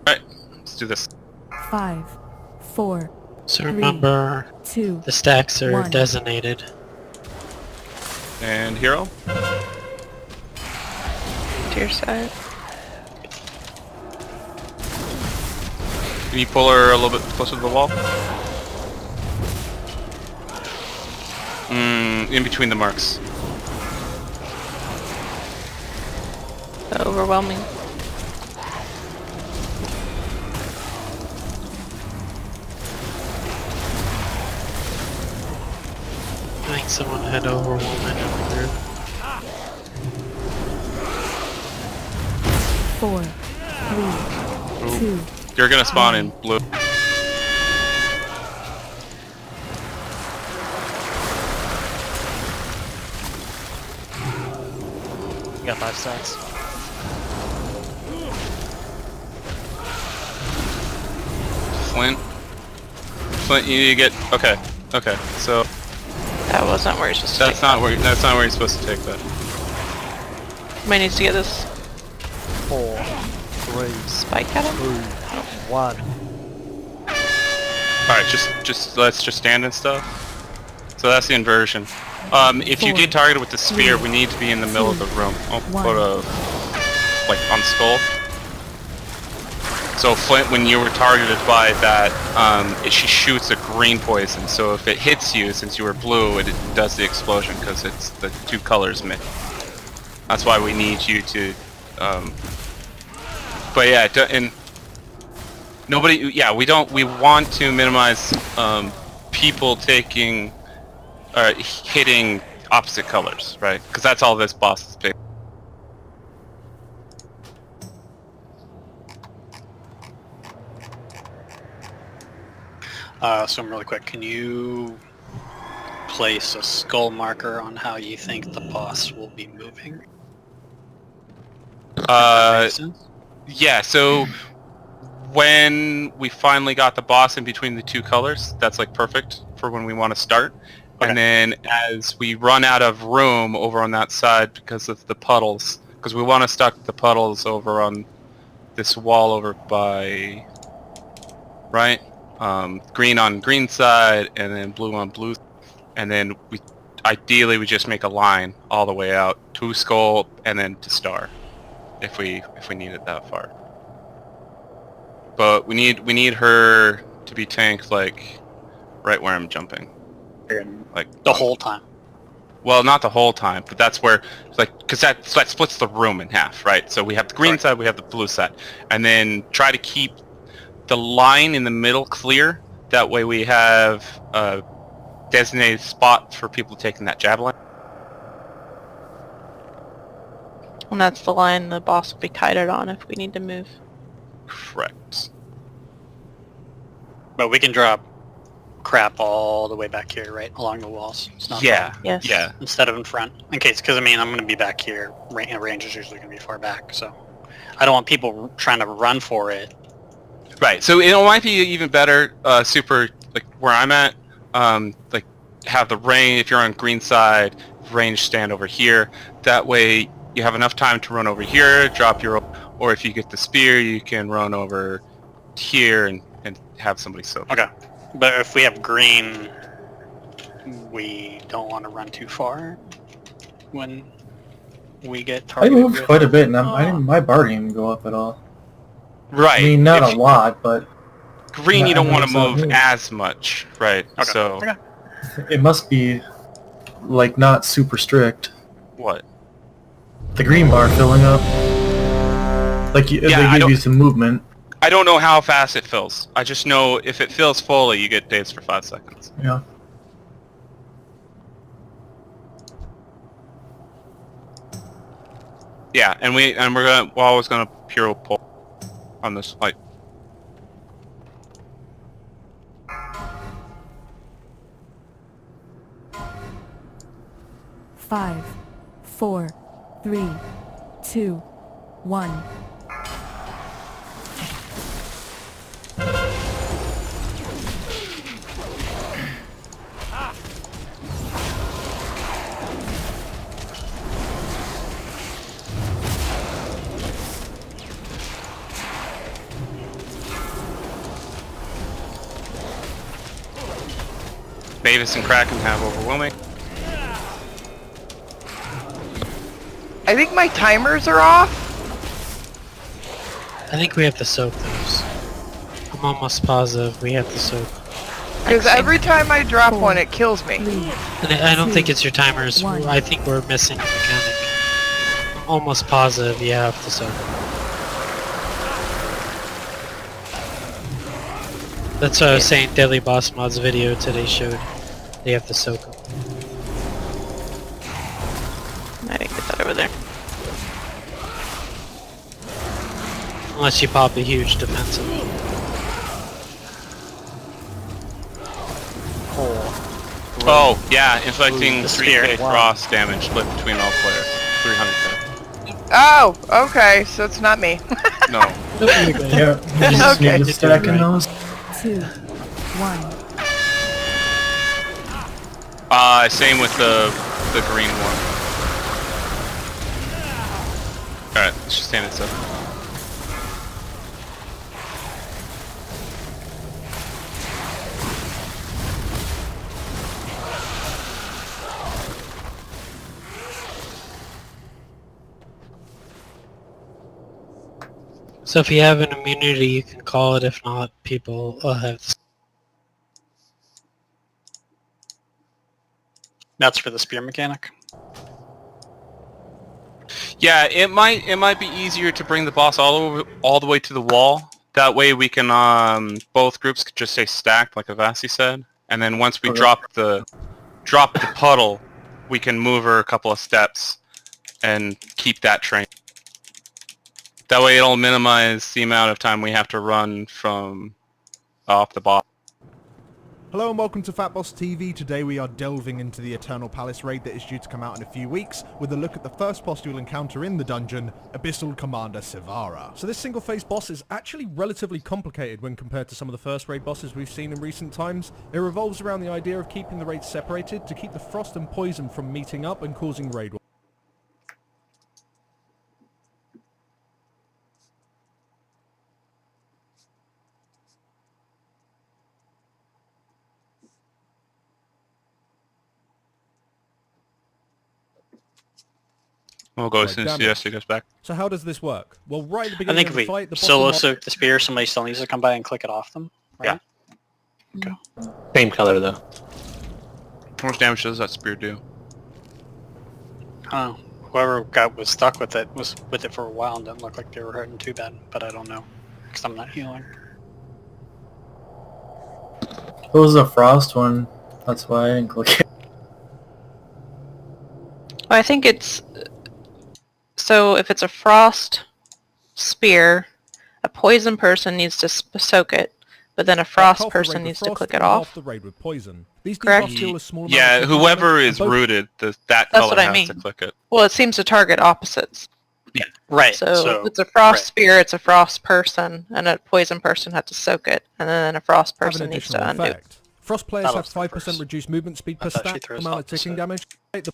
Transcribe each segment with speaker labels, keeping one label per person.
Speaker 1: Alright, let's do this.
Speaker 2: 5, 4,
Speaker 3: So remember,
Speaker 2: 2,
Speaker 3: the stacks are
Speaker 2: 1.
Speaker 3: designated.
Speaker 1: And hero.
Speaker 4: To your side.
Speaker 1: Can you pull her a little bit closer to the wall? In between the marks.
Speaker 4: Overwhelming.
Speaker 3: I think someone had overwhelming over here.
Speaker 2: 4, 3, 2.
Speaker 1: You're gonna spawn in blue.
Speaker 5: You got 5 stacks.
Speaker 1: Flint, you need to get. Okay, okay. So
Speaker 4: That wasn't where you're supposed to
Speaker 1: that's not where you're supposed to take that.
Speaker 4: Might need to get this
Speaker 5: 4, 3,
Speaker 4: spike at him.
Speaker 5: 2, 1.
Speaker 1: All right, just let's just stand and stuff. So that's the inversion. If you get targeted with the spear, we need to be in the middle of the room. I'll put a like on the skull. So Flint, when you were targeted by that, she shoots a green poison. So if it hits you, since you were blue, it does the explosion because it's the two colors mix. That's why we need you to. But yeah, and nobody. Yeah, we don't. We want to minimize people taking, hitting opposite colors, right? Because that's all this boss is based.
Speaker 6: So really quick, can you place a skull marker on how you think the boss will be moving? Makes sense?
Speaker 1: Yeah, so when we finally got the boss in between the two colors, that's like perfect for when we want to start.
Speaker 6: Okay.
Speaker 1: And then as we run out of room over on that side because of the puddles, because we want to stack the puddles over on this wall over by, right? Green on green side and then blue on blue. And then ideally we just make a line all the way out to skull and then to star. If we need it that far, but we need her to be tanked like right where I'm jumping, like
Speaker 6: The whole time.
Speaker 1: well, not the whole time, but that's where like because that splits the room in half, right? So we have the green side, we have the blue side, and then try to keep the line in the middle clear. That way we have a designated spot for people taking that javelin.
Speaker 4: And that's the line the boss will be kited on if we need to move.
Speaker 1: Correct.
Speaker 6: But we can drop crap all the way back here, right? Along the walls. It's not
Speaker 1: Yeah.
Speaker 4: Yes.
Speaker 1: Yeah.
Speaker 6: instead of in front. In case, because I mean, I'm going to be back here. Range is usually going to be far back, so I don't want people trying to run for it.
Speaker 1: Right, so it might be even better, super, like, where I'm at, like, have the range, if you're on green side, range stand over here. That way, you have enough time to run over here, drop your, or if you get the spear, you can run over here and have somebody soak.
Speaker 6: Okay. But if we have green, we don't want to run too far when we get
Speaker 7: I
Speaker 6: targeted.
Speaker 7: moved quite a bit, and my bar didn't even go up at all.
Speaker 1: Right.
Speaker 7: I mean, not a lot, but
Speaker 1: Green, you don't want to
Speaker 7: so,
Speaker 1: move as much, right?
Speaker 6: Okay.
Speaker 1: So,
Speaker 6: Okay.
Speaker 7: it must be, like, not super strict.
Speaker 1: what?
Speaker 7: The green bar filling up. Like, they give you some movement.
Speaker 1: I don't know how fast it fills. I just know if it fills fully, you get dazed for 5 seconds.
Speaker 7: Yeah.
Speaker 1: Yeah, and we're always gonna pure pull on this like.
Speaker 2: Five, 4, 3, 2, 1.
Speaker 1: Mavis and Kraken have overwhelming.
Speaker 8: I think my timers are off.
Speaker 3: I think we have to soak those. I'm almost positive we have to soak.
Speaker 8: Because every time I drop
Speaker 2: 4,
Speaker 8: one, it kills me.
Speaker 2: 3,
Speaker 3: And I don't think
Speaker 2: 2,
Speaker 3: it's your timers.
Speaker 2: 1.
Speaker 3: I think we're missing a mechanic. I'm almost positive you have to soak them. That's what I was saying. Deadly Boss Mod's video today showed they have to soak them.
Speaker 4: I didn't get that over there.
Speaker 3: Unless you pop a huge defensive.
Speaker 5: 4.
Speaker 1: Oh, yeah, inflicting
Speaker 6: the
Speaker 1: 3k
Speaker 6: spear.
Speaker 1: frost damage split between all players. 300k.
Speaker 8: Oh, okay, so it's not me.
Speaker 1: No.
Speaker 7: Yeah, you just
Speaker 8: Okay.
Speaker 7: need to stack in those.
Speaker 2: 2, 1.
Speaker 1: Same with the green one. Alright, let's just stand it still.
Speaker 3: So if you have an immunity, you can call it. If not, people have.
Speaker 6: That's for the spear mechanic.
Speaker 1: Yeah, it might be easier to bring the boss all the way to the wall. That way we can both groups could just stay stacked, like Avasi said, and then once we
Speaker 7: Okay.
Speaker 1: drop the puddle, we can move her a couple of steps and keep that train. That way it'll minimize the amount of time we have to run from off the boss.
Speaker 9: Hello and welcome to Fat Boss TV. Today we are delving into the Eternal Palace raid that is due to come out in a few weeks with a look at the first boss you'll encounter in the dungeon, Abyssal Commander Sivara. So this single-phase boss is actually relatively complicated when compared to some of the first raid bosses we've seen in recent times. It revolves around the idea of keeping the raids separated to keep the frost and poison from meeting up and causing raid war.
Speaker 1: We'll go as
Speaker 9: Right,
Speaker 1: soon as
Speaker 9: damage.
Speaker 1: Siesta goes back.
Speaker 9: So how does this work? Well, right at the
Speaker 6: I
Speaker 9: beginning
Speaker 6: think
Speaker 9: of
Speaker 6: if
Speaker 9: the
Speaker 6: we
Speaker 9: fight, the
Speaker 6: solo
Speaker 9: bottom
Speaker 6: soak the spear, somebody still needs to come by and click it off them. Right?
Speaker 10: Same color though.
Speaker 1: How much damage does that spear do?
Speaker 6: Oh, whoever was stuck with it was with it for a while and didn't look like they were hurting too bad, but I don't know because I'm not healing.
Speaker 7: It was a frost one. That's why I didn't click it.
Speaker 4: Well, I think it's... So if it's a frost spear, a poison person needs to soak it, but then a frost
Speaker 9: half the raid
Speaker 4: person
Speaker 9: with
Speaker 4: needs to
Speaker 9: frost
Speaker 4: click it
Speaker 9: and
Speaker 4: off.
Speaker 9: half the raid with poison. These
Speaker 4: Correct?
Speaker 9: debuffs deal a small amount
Speaker 1: Yeah,
Speaker 9: of
Speaker 1: whoever
Speaker 9: damage,
Speaker 1: is
Speaker 9: and both-
Speaker 1: rooted, that
Speaker 4: That's
Speaker 1: color
Speaker 4: what I
Speaker 1: has
Speaker 4: mean.
Speaker 1: to click it.
Speaker 4: Well, it seems to target opposites.
Speaker 6: Right.
Speaker 4: So, if it's a frost
Speaker 6: right.
Speaker 4: spear, it's a frost person, and a poison person had to soak it, and then a frost
Speaker 9: have an
Speaker 4: person needs to
Speaker 9: additional
Speaker 4: undo.
Speaker 9: effect. Frost players
Speaker 6: That
Speaker 9: have
Speaker 6: was the
Speaker 9: 5%
Speaker 6: first.
Speaker 9: reduced movement speed per
Speaker 6: I thought she
Speaker 9: stack,
Speaker 6: threw us
Speaker 9: amount of
Speaker 6: off the
Speaker 9: ticking
Speaker 6: set.
Speaker 9: damage. The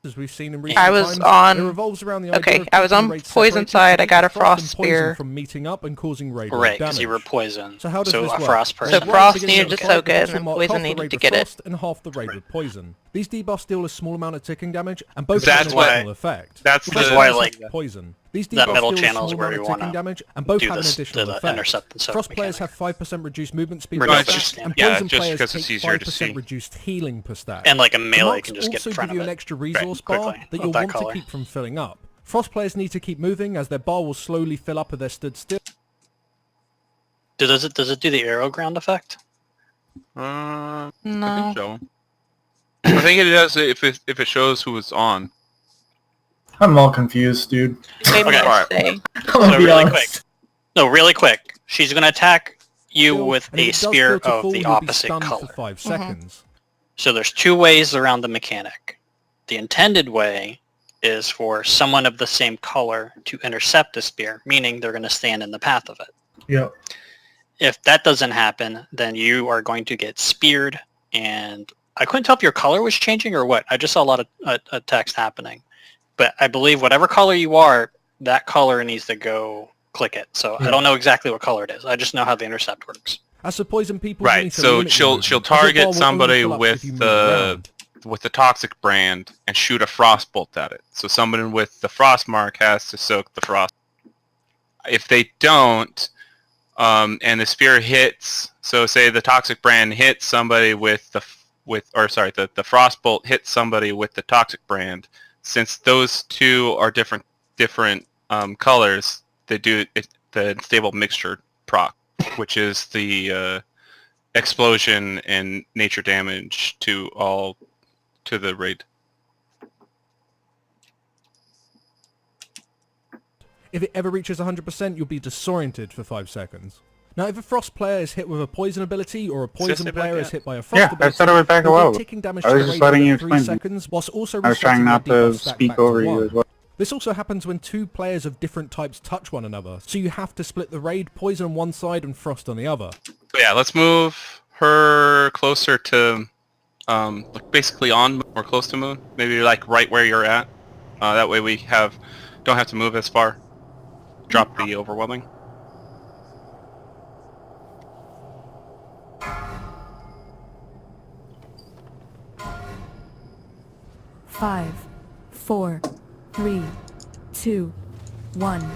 Speaker 9: as we've seen in recent
Speaker 4: I was
Speaker 9: times,
Speaker 4: on-
Speaker 9: it revolves around the idea
Speaker 4: okay,
Speaker 9: of
Speaker 4: I was
Speaker 9: keeping
Speaker 4: on
Speaker 9: the raids
Speaker 4: poison
Speaker 9: separated to
Speaker 4: side, I
Speaker 9: keep
Speaker 4: got
Speaker 9: the
Speaker 4: a frost
Speaker 9: and poison
Speaker 4: spear.
Speaker 9: from meeting up and causing raid
Speaker 6: Right,
Speaker 9: damage.
Speaker 6: because you were poisoned.
Speaker 9: So how does
Speaker 6: so
Speaker 9: this
Speaker 6: a
Speaker 9: work?
Speaker 6: frost
Speaker 9: Well,
Speaker 6: person.
Speaker 4: So
Speaker 9: right at the
Speaker 4: frost
Speaker 9: beginning
Speaker 4: needed
Speaker 9: of
Speaker 4: to
Speaker 9: the fight,
Speaker 4: soak
Speaker 9: the
Speaker 4: it,
Speaker 9: boss
Speaker 4: and
Speaker 9: will mark
Speaker 4: poison
Speaker 9: half the
Speaker 4: needed
Speaker 9: raid
Speaker 4: to
Speaker 9: with
Speaker 4: get it.
Speaker 9: frost and half the raid with poison. These debuffs deal a small amount of ticking damage, and both
Speaker 1: That's
Speaker 9: have an
Speaker 1: why-
Speaker 9: additional effect.
Speaker 1: that's
Speaker 9: Frost
Speaker 1: the-
Speaker 6: why I
Speaker 9: players
Speaker 6: like
Speaker 9: have poison. These
Speaker 6: that
Speaker 9: debuffs
Speaker 6: middle
Speaker 9: deal a
Speaker 6: channel is
Speaker 9: small
Speaker 6: where
Speaker 9: amount
Speaker 6: you
Speaker 9: of
Speaker 6: wanna
Speaker 9: ticking damage, and both
Speaker 6: do
Speaker 9: have an
Speaker 6: this-
Speaker 9: additional
Speaker 6: the
Speaker 9: effect.
Speaker 6: intercept and soak
Speaker 9: Frost players
Speaker 6: mechanic.
Speaker 9: have 5% reduced movement speed
Speaker 6: Right,
Speaker 9: per
Speaker 6: no,
Speaker 9: stack,
Speaker 6: just-
Speaker 9: and
Speaker 1: yeah,
Speaker 9: poison
Speaker 1: just
Speaker 9: players
Speaker 1: because it's
Speaker 9: take
Speaker 1: easier to
Speaker 9: 5%
Speaker 1: see.
Speaker 9: reduced healing per stack.
Speaker 6: And like a
Speaker 9: The
Speaker 6: melee
Speaker 9: marks
Speaker 6: can just get
Speaker 9: also
Speaker 6: in front
Speaker 9: give you
Speaker 6: of
Speaker 9: an
Speaker 6: it.
Speaker 9: extra resource bar
Speaker 6: quickly,
Speaker 9: that
Speaker 6: of
Speaker 9: you'll
Speaker 6: that
Speaker 9: want
Speaker 6: color.
Speaker 9: to keep from filling up. Frost players need to keep moving as their bar will slowly fill up as they're stood still.
Speaker 6: Does it do the arrow ground effect?
Speaker 1: I
Speaker 4: No.
Speaker 1: think so. I think it does if it shows who it's on.
Speaker 7: I'm all confused, dude.
Speaker 4: Maybe
Speaker 6: Okay.
Speaker 4: I say.
Speaker 7: I'm gonna
Speaker 6: So
Speaker 7: be
Speaker 6: really
Speaker 7: honest.
Speaker 6: No, really quick. She's gonna attack you
Speaker 9: Still,
Speaker 6: with
Speaker 9: and if
Speaker 6: a
Speaker 9: it does
Speaker 6: spear
Speaker 9: feel to
Speaker 6: of
Speaker 9: fall,
Speaker 6: the
Speaker 9: you'll be
Speaker 6: opposite
Speaker 9: stunned
Speaker 6: color.
Speaker 9: for 5 seconds.
Speaker 6: So there's two ways around the mechanic. The intended way is for someone of the same color to intercept the spear, meaning they're going to stand in the path of it.
Speaker 7: Yep.
Speaker 6: If that doesn't happen, then you are going to get speared, and I couldn't tell if your color was changing or what. I just saw a lot of text happening. But I believe whatever color you are, that color needs to go click it. So I
Speaker 7: Yeah.
Speaker 6: don't know exactly what color it is. I just know how the intercept works.
Speaker 9: As for poison people, you
Speaker 1: Right.
Speaker 9: need to
Speaker 1: So
Speaker 9: limit your
Speaker 1: she'll
Speaker 9: movement, as your bar
Speaker 1: target
Speaker 9: will
Speaker 1: somebody
Speaker 9: only fill up
Speaker 1: with
Speaker 9: if you move around.
Speaker 1: the toxic brand and shoot a frost bolt at it. So somebody with the frost mark has to soak the frost. If they don't, and the spear hits, so say the toxic brand hits somebody with the frost bolt hits somebody with the toxic brand. Since those two are different colors, they do the unstable mixture proc, which is the explosion and nature damage to the raid.
Speaker 9: If it ever reaches 100%, you'll be disoriented for 5 seconds. Now, if a frost player is hit with a poison ability, or a poison player is hit by a frost
Speaker 10: Yeah,
Speaker 9: ability,
Speaker 10: I said I would back a
Speaker 9: they'll
Speaker 10: while
Speaker 9: do
Speaker 10: ago.
Speaker 9: ticking damage
Speaker 10: I
Speaker 9: to
Speaker 10: was
Speaker 9: the
Speaker 10: just
Speaker 9: raid
Speaker 10: letting you
Speaker 9: within 3
Speaker 10: explain.
Speaker 9: seconds, whilst also
Speaker 10: I was trying
Speaker 9: resetting
Speaker 10: not
Speaker 9: their
Speaker 10: to
Speaker 9: debuff stack
Speaker 10: speak
Speaker 9: back to
Speaker 10: over you
Speaker 9: 1.
Speaker 10: as well.
Speaker 9: This also happens when 2 players of different types touch one another, so you have to split the raid, poison on one side and frost on the other.
Speaker 1: So yeah, let's move her closer to, like basically on or close to moon. Maybe like right where you're at. That way we don't have to move as far. Drop the overwhelming.
Speaker 2: Five, 4, 3, 2, 1.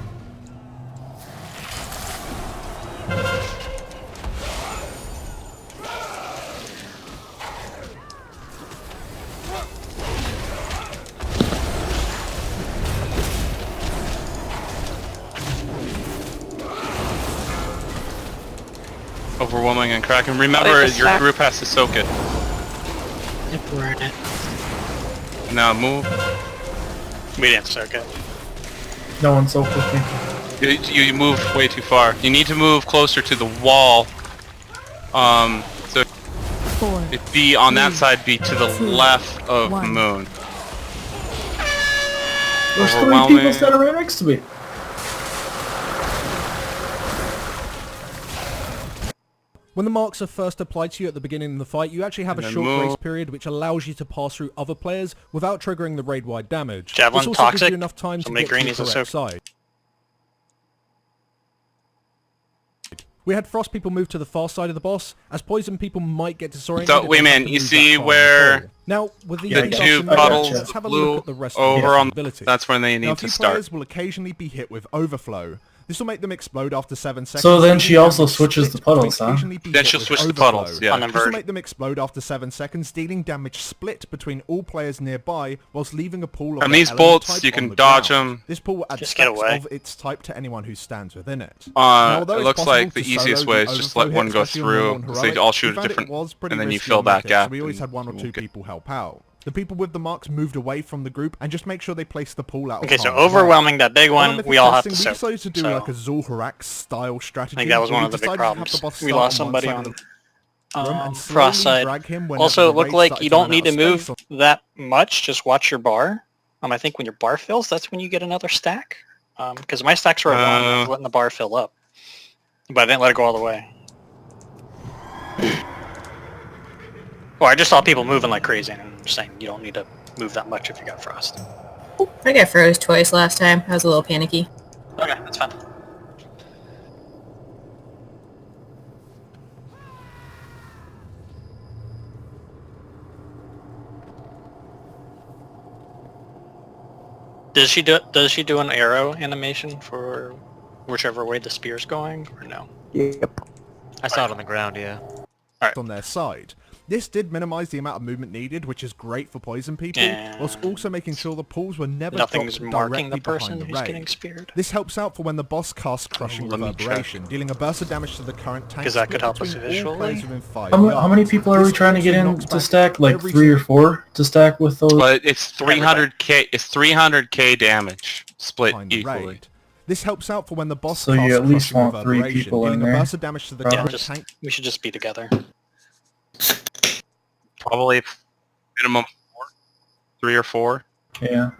Speaker 1: Overwhelming and cracking. Remember,
Speaker 4: Oh,
Speaker 1: your
Speaker 4: stack.
Speaker 1: group has to soak it.
Speaker 3: Yep, we're in it.
Speaker 1: Now move.
Speaker 6: We didn't soak it.
Speaker 7: No one soaked with me.
Speaker 1: You moved way too far. You need to move closer to the wall. So
Speaker 2: 4,
Speaker 1: it'd be on that side, be to the
Speaker 2: 2,
Speaker 1: left of
Speaker 2: 1.
Speaker 1: moon.
Speaker 7: There's 3
Speaker 1: Overwhelming.
Speaker 7: people standing right next to me.
Speaker 9: When the marks are first applied to you at the beginning of the fight, you actually have
Speaker 1: And
Speaker 9: a
Speaker 1: then
Speaker 9: short
Speaker 1: move.
Speaker 9: grace period which allows you to pass through other players without triggering the raid-wide damage.
Speaker 6: Javelin
Speaker 9: this also gives
Speaker 6: toxic?
Speaker 9: you enough time to
Speaker 6: Somebody
Speaker 9: get to
Speaker 6: green
Speaker 9: the
Speaker 6: needs to
Speaker 9: correct
Speaker 6: soak.
Speaker 9: side. We had frost people move to the far side of the boss, as poison people might get disoriented.
Speaker 1: So,
Speaker 9: if
Speaker 1: wait
Speaker 9: they
Speaker 1: a
Speaker 9: have
Speaker 1: minute,
Speaker 9: to
Speaker 1: you
Speaker 9: move
Speaker 1: see
Speaker 9: that far
Speaker 1: where
Speaker 9: at all. Now, with these
Speaker 7: Yeah, I
Speaker 1: the
Speaker 7: got
Speaker 1: two
Speaker 7: you.
Speaker 9: reductions,
Speaker 1: puddles
Speaker 9: let's
Speaker 1: of
Speaker 9: have a look
Speaker 1: blue
Speaker 9: at the rest of the
Speaker 1: over on.
Speaker 9: abilities.
Speaker 1: That's when they
Speaker 9: Now, a
Speaker 1: need
Speaker 9: few
Speaker 1: to start.
Speaker 9: players will occasionally be hit with overflow. This will make them explode after 7 seconds.
Speaker 7: So then
Speaker 9: dealing
Speaker 7: she also
Speaker 9: damage
Speaker 7: switches
Speaker 9: split
Speaker 7: the puddles,
Speaker 9: between
Speaker 7: huh?
Speaker 9: occasionally be
Speaker 1: Then
Speaker 9: hit
Speaker 1: she'll
Speaker 9: with
Speaker 1: switch the
Speaker 9: overflow.
Speaker 1: puddles, yeah.
Speaker 6: On
Speaker 9: This will
Speaker 6: Verge.
Speaker 9: make them explode after 7 seconds, dealing damage split between all players nearby, whilst leaving a pool of
Speaker 1: And
Speaker 9: their
Speaker 1: these
Speaker 9: element
Speaker 1: bolts,
Speaker 9: type
Speaker 1: you
Speaker 9: on
Speaker 1: can
Speaker 9: the
Speaker 1: dodge
Speaker 9: ground.
Speaker 1: them.
Speaker 9: This pool will add
Speaker 6: Just get
Speaker 9: stacks
Speaker 6: away.
Speaker 9: of its type to anyone who stands within it. Now, although it's
Speaker 1: It looks
Speaker 9: possible
Speaker 1: like the
Speaker 9: to
Speaker 1: easiest
Speaker 9: solo
Speaker 1: way
Speaker 9: the
Speaker 1: is just
Speaker 9: overflow
Speaker 1: let one
Speaker 9: hit,
Speaker 1: go
Speaker 9: especially on normal
Speaker 1: through,
Speaker 9: and
Speaker 1: because they
Speaker 9: heroic,
Speaker 1: all
Speaker 9: we
Speaker 1: shoot a
Speaker 9: found it
Speaker 1: different,
Speaker 9: was pretty
Speaker 1: and then you
Speaker 9: risky
Speaker 1: fill
Speaker 9: on
Speaker 1: that
Speaker 9: medics,
Speaker 1: gap.
Speaker 9: so we always
Speaker 1: and
Speaker 9: had 1 or 2
Speaker 1: okay.
Speaker 9: people help out. The people with the marks moved away from the group and just make sure they place the pool out of
Speaker 6: Okay, so
Speaker 9: harm's way.
Speaker 6: overwhelming, that big
Speaker 9: On
Speaker 6: one,
Speaker 9: mythic
Speaker 6: we all have to
Speaker 9: testing, we
Speaker 6: soak.
Speaker 9: decided to do
Speaker 6: So,
Speaker 9: like a Zul'Harak style strategy.
Speaker 6: I think that was
Speaker 9: where
Speaker 6: one
Speaker 9: we
Speaker 6: of the big
Speaker 9: decided to have
Speaker 6: problems.
Speaker 9: the boss
Speaker 6: We
Speaker 9: start
Speaker 6: lost
Speaker 9: on one
Speaker 6: somebody
Speaker 9: side
Speaker 6: on
Speaker 9: of the room and
Speaker 6: frost
Speaker 9: slowly
Speaker 6: side.
Speaker 9: drag him whenever
Speaker 6: Also,
Speaker 9: the
Speaker 6: it looked
Speaker 9: raid
Speaker 6: like
Speaker 9: started
Speaker 6: you
Speaker 9: to
Speaker 6: don't
Speaker 9: run
Speaker 6: need
Speaker 9: out
Speaker 6: to
Speaker 9: of
Speaker 6: move
Speaker 9: space.
Speaker 6: that much. Just watch your bar. I think when your bar fills, that's when you get another stack. Because my stacks were at 1, I was letting the bar fill up. But I didn't let it go all the way. Well, I just saw people moving like crazy, and I'm just saying you don't need to move that much if you got frost.
Speaker 11: I got froze twice last time. I was a little panicky.
Speaker 6: Okay, that's fine. Does she do an arrow animation for whichever way the spear's going, or no?
Speaker 5: Yep. I saw it on the ground, yeah.
Speaker 9: On their side. This did minimize the amount of movement needed, which is great for poison people, whilst also making sure the pools were never
Speaker 6: Nothing's
Speaker 9: dropped
Speaker 6: marking the
Speaker 9: directly
Speaker 6: person
Speaker 9: behind the
Speaker 6: who's
Speaker 9: raid.
Speaker 6: getting speared.
Speaker 9: This helps out for when the boss casts Crushing
Speaker 1: let me
Speaker 9: Reverberation, dealing a burst of damage to the current tank.
Speaker 6: Because that could
Speaker 9: split
Speaker 6: help us
Speaker 9: between all
Speaker 6: visually.
Speaker 9: players within 5
Speaker 7: How many
Speaker 9: yards.
Speaker 7: people are we
Speaker 9: This
Speaker 7: trying to get
Speaker 9: also
Speaker 7: in
Speaker 9: knocks
Speaker 7: to
Speaker 9: back
Speaker 7: stack? Like
Speaker 9: every
Speaker 7: 3 or 4 to stack with those?
Speaker 1: But it's 300k. It's 300k damage split
Speaker 9: behind the
Speaker 1: equally.
Speaker 9: raid. This helps out for when the boss
Speaker 7: So you
Speaker 9: casts
Speaker 7: at least
Speaker 9: Crushing
Speaker 7: want 3
Speaker 9: Reverberation,
Speaker 7: people in
Speaker 9: dealing a
Speaker 7: there.
Speaker 9: burst of damage to the
Speaker 7: Yeah,
Speaker 9: current
Speaker 6: just
Speaker 9: tank.
Speaker 6: we should just be together.
Speaker 1: Probably minimum 4, 3 or 4.
Speaker 7: Yeah.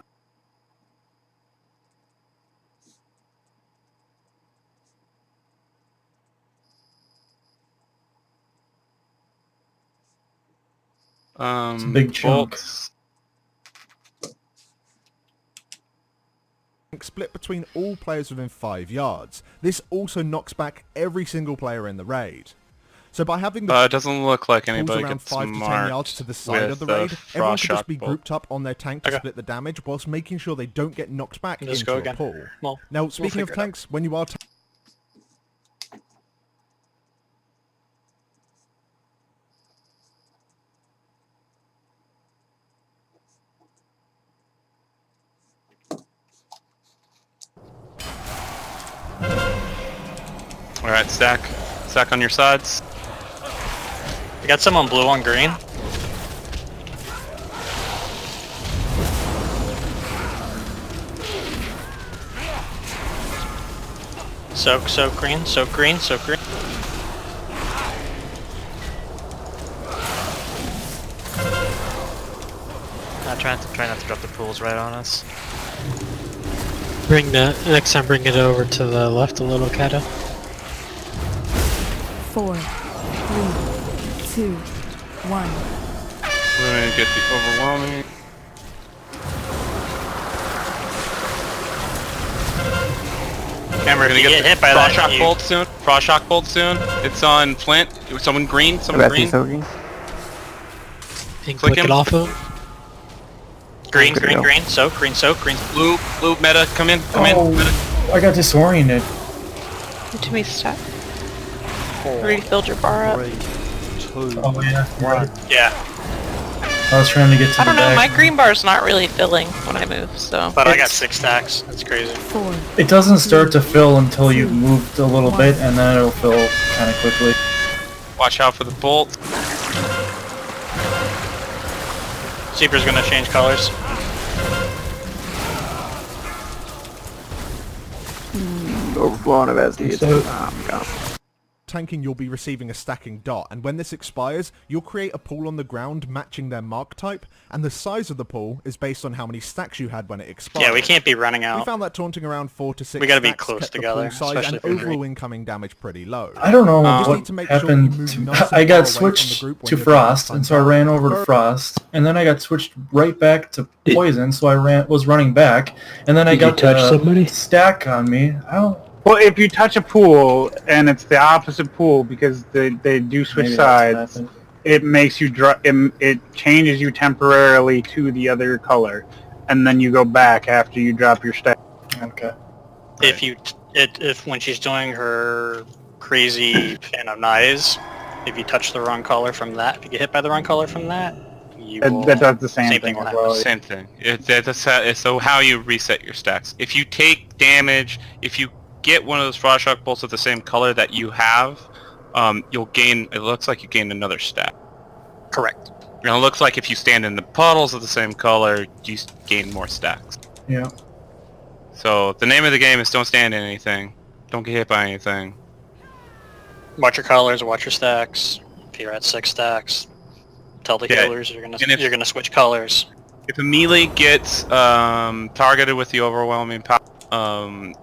Speaker 7: It's a big chunk.
Speaker 1: Bolts.
Speaker 9: Split between all players within 5 yards. This also knocks back every single player in the raid. So by having the
Speaker 1: It doesn't look like
Speaker 9: pools
Speaker 1: anybody
Speaker 9: around
Speaker 1: gets
Speaker 9: 5 to 10
Speaker 1: marked
Speaker 9: yards to the side of the
Speaker 1: with
Speaker 9: raid, everyone
Speaker 1: frost
Speaker 9: can just
Speaker 1: shock
Speaker 9: be
Speaker 1: bolt.
Speaker 9: grouped up on their tank to split the damage, whilst making sure they don't get knocked back
Speaker 6: Let's
Speaker 9: into
Speaker 6: go
Speaker 9: a
Speaker 6: again.
Speaker 9: pool.
Speaker 6: Well,
Speaker 9: Now,
Speaker 6: we'll
Speaker 9: speaking of
Speaker 6: figure it out.
Speaker 9: tanks, when you are
Speaker 1: Alright, stack. Stack on your sides.
Speaker 6: We got some on blue on green. Soak green, soak green, soak green.
Speaker 5: Try not to drop the pools right on us.
Speaker 3: Next time bring it over to the left a little, Kato.
Speaker 2: 4, 3, 2, 1.
Speaker 1: We're gonna get the overwhelming.
Speaker 6: Remember, if you get hit by
Speaker 1: Frost
Speaker 6: that,
Speaker 1: shock bolt soon. Frost shock bolt soon. It's on Flint. Someone green. Someone green.
Speaker 3: And
Speaker 1: Click
Speaker 3: click
Speaker 1: him.
Speaker 3: it off of him.
Speaker 6: green, soak, green,
Speaker 1: Blue, meta, come in, meta.
Speaker 7: I got disoriented.
Speaker 4: Too many stuff. Already filled your bar up.
Speaker 7: Oh yeah.
Speaker 6: Yeah,
Speaker 7: I was trying to get to
Speaker 4: I don't
Speaker 7: the
Speaker 4: know,
Speaker 7: back.
Speaker 4: my green bar's not really filling when I move, so.
Speaker 6: but I got 6 stacks. That's crazy.
Speaker 2: 4.
Speaker 7: It doesn't start to fill until you've moved a little bit, and then it'll fill kind of quickly.
Speaker 1: Watch out for the bolt.
Speaker 6: Zebra's gonna change colors.
Speaker 8: Overflowing of SDs.
Speaker 7: So-
Speaker 9: tanking, you'll be receiving a stacking dot, and when this expires, you'll create a pool on the ground matching their mark type, and the size of the pool is based on how many stacks you had when it expired.
Speaker 6: Yeah, we can't be running
Speaker 9: We
Speaker 6: out.
Speaker 9: found that taunting around 4 to 6
Speaker 6: We gotta be
Speaker 9: stacks
Speaker 6: close
Speaker 9: kept the
Speaker 6: together,
Speaker 9: pool size
Speaker 6: especially
Speaker 9: and
Speaker 6: if you're
Speaker 9: overall
Speaker 6: green.
Speaker 9: incoming damage pretty low.
Speaker 7: I don't know
Speaker 9: You just
Speaker 7: what
Speaker 9: need to make sure you
Speaker 7: happened.
Speaker 9: move
Speaker 7: To,
Speaker 9: nice and
Speaker 7: I
Speaker 9: far
Speaker 7: got
Speaker 9: away from the
Speaker 7: switched
Speaker 9: group when
Speaker 7: to
Speaker 9: you're
Speaker 7: Frost,
Speaker 9: trying
Speaker 7: and
Speaker 9: to
Speaker 7: so I
Speaker 9: find
Speaker 7: ran
Speaker 9: out.
Speaker 7: over to Frost, and then I got switched right back to Poison, so I was running back, and then I
Speaker 10: Did you
Speaker 7: got
Speaker 10: touch somebody?
Speaker 7: stack on me. I don't.
Speaker 12: Well, if you touch a pool and it's the opposite pool because they do switch
Speaker 7: Maybe that's what
Speaker 12: sides,
Speaker 7: happened.
Speaker 12: it makes you it changes you temporarily to the other color, and then you go back after you drop your stack.
Speaker 7: Okay.
Speaker 6: If if when she's doing her crazy fan of knives, if you touch the wrong color from that, if you get hit by the wrong color from that, you will,
Speaker 12: That does the same
Speaker 6: same
Speaker 12: thing
Speaker 6: thing will
Speaker 12: as
Speaker 6: happen.
Speaker 12: well.
Speaker 1: Same thing. It's so how you reset your stacks. If you take damage, if you get one of those frost shock bolts of the same color that you have, you'll gain. It looks like you gain another stack.
Speaker 6: Correct.
Speaker 1: And it looks like if you stand in the puddles of the same color, you gain more stacks.
Speaker 7: Yeah.
Speaker 1: So the name of the game is don't stand in anything. Don't get hit by anything.
Speaker 6: Watch your colors, watch your stacks. If you're at 6 stacks, tell the
Speaker 1: Yeah,
Speaker 6: healers you're
Speaker 1: and if-
Speaker 6: gonna switch colors.
Speaker 1: If a melee gets targeted with the overwhelming power,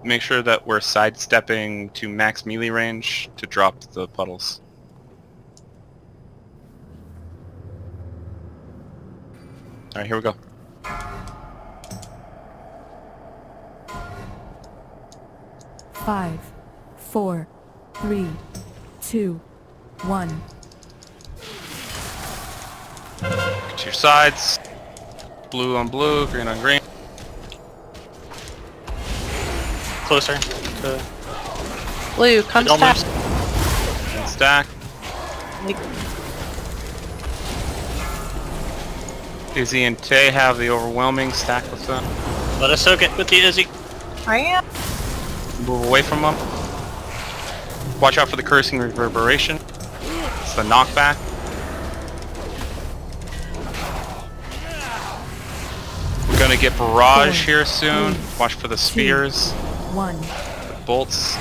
Speaker 1: make sure that we're sidestepping to max melee range to drop the puddles. Alright, here we go.
Speaker 2: Five, 4, 3, 2, 1.
Speaker 1: Get to your sides. Blue on blue, green on green.
Speaker 6: Closer to
Speaker 4: Blue, come
Speaker 6: don't
Speaker 4: stack.
Speaker 6: move.
Speaker 1: And stack. Izzy and Tay have the overwhelming stack with them.
Speaker 6: Let us soak it with the Izzy.
Speaker 4: I am.
Speaker 1: Move away from them. Watch out for the cursing reverberation. It's the knockback. We're gonna get barrage here soon. Watch for the spears,
Speaker 2: 1.
Speaker 1: the bolts.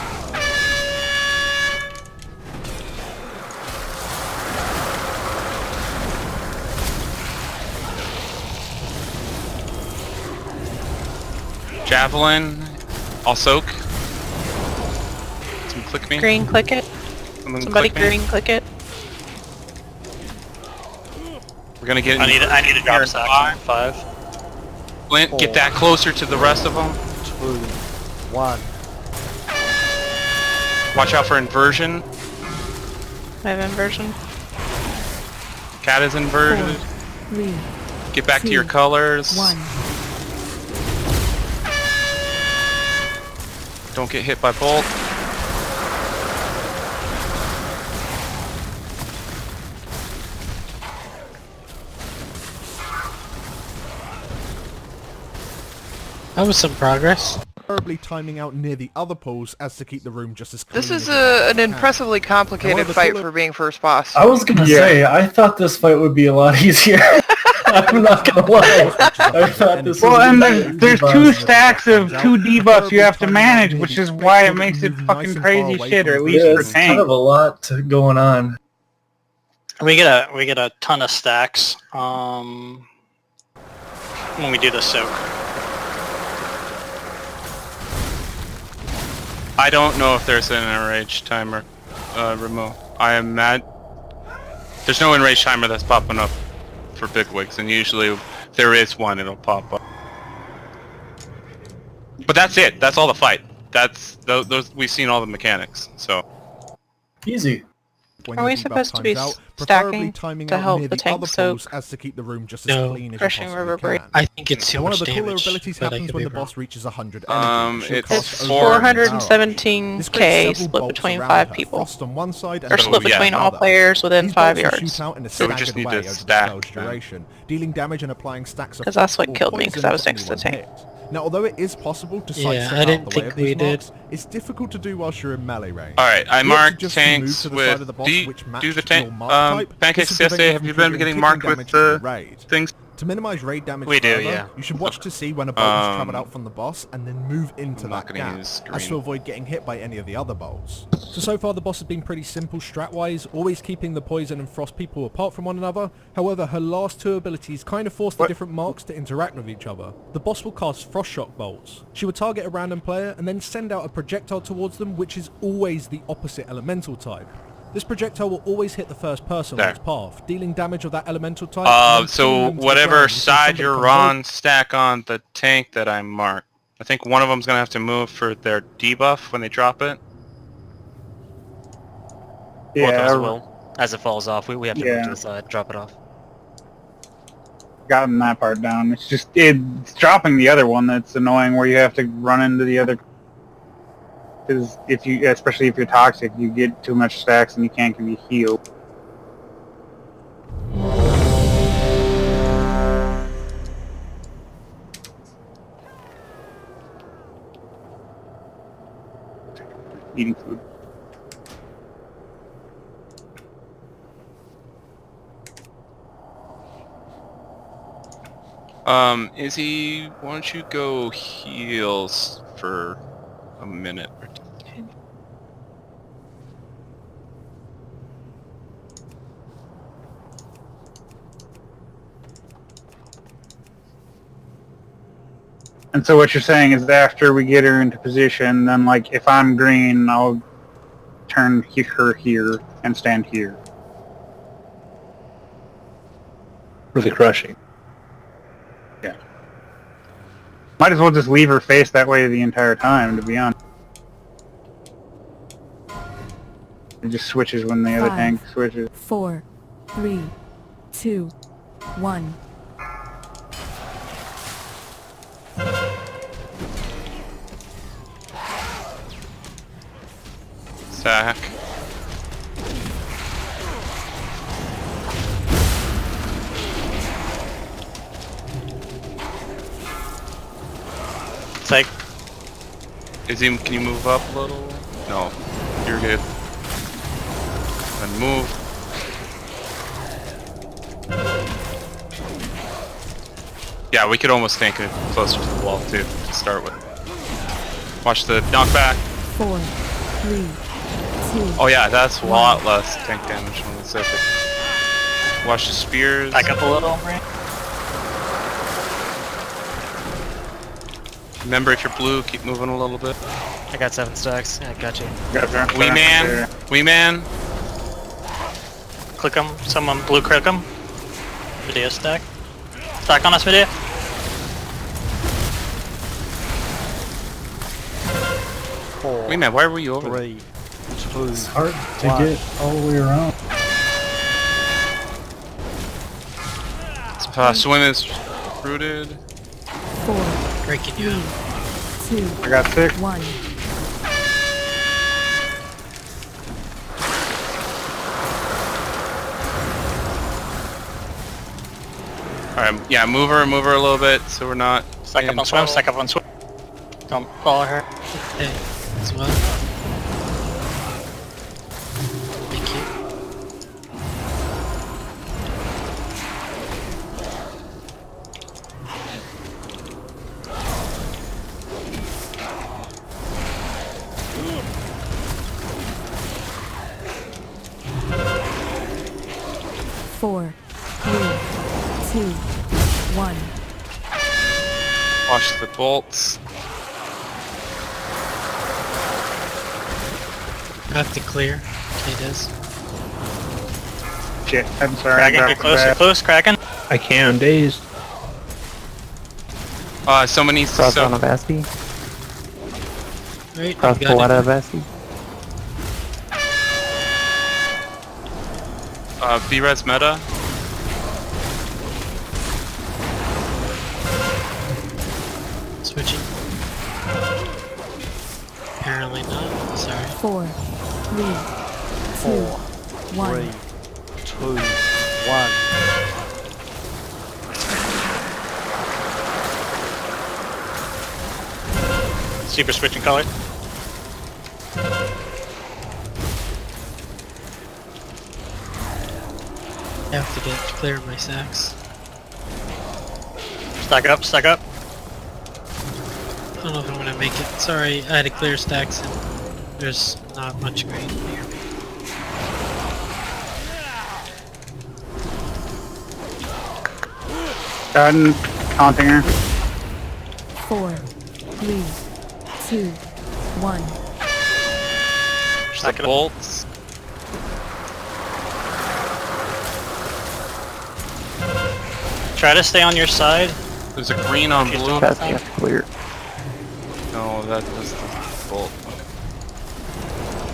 Speaker 1: Javelin. I'll soak. Someone click me.
Speaker 4: Green, click it.
Speaker 1: Someone
Speaker 4: Somebody
Speaker 1: click me.
Speaker 4: green, click it.
Speaker 1: We're gonna get.
Speaker 6: I need a drop
Speaker 1: here,
Speaker 6: stack. 5.
Speaker 1: Flint, get that closer to the rest of them.
Speaker 13: 2, 1.
Speaker 1: Watch out for inversion.
Speaker 4: I have inversion.
Speaker 1: Cat is inverted.
Speaker 2: 4, 3,
Speaker 1: Get back to
Speaker 2: 2,
Speaker 1: your colors.
Speaker 2: 1.
Speaker 1: Don't get hit by bolt.
Speaker 3: That was some progress.
Speaker 9: Preferably timing out near the other pools as to keep the room just as clean
Speaker 8: This is
Speaker 9: as
Speaker 8: an impressively complicated fight for being first boss.
Speaker 7: I was gonna say, I thought this fight would be a lot easier. I'm not gonna lie. I thought this
Speaker 12: Well,
Speaker 7: would
Speaker 12: and there's two stacks of 2 debuffs you have to manage, which is why it makes it fucking crazy shit, or at least for
Speaker 7: it's kind
Speaker 12: tank.
Speaker 7: of a lot going on.
Speaker 6: We get a ton of stacks when we do the soak.
Speaker 1: I don't know if there's an enrage timer, Remo. I am mad. There's no enrage timer that's popping up for bigwigs, and usually if there is one, it'll pop up. But that's it. That's all the fight. That's those. We've seen all the mechanics. So
Speaker 7: easy.
Speaker 9: When
Speaker 4: Are
Speaker 9: your
Speaker 4: we
Speaker 9: debuff
Speaker 4: supposed to
Speaker 9: times
Speaker 4: be
Speaker 9: out, preferably
Speaker 4: stacking
Speaker 9: timing
Speaker 4: to
Speaker 9: out
Speaker 4: help
Speaker 9: near
Speaker 4: the
Speaker 9: the
Speaker 4: tank
Speaker 9: other
Speaker 4: soak?
Speaker 9: pools as to keep the room just as
Speaker 3: No.
Speaker 9: clean as
Speaker 4: Crushing
Speaker 9: you possibly
Speaker 4: reverberate.
Speaker 9: can.
Speaker 3: I think it's too
Speaker 9: One
Speaker 3: much
Speaker 9: of the cooler
Speaker 3: damage.
Speaker 9: abilities
Speaker 3: but I
Speaker 9: happens
Speaker 3: could
Speaker 9: when
Speaker 3: be
Speaker 9: the
Speaker 3: wrong.
Speaker 9: boss reaches 100 energy. which should
Speaker 1: it's
Speaker 9: cost
Speaker 4: It's
Speaker 9: over
Speaker 4: 417k
Speaker 9: This creates several
Speaker 4: split
Speaker 9: bolts
Speaker 4: between
Speaker 9: around
Speaker 4: 5
Speaker 9: her,
Speaker 4: people.
Speaker 9: Frost on one side and
Speaker 4: Or
Speaker 9: the
Speaker 4: split
Speaker 9: Bolts on
Speaker 4: between
Speaker 9: the
Speaker 4: all
Speaker 9: other.
Speaker 4: players within
Speaker 9: These
Speaker 4: 5
Speaker 9: bolts will
Speaker 4: yards.
Speaker 9: shoot out in a
Speaker 1: So we just
Speaker 9: staggered
Speaker 1: need
Speaker 9: way
Speaker 1: to
Speaker 9: over the
Speaker 1: stack
Speaker 9: spell's
Speaker 1: them.
Speaker 9: duration, dealing damage and applying stacks of
Speaker 4: 'Cause that's what
Speaker 9: or
Speaker 4: killed me, 'cause
Speaker 9: poison
Speaker 4: I was
Speaker 9: to
Speaker 4: next to the
Speaker 9: anyone
Speaker 4: tank.
Speaker 9: hit. Now, although it is possible to
Speaker 3: Yeah,
Speaker 9: sidestep
Speaker 3: I
Speaker 9: out
Speaker 3: didn't
Speaker 9: the way
Speaker 3: think
Speaker 9: of these
Speaker 3: we did.
Speaker 9: marks, it's difficult to do whilst you're in melee range.
Speaker 1: Alright, I
Speaker 9: You have to
Speaker 1: marked
Speaker 9: just
Speaker 1: tanks
Speaker 9: move to the side of the
Speaker 1: with...
Speaker 9: boss
Speaker 1: Do you
Speaker 9: which
Speaker 1: do
Speaker 9: matched
Speaker 1: the
Speaker 9: your
Speaker 1: tank...
Speaker 9: mark type.
Speaker 1: Pancakes
Speaker 9: This will prevent
Speaker 1: yesterday,
Speaker 9: you
Speaker 1: have
Speaker 9: from
Speaker 1: you been
Speaker 9: triggering
Speaker 1: getting
Speaker 9: kicking
Speaker 1: marked
Speaker 9: damage
Speaker 1: with
Speaker 9: in your
Speaker 1: the
Speaker 9: raid.
Speaker 1: things?
Speaker 9: To minimize raid damage
Speaker 6: We do,
Speaker 9: further,
Speaker 6: yeah.
Speaker 9: you should watch to see when a bolt has travelled out from the boss and then move into
Speaker 1: I'm not
Speaker 9: that
Speaker 1: gonna
Speaker 9: gap,
Speaker 1: use
Speaker 9: as to
Speaker 1: green.
Speaker 9: avoid getting hit by any of the other bolts. So far the boss has been pretty simple strat-wise, always keeping the poison and frost people apart from one another. However, her last two abilities kind of force the different marks to interact with each other. The boss will cast frost shock bolts. She will target a random player and then send out a projectile towards them, which is always the opposite elemental type. This projectile will always hit the first person on its path, dealing damage of that elemental type. and then
Speaker 1: So
Speaker 9: pinning them to the
Speaker 1: whatever
Speaker 9: ground until
Speaker 1: side
Speaker 9: somebody
Speaker 1: you're
Speaker 9: comes
Speaker 1: on, stack on the tank that I marked. I think one of them's gonna have to move for their debuff when they drop it.
Speaker 5: Both of us
Speaker 12: Yeah,
Speaker 5: will. As it falls off, we have to move to the side, drop it off.
Speaker 12: gotten that part down. It's just it's dropping the other one that's annoying, where you have to run into the other. Because if you, especially if you're toxic, you get too much stacks and you can't give you heal. Eating food.
Speaker 1: Izzy, why don't you go heals for a minute or two?
Speaker 12: And so what you're saying is after we get her into position, then like if I'm green, I'll turn her here and stand here.
Speaker 10: For the crushing.
Speaker 12: Yeah. Might as well just leave her face that way the entire time, to be honest. It just switches when the other
Speaker 2: 5,
Speaker 12: tank switches.
Speaker 2: 4, 3, 2, 1.
Speaker 1: Stack.
Speaker 6: It's like,
Speaker 1: Izzy, can you move up a little? No, you're good. And move. Yeah, we could almost tank it closer to the wall too, to start with. Watch the knockback.
Speaker 2: 4, 3, 2.
Speaker 1: Oh yeah, that's a lot less tank damage when it's epic. Watch the spears.
Speaker 6: back up a little, right?
Speaker 1: Remember, if you're blue, keep moving a little bit.
Speaker 5: I got 7 stacks. Yeah, I got you.
Speaker 1: Wee man, wee man.
Speaker 6: Click them. Someone blue click them. Video stack. Stack on us, video.
Speaker 1: Wee man, why were you over there?
Speaker 5: 3,
Speaker 10: 2,
Speaker 7: It's hard to get all the way around.
Speaker 1: Swim is rooted.
Speaker 2: 4,
Speaker 3: Breaking you out.
Speaker 2: 2,
Speaker 12: I got 6.
Speaker 2: 1.
Speaker 1: Alright, yeah, move her a little bit so we're not...
Speaker 6: Stack up
Speaker 1: in
Speaker 6: on swim,
Speaker 1: trouble.
Speaker 6: stack up on swim. Don't follow her.
Speaker 3: Hey, as well. Thank you.
Speaker 2: Four, 3, 2, 1.
Speaker 1: Watch the bolts.
Speaker 3: I have to clear. Okay, it is.
Speaker 12: Shit, I'm sorry. I
Speaker 6: Kraken,
Speaker 12: dropped
Speaker 6: get
Speaker 12: the
Speaker 6: close,
Speaker 12: bat.
Speaker 6: get close, Kraken.
Speaker 10: I can't, I'm dazed.
Speaker 1: Someone needs to
Speaker 13: Cross on
Speaker 1: soak.
Speaker 13: a Basti.
Speaker 3: Right,
Speaker 13: Cross
Speaker 3: you got
Speaker 13: Polata
Speaker 3: it.
Speaker 13: Basti.
Speaker 1: B-res meta.
Speaker 3: Switching. Apparently not. Sorry.
Speaker 2: 4, 3, 2, 1.
Speaker 13: 2, 1.
Speaker 6: Super switching color.
Speaker 3: I have to get clear my sacks.
Speaker 6: Stack up, stack up.
Speaker 3: I don't know if I'm gonna make it. Sorry, I had to clear stacks and there's not much green near me.
Speaker 12: Done counting her.
Speaker 2: 4, 3, 2, 1.
Speaker 6: Stack it up.
Speaker 1: Bolts.
Speaker 6: Try to stay on your side.
Speaker 1: There's a green on
Speaker 6: She's
Speaker 1: blue.
Speaker 13: Basti have to clear.
Speaker 1: No, that was the bolt.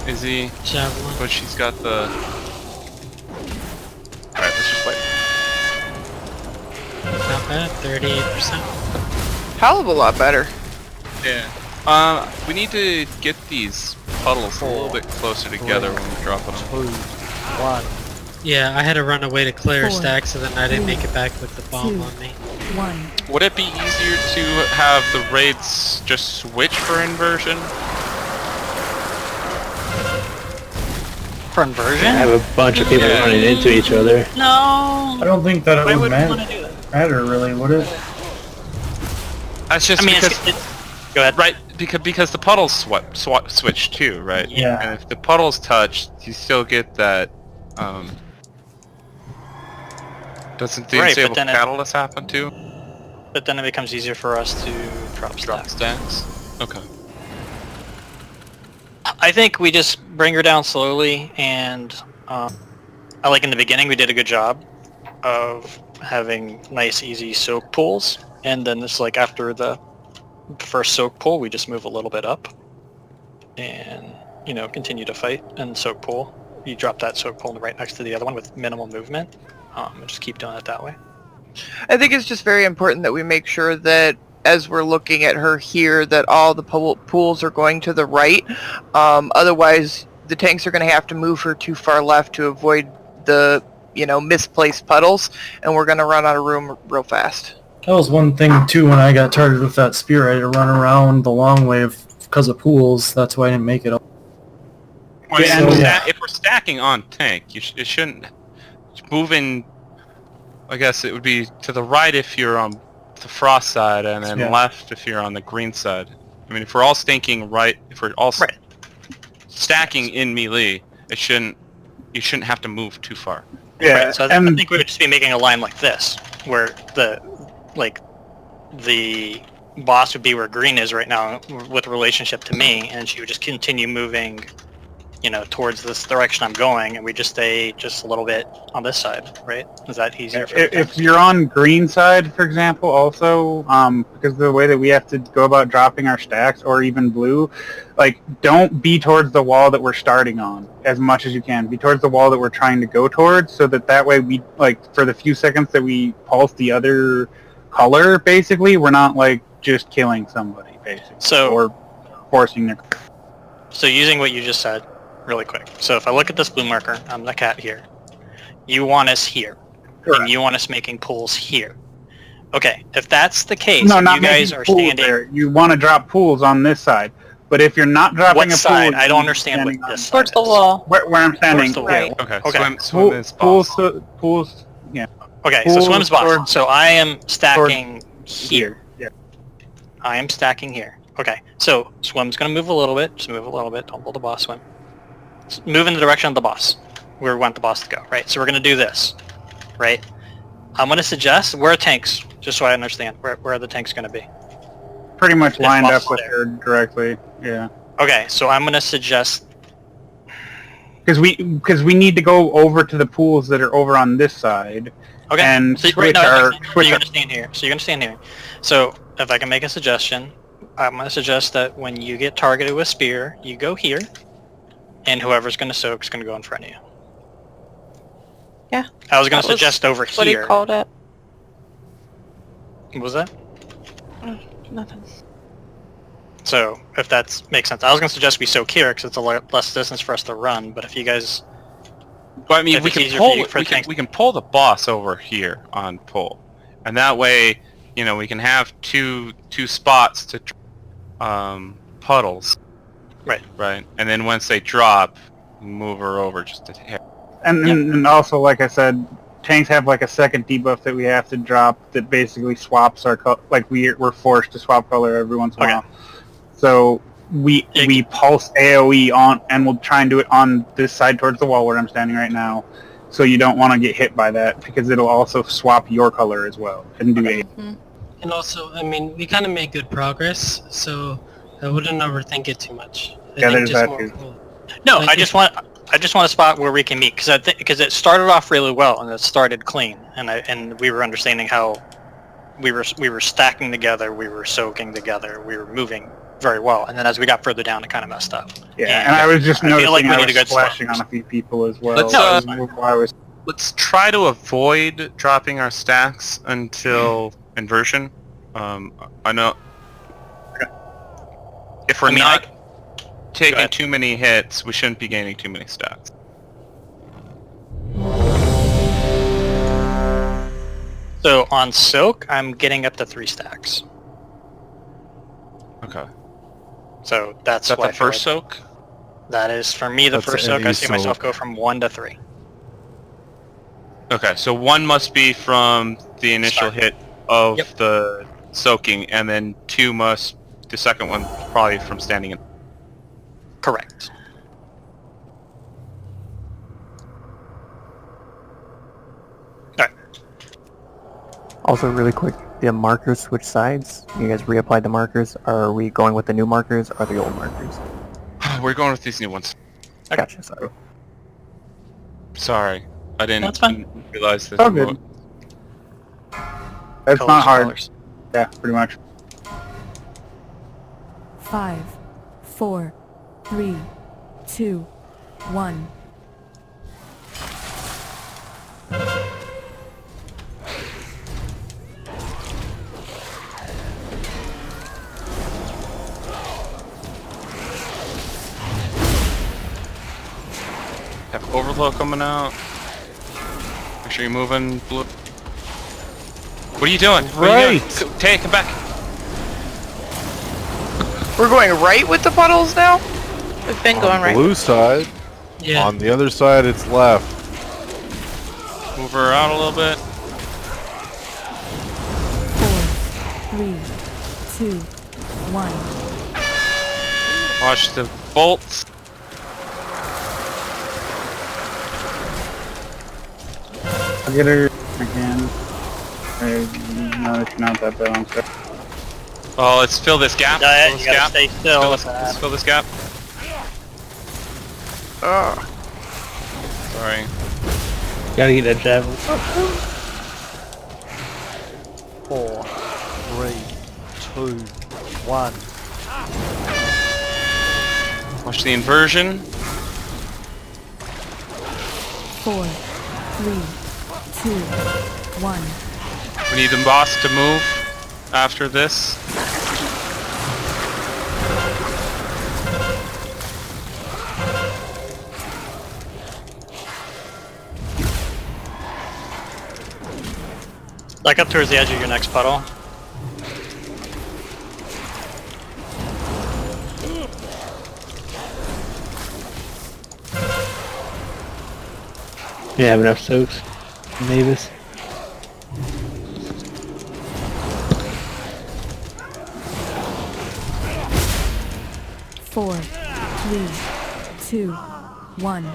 Speaker 1: Izzy,
Speaker 3: Javelin.
Speaker 1: but she's got the... Alright, let's just wait.
Speaker 3: Not bad. 38%.
Speaker 8: Hell of a lot better.
Speaker 1: Yeah. We need to get these puddles a little bit closer together when we're dropping them.
Speaker 13: 2, 1.
Speaker 3: Yeah, I had to run away to clear
Speaker 2: 4,
Speaker 3: stacks, so then I didn't
Speaker 2: 3,
Speaker 3: make it back with the bomb
Speaker 2: 2,
Speaker 3: on me.
Speaker 2: 1.
Speaker 1: Would it be easier to have the raids just switch for inversion?
Speaker 6: For inversion?
Speaker 10: I have a bunch of people running into each other.
Speaker 6: No.
Speaker 7: I don't think that
Speaker 6: Why
Speaker 7: it would
Speaker 6: would we want to do that?
Speaker 7: matter really, would it?
Speaker 1: That's just
Speaker 6: I mean,
Speaker 1: because...
Speaker 6: go ahead.
Speaker 1: Right, because the puddles switch too, right?
Speaker 7: Yeah.
Speaker 1: And if the puddles touch, you still get that, Doesn't the
Speaker 6: Right, but
Speaker 1: unstable
Speaker 6: then
Speaker 1: catalyst happen too?
Speaker 6: But then it becomes easier for us to drop
Speaker 1: Drop
Speaker 6: stacks.
Speaker 1: stacks? Okay.
Speaker 6: I think we just bring her down slowly, and I like in the beginning we did a good job of having nice, easy soak pools, and then it's like after the first soak pool, we just move a little bit up, and you know, continue to fight and soak pool. You drop that soak pool right next to the other one with minimal movement, and just keep doing it that way.
Speaker 8: I think it's just very important that we make sure that as we're looking at her here, that all the pools are going to the right. Otherwise, the tanks are going to have to move her too far left to avoid the, you know, misplaced puddles, and we're going to run out of room real fast.
Speaker 7: That was one thing too when I got targeted with that spear. I had to run around the long way because of pools. That's why I didn't make it.
Speaker 1: If we're stacking on tank, it shouldn't move in. I guess it would be to the right if you're on the frost side, and then left if you're on the green side. I mean, if we're all stinking right, if we're all stacking in melee, you shouldn't have to move too far.
Speaker 12: Yeah,
Speaker 6: right, so I think we would just be making a line like this, where the boss would be where green is right now with relationship to me, and she would just continue moving you know, towards this direction I'm going, and we just stay just a little bit on this side, right? Is that easier for the
Speaker 12: If
Speaker 6: tanks?
Speaker 12: you're on green side, for example, also, because of the way that we have to go about dropping our stacks, or even blue, like, don't be towards the wall that we're starting on as much as you can. Be towards the wall that we're trying to go towards, so that way we, like, for the few seconds that we pulse the other color, basically, we're not, like, just killing somebody, basically.
Speaker 6: So,
Speaker 12: or forcing their...
Speaker 6: So using what you just said, really quick. So if I look at this blue marker, I'm the cat here. You want us here.
Speaker 12: Correct.
Speaker 6: And you want us making pools here. Okay, if that's the case,
Speaker 12: No,
Speaker 6: and
Speaker 12: not
Speaker 6: you guys
Speaker 12: making
Speaker 6: are
Speaker 12: pools
Speaker 6: standing...
Speaker 12: there. You want to drop pools on this side. But if you're not dropping
Speaker 6: What
Speaker 12: a pool...
Speaker 6: side? I don't
Speaker 12: you're
Speaker 6: understand what
Speaker 12: standing
Speaker 6: this side
Speaker 4: Towards the
Speaker 6: is.
Speaker 4: wall.
Speaker 12: Where I'm standing.
Speaker 6: Towards the
Speaker 12: yeah.
Speaker 6: right.
Speaker 1: Okay,
Speaker 6: Okay.
Speaker 1: swim is boss.
Speaker 12: Pools, yeah.
Speaker 6: Okay, so
Speaker 12: Pools
Speaker 6: swim's boss.
Speaker 12: towards-
Speaker 6: So I am stacking here.
Speaker 12: Yeah.
Speaker 6: I am stacking here. Okay, so swim's gonna move a little bit. Just move a little bit. Don't pull the boss, swim. Move in the direction of the boss. Where we want the boss to go, right? So we're gonna do this, right? I'm gonna suggest, where are tanks? Just so I understand, where are the tanks gonna be?
Speaker 12: Pretty much lined
Speaker 6: boss
Speaker 12: up with
Speaker 6: there.
Speaker 12: her directly, yeah.
Speaker 6: Okay, so I'm gonna suggest,
Speaker 12: Because we need to go over to the pools that are over on this side.
Speaker 6: okay,
Speaker 12: And
Speaker 6: so,
Speaker 12: switch
Speaker 6: no,
Speaker 12: our...
Speaker 6: so you're gonna stand here. So you're gonna stand here. So if I can make a suggestion, I'm gonna suggest that when you get targeted with spear, you go here, and whoever's gonna soak is gonna go in front of you.
Speaker 4: Yeah.
Speaker 6: I was gonna
Speaker 4: That was
Speaker 6: suggest over
Speaker 4: What he
Speaker 6: here.
Speaker 4: called it?
Speaker 6: What was that?
Speaker 4: Nothing.
Speaker 6: So if that makes sense, I was gonna suggest we soak here because it's a less distance for us to run. But if you guys,
Speaker 1: But I mean,
Speaker 6: If
Speaker 1: we
Speaker 6: it's
Speaker 1: can
Speaker 6: easier
Speaker 1: pull
Speaker 6: for you- for tanks-
Speaker 1: we can pull the boss over here on pull, and that way, you know, we can have two spots to puddles.
Speaker 6: Right.
Speaker 1: Right. And then once they drop, move her over just a hair.
Speaker 12: And also, like I said, tanks have like a second debuff that we have to drop that basically swaps our color. Like we're forced to swap color every once in a while. So we pulse AOE on, and we'll try and do it on this side towards the wall where I'm standing right now. So you don't want to get hit by that because it'll also swap your color as well and do a.
Speaker 3: And also, I mean, we kind of made good progress, so I wouldn't overthink it too much.
Speaker 12: Yeah, there's
Speaker 3: just
Speaker 12: that
Speaker 3: more
Speaker 12: too.
Speaker 3: cool.
Speaker 6: no,
Speaker 3: Like
Speaker 6: I
Speaker 3: if-
Speaker 6: just want a spot where we can meet because it started off really well and it started clean and we were understanding how we were stacking together, we were soaking together, we were moving very well, and then as we got further down, it kind of messed up.
Speaker 12: Yeah, and I was just
Speaker 6: I feel
Speaker 12: noticing
Speaker 6: like we
Speaker 12: I
Speaker 6: need a
Speaker 12: was
Speaker 6: good
Speaker 12: splashing
Speaker 6: spot.
Speaker 12: on a few people as well.
Speaker 1: Let's,
Speaker 12: so
Speaker 1: uh,
Speaker 12: I was
Speaker 1: Let's try to avoid dropping our stacks until inversion. I know if we're
Speaker 6: I mean,
Speaker 1: not
Speaker 6: Go
Speaker 1: taking
Speaker 6: ahead.
Speaker 1: too many hits, we shouldn't be gaining too many stacks.
Speaker 6: So on soak, I'm getting up to 3 stacks.
Speaker 1: Okay.
Speaker 6: So that's
Speaker 1: Is that
Speaker 6: why
Speaker 1: the
Speaker 6: I feel
Speaker 1: first
Speaker 6: like
Speaker 1: soak?
Speaker 6: that is for me the
Speaker 14: That's
Speaker 6: first soak. I
Speaker 14: any
Speaker 6: see myself
Speaker 14: soak.
Speaker 6: go from 1 to 3.
Speaker 1: Okay, so one must be from the initial
Speaker 6: Start.
Speaker 1: hit of
Speaker 6: Yep.
Speaker 1: the soaking, and then two must, the second one probably from standing in.
Speaker 6: Correct.
Speaker 15: Also, really quick, the markers switch sides. You guys reapplied the markers. Are we going with the new markers or the old markers?
Speaker 1: We're going with these new ones.
Speaker 15: Gotcha, sorry.
Speaker 1: Sorry, I didn't,
Speaker 6: That's fine.
Speaker 1: didn't realize this.
Speaker 12: Oh, good. That's
Speaker 6: Colors
Speaker 12: not
Speaker 6: are
Speaker 12: hard.
Speaker 6: colors.
Speaker 12: Yeah, pretty much.
Speaker 2: 5, 4, 3, 2, 1.
Speaker 1: Have overflow coming out. Make sure you're moving, blue. What are you doing? What are you doing?
Speaker 14: Right.
Speaker 1: Go, Tay, come back.
Speaker 8: We're going right with the puddles now?
Speaker 4: We've been
Speaker 14: On
Speaker 4: going
Speaker 14: the
Speaker 4: right.
Speaker 14: blue side.
Speaker 3: Yeah.
Speaker 14: On the other side, it's left.
Speaker 1: Move her out a little bit.
Speaker 2: 4, 3, 2, 1.
Speaker 1: Watch the bolts.
Speaker 12: I'll get her again. No, it's not that bad. I'm sorry.
Speaker 1: Oh, let's fill this gap.
Speaker 6: Yeah,
Speaker 1: Fill this
Speaker 6: you gotta
Speaker 1: gap.
Speaker 6: stay still with
Speaker 1: Let's
Speaker 6: that.
Speaker 1: fill this gap.
Speaker 8: Ugh.
Speaker 1: Sorry.
Speaker 10: Gotta get that javelin.
Speaker 13: 4, 3, 2, 1.
Speaker 1: Watch the inversion.
Speaker 2: 4, 3, 2, 1.
Speaker 1: We need the boss to move after this.
Speaker 6: Like up towards the edge of your next puddle.
Speaker 10: You have enough soaks, Mavis.
Speaker 2: Four, 3, 2, 1.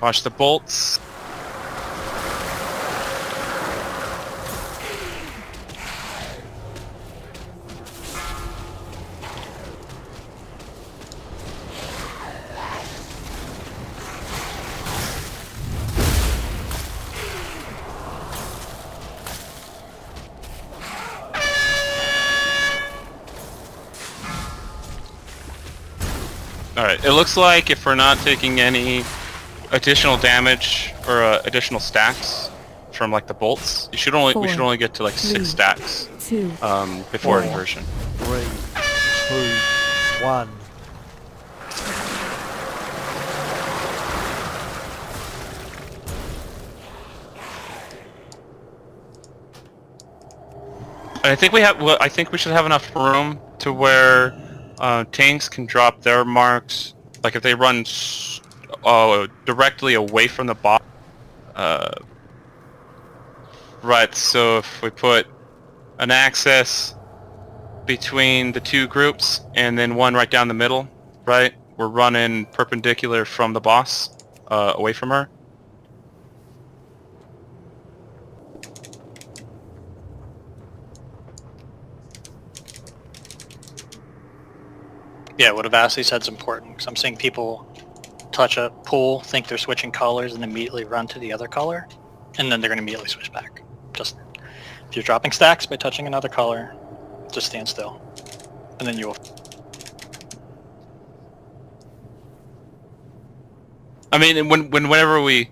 Speaker 1: Watch the bolts. Alright, it looks like if we're not taking any additional damage or additional stacks from like the bolts, we should only get to like 6 stacks
Speaker 2: 2,
Speaker 1: before
Speaker 13: 4,
Speaker 1: inversion.
Speaker 13: 3, 2, 1.
Speaker 1: I think we have. Well, I think we should have enough room to where tanks can drop their marks. Like if they run directly away from the boss. Right. So if we put an access between the two groups and then one right down the middle, right? We're running perpendicular from the boss, away from her.
Speaker 6: Yeah, what Avasi said's important, because I'm seeing people touch a pool, think they're switching colors, and immediately run to the other color, and then they're going to immediately switch back. Just, if you're dropping stacks by touching another color, just stand still, and then you will...
Speaker 1: I mean, whenever we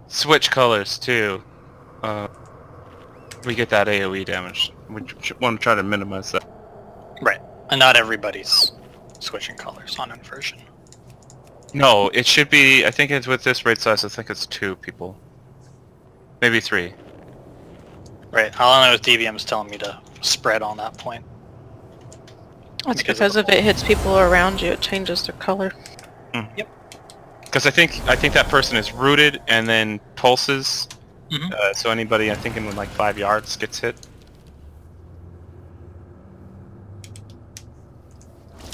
Speaker 1: switch colors too, we get that AoE damage. We want to try to minimize that.
Speaker 6: Right. And not everybody's switching colors on inversion.
Speaker 1: No, it should be, I think it's with this raid size, I think it's 2 people. Maybe 3.
Speaker 6: Right. All I know is DVM's telling me to spread on that point.
Speaker 4: That's because if it hits people around you, it changes their color.
Speaker 6: Yep.
Speaker 1: Because I think that person is rooted and then pulses. So anybody, I think, in like 5 yards gets hit.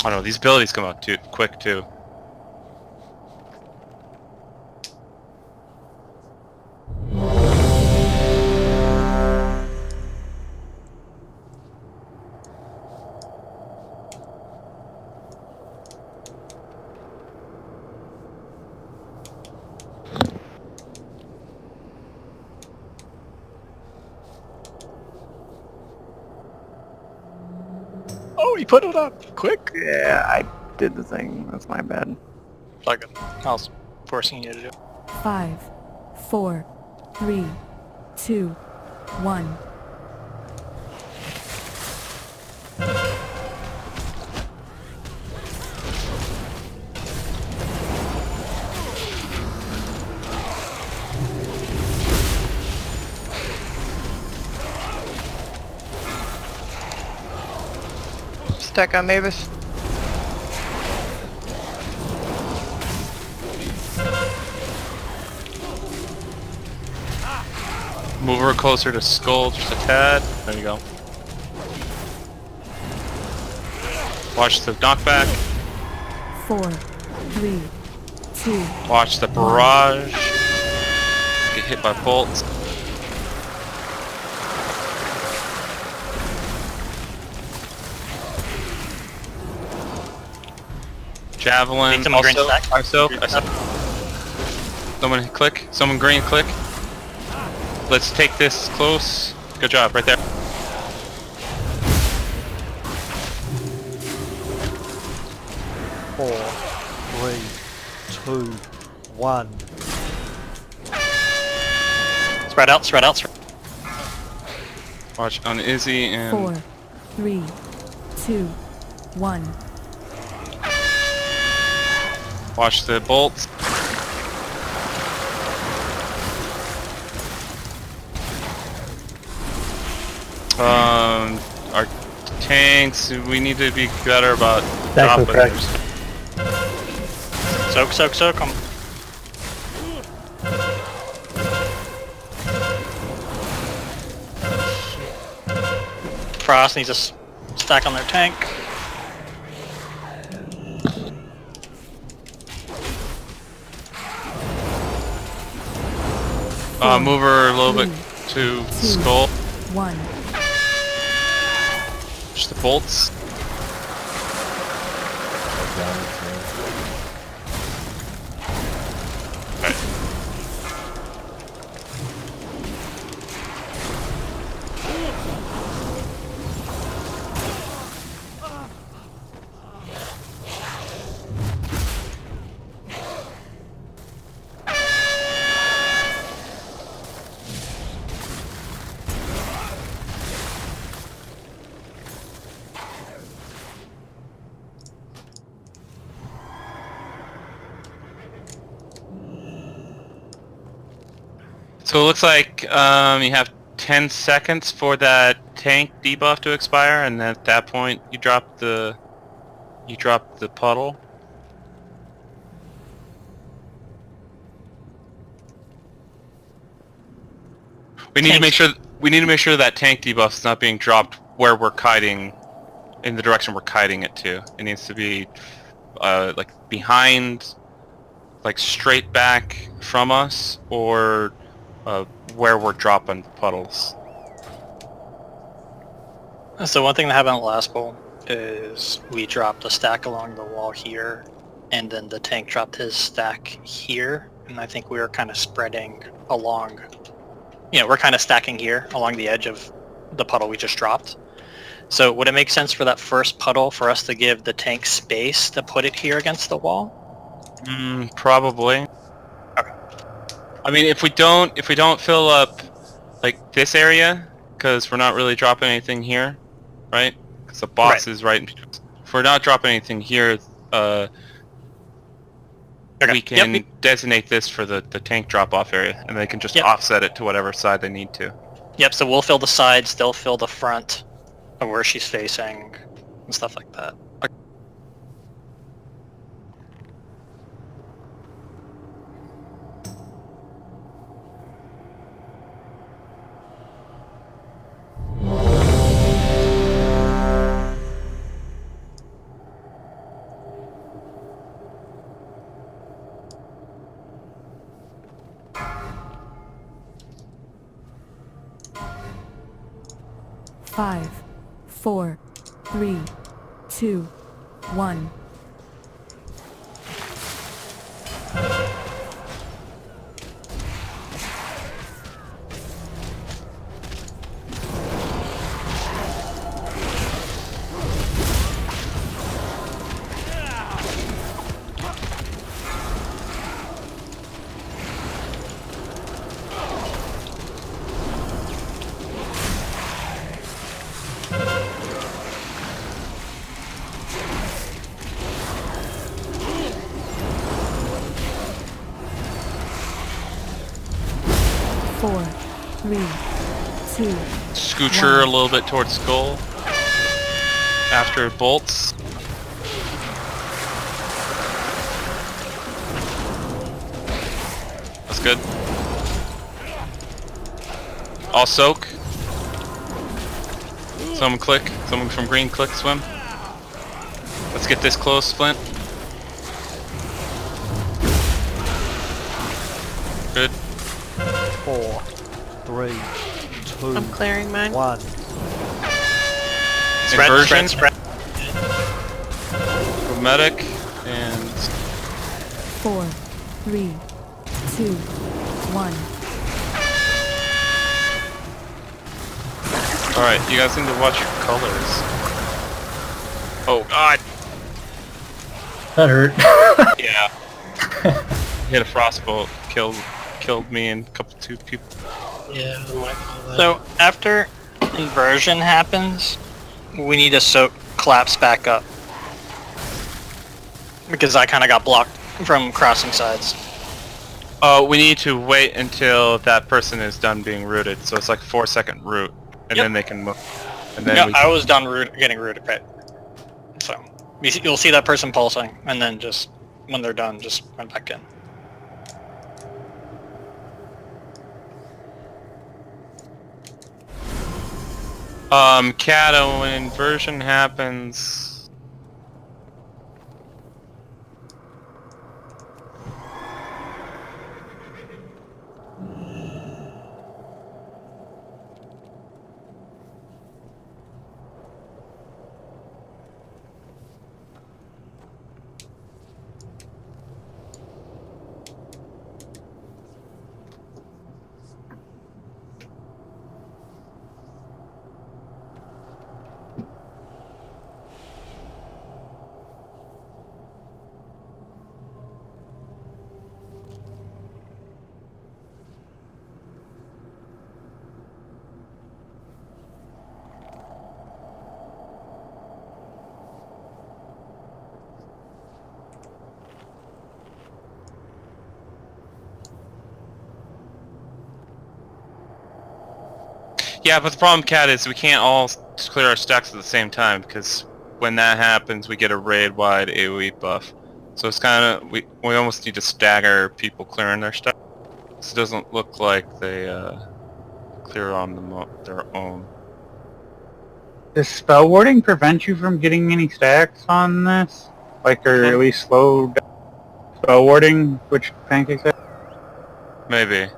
Speaker 1: I don't know, these abilities come out too quick too.
Speaker 6: Oh, he put it up! Quick!
Speaker 15: Yeah, I did the thing. That's my bad.
Speaker 6: Like I was forcing you to do it.
Speaker 2: 5, 4, 3, 2, 1.
Speaker 8: Stack on Mavis.
Speaker 1: Move her closer to Skull just a tad. There you go. Watch the knockback.
Speaker 2: 4, 3, 2.
Speaker 1: Watch the barrage. Get hit by bolts. Javelin.
Speaker 6: Need someone green
Speaker 1: Also,
Speaker 6: stack.
Speaker 1: I soak. Someone click. Someone green click. Let's take this close. Good job, right there.
Speaker 13: Four, three, two, one.
Speaker 6: Spread out, spread out, spread.
Speaker 1: Watch on Izzy and...
Speaker 2: 4, 3, 2, 1.
Speaker 1: Watch the bolts. Our tanks, we need to be better about
Speaker 10: Back
Speaker 1: dropping.
Speaker 6: Soak, soak, soak 'em. Frost needs a stack on their tank.
Speaker 1: Move her a little bit to skull.
Speaker 2: 1.
Speaker 1: Just the bolts. Okay. So it looks like you have 10 seconds for that tank debuff to expire, and at that point you drop the puddle. We need to make sure that tank debuff is not being dropped where we're kiting, in the direction we're kiting it to. It needs to be like behind, like straight back from us, or where we're dropping puddles.
Speaker 6: So one thing that happened at last bowl is we dropped a stack along the wall here, and then the tank dropped his stack here, and I think we were kind of spreading along, we're kind of stacking here along the edge of the puddle we just dropped. So would it make sense for that first puddle for us to give the tank space to put it here against the wall?
Speaker 1: Probably. I mean, if we don't fill up like this area, because we're not really dropping anything here, right? Because the boss is right in between. If we're not dropping anything here, we can designate this for the tank drop-off area, and they can just offset it to whatever side they need to.
Speaker 6: Yep, so we'll fill the sides, they'll fill the front of where she's facing, and stuff like that.
Speaker 2: Five, 4, 3, 2, 1. Four, 3, 2.
Speaker 1: Scooch her a little bit towards skull. After bolts. That's good. I'll soak. Someone click. Someone from green click swim. Let's get this close, Flint. Good.
Speaker 13: 4, 3, 2,
Speaker 4: I'm clearing mine.
Speaker 13: 1.
Speaker 1: Inversion.
Speaker 6: Spread.
Speaker 1: Medic And
Speaker 2: 4, 3, 2, 1.
Speaker 1: alright, you guys need to watch your colors. Oh god!
Speaker 7: That hurt.
Speaker 1: Yeah. Hit a frostbolt, killed me and two people.
Speaker 3: Yeah, I might call that.
Speaker 6: So after inversion happens, we need to collapse back up. Because I kind of got blocked from crossing sides.
Speaker 1: We need to wait until that person is done being rooted, so it's like a 4-second root, and then they can move. And then
Speaker 6: No, I was done getting rooted, right? So you'll see that person pulsing, and then just when they're done, just run back in.
Speaker 1: Kato, when inversion happens... Yeah, but the problem, Cat, is we can't all clear our stacks at the same time, because when that happens, we get a raid-wide AoE buff. So it's kind of... we almost need to stagger people clearing their stuff. So it doesn't look like they clear on their own.
Speaker 12: Does spell warding prevent you from getting any stacks on this? Like, or at least slow down spell warding, which Pancake said?
Speaker 1: Maybe.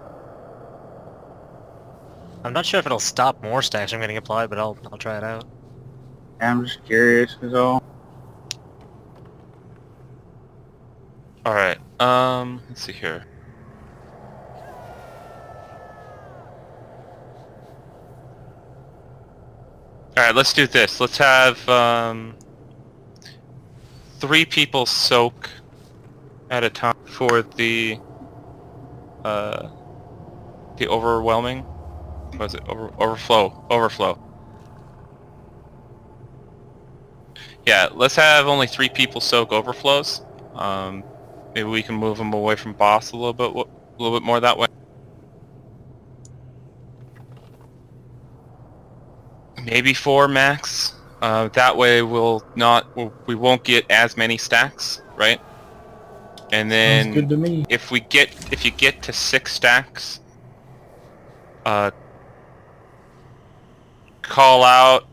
Speaker 5: I'm not sure if it'll stop more stacks from getting applied, but I'll try it out.
Speaker 12: Yeah, I'm just curious, is all.
Speaker 1: Alright, let's see here. Alright, let's do this. Let's have, 3 people soak at a time for the overwhelming... what is it? Overflow. Yeah, let's have only 3 people soak overflows. Maybe we can move them away from boss a little bit more that way. Maybe 4 max. That way we won't get as many stacks, right? And then
Speaker 7: Sounds good to me.
Speaker 1: if you get to 6 stacks, call out,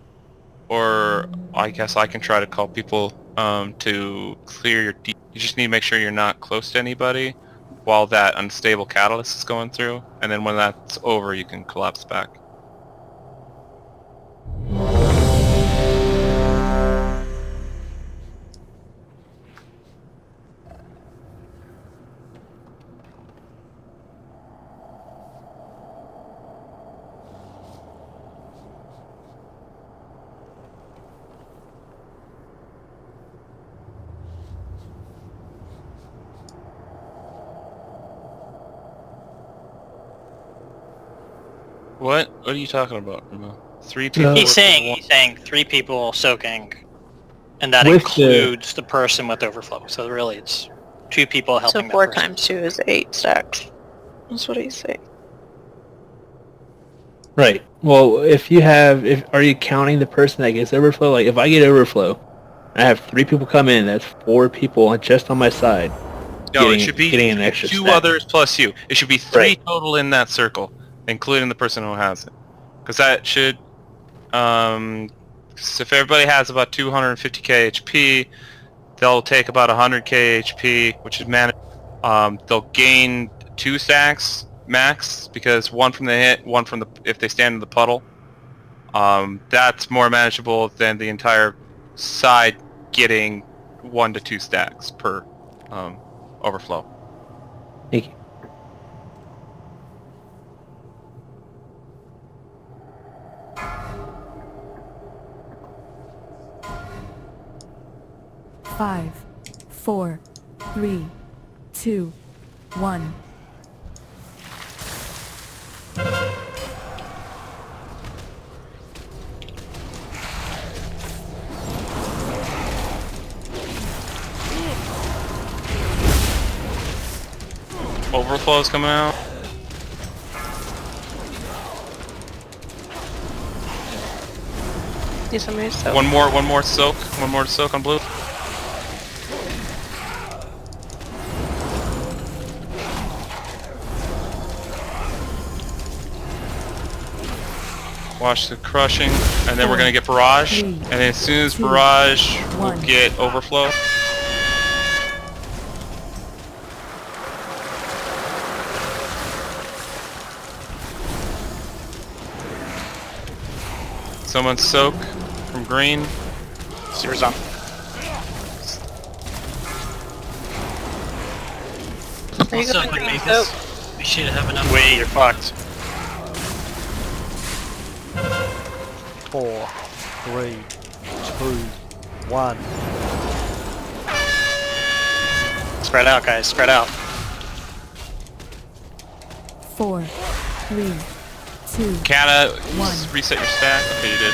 Speaker 1: or I guess I can try to call people to clear your you just need to make sure you're not close to anybody while that unstable catalyst is going through, and then when that's over you can collapse back. What are you talking about, Remo? 3 people?
Speaker 6: He's saying 3 people soaking, and that
Speaker 10: With
Speaker 6: includes the person with overflow. So really, it's 2 people helping.
Speaker 4: So
Speaker 6: that
Speaker 4: 4
Speaker 6: person.
Speaker 4: times 2 is 8 stacks. That's what he's saying.
Speaker 10: Right. Well, are you counting the person that gets overflow? Like, if I get overflow, I have 3 people come in, that's 4 people just on my side.
Speaker 1: No, it should be
Speaker 10: getting an extra
Speaker 1: 2
Speaker 10: stack.
Speaker 1: others plus you. It should be 3
Speaker 10: Right.
Speaker 1: total in that circle, including the person who has it. Because that should, 'cause if everybody has about 250k HP, they'll take about 100k HP, which is they'll gain 2 stacks max, because 1 from the hit, 1 from if they stand in the puddle. That's more manageable than the entire side getting 1 to 2 stacks per overflow.
Speaker 10: Thank you.
Speaker 2: Five, 4, 3, 2, 1.
Speaker 1: Overflow's coming out.
Speaker 4: Need somebody to soak.
Speaker 1: One more soak. One more soak on blue. Watch the crushing, and then we're gonna get barrage, and then as soon as barrage, we'll get overflow. Someone soak from green.
Speaker 6: Sears on.
Speaker 4: There you go.
Speaker 3: Soak would make us. We should have enough.
Speaker 6: Wait, you're fucked.
Speaker 13: 4, 3, 2, 1.
Speaker 6: Spread out, guys. Spread out.
Speaker 2: 4, 3, 2,
Speaker 1: Kata,
Speaker 2: 1.
Speaker 1: reset your stack. Okay, you did.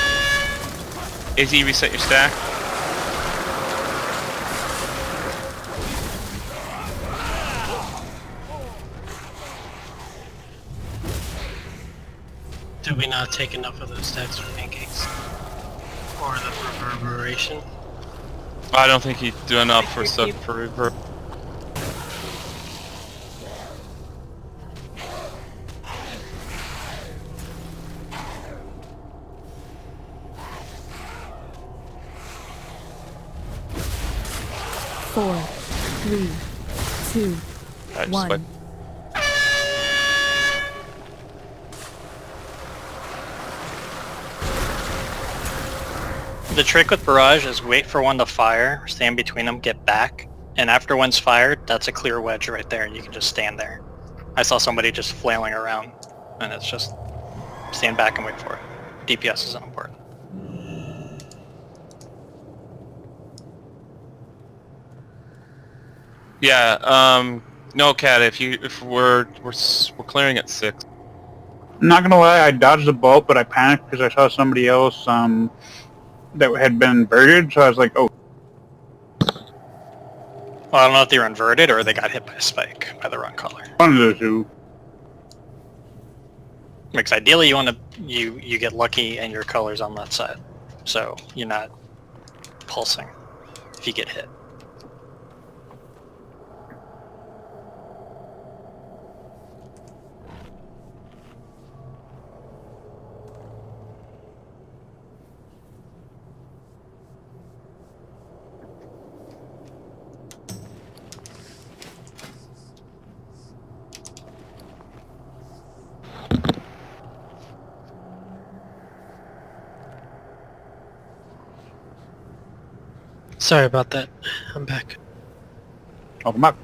Speaker 1: Izzy, reset your stack.
Speaker 3: Did we not take enough of those stacks for pancakes? Or the reverberation?
Speaker 1: I don't think you do enough for stuff for reverb.
Speaker 2: Four, 3, 2,
Speaker 1: Alright,
Speaker 2: 1.
Speaker 1: just
Speaker 6: The trick with barrage is wait for one to fire, stand between them, get back, and after one's fired, that's a clear wedge right there, and you can just stand there. I saw somebody just flailing around, and it's just stand back and wait for it. DPS is unimportant.
Speaker 1: Yeah, no, Kat, if we're clearing at 6.
Speaker 12: I'm not gonna lie, I dodged the bolt, but I panicked because I saw somebody else that had been inverted, so I was like, oh.
Speaker 6: Well, I don't know if they were inverted or they got hit by a spike by the wrong color.
Speaker 12: One of those two.
Speaker 6: Because ideally you want to you get lucky and your color's on that side, so you're not pulsing if you get hit.
Speaker 3: Sorry about that. I'm back.
Speaker 12: Welcome back.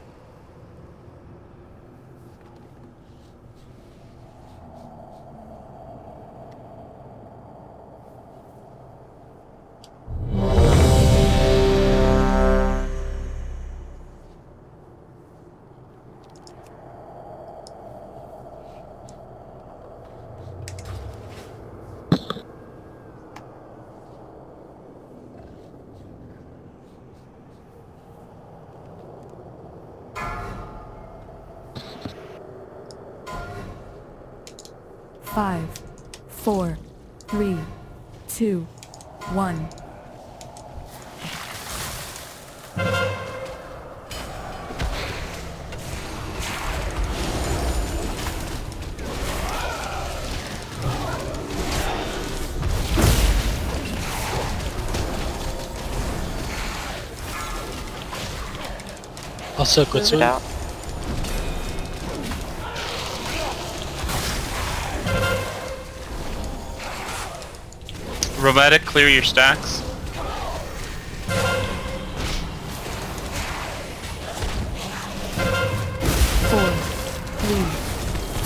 Speaker 2: Five, 4, 3, 2, 1.
Speaker 3: I'll soak with
Speaker 4: Move it
Speaker 3: swim.
Speaker 4: out.
Speaker 1: Robotic, clear your stacks.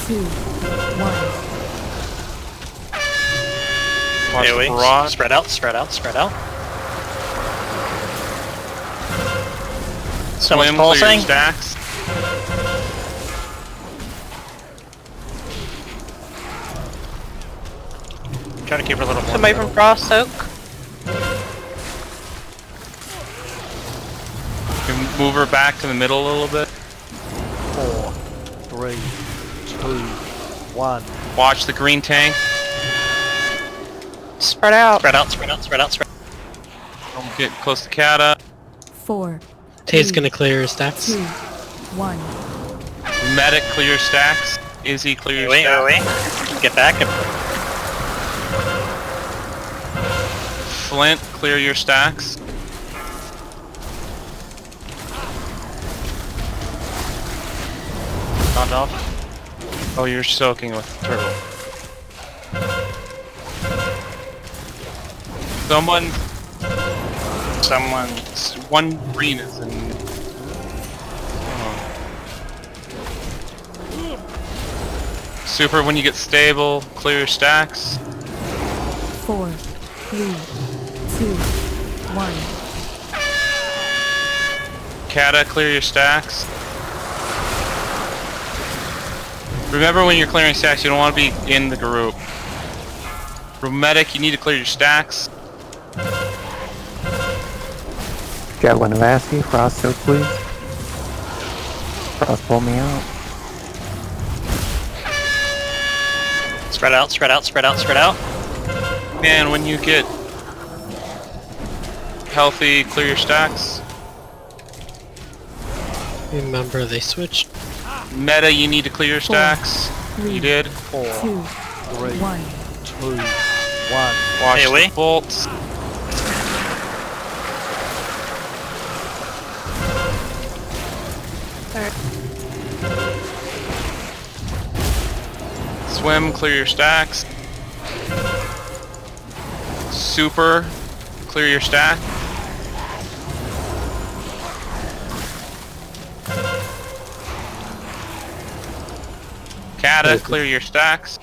Speaker 2: 2, 1.
Speaker 1: Watch
Speaker 6: AoE.
Speaker 1: the barrage.
Speaker 6: Spread out, spread out, spread out. Someone's
Speaker 1: Swim, clear your
Speaker 6: pulsing.
Speaker 1: stacks.
Speaker 5: Try to keep her a little more.
Speaker 4: Somebody from Frost Soak.
Speaker 1: You can move her back to the middle a little bit.
Speaker 13: 4, 3, 2, 1.
Speaker 1: Watch the green tank.
Speaker 4: Spread out.
Speaker 6: Spread out, spread out, spread out, spread out.
Speaker 1: Don't get close to Kata.
Speaker 2: 4,
Speaker 3: Tay's
Speaker 2: 3,
Speaker 3: gonna clear his stacks.
Speaker 2: 2, 1.
Speaker 1: Medic, clear your stacks. Izzy, clear your
Speaker 6: Wait,
Speaker 1: stacks.
Speaker 6: wait, wait. Get back.
Speaker 1: Flint, clear your stacks.
Speaker 5: Not off.
Speaker 1: Oh, you're soaking with turtle. Someone's one green is in. Super, when you get stable, clear your stacks.
Speaker 2: 4, 3, 2, 1.
Speaker 1: Kata, clear your stacks. Remember when you're clearing stacks, you don't want to be in the group. Medic, you need to clear your stacks.
Speaker 15: Javelin of Asti, Frost Soak, please. Frost, pull me out.
Speaker 6: Spread out, spread out, spread out, spread out.
Speaker 1: And when you get healthy, clear your stacks.
Speaker 3: Remember, they switched.
Speaker 1: Meta, you need to clear your stacks.
Speaker 2: 3,
Speaker 1: You did.
Speaker 13: 4,
Speaker 2: 2,
Speaker 13: 3,
Speaker 2: 1.
Speaker 13: 2, 1.
Speaker 1: Watch
Speaker 6: AoE.
Speaker 1: the bolts. Swim, clear your stacks. Super, clear your stack. Kata, clear your stacks.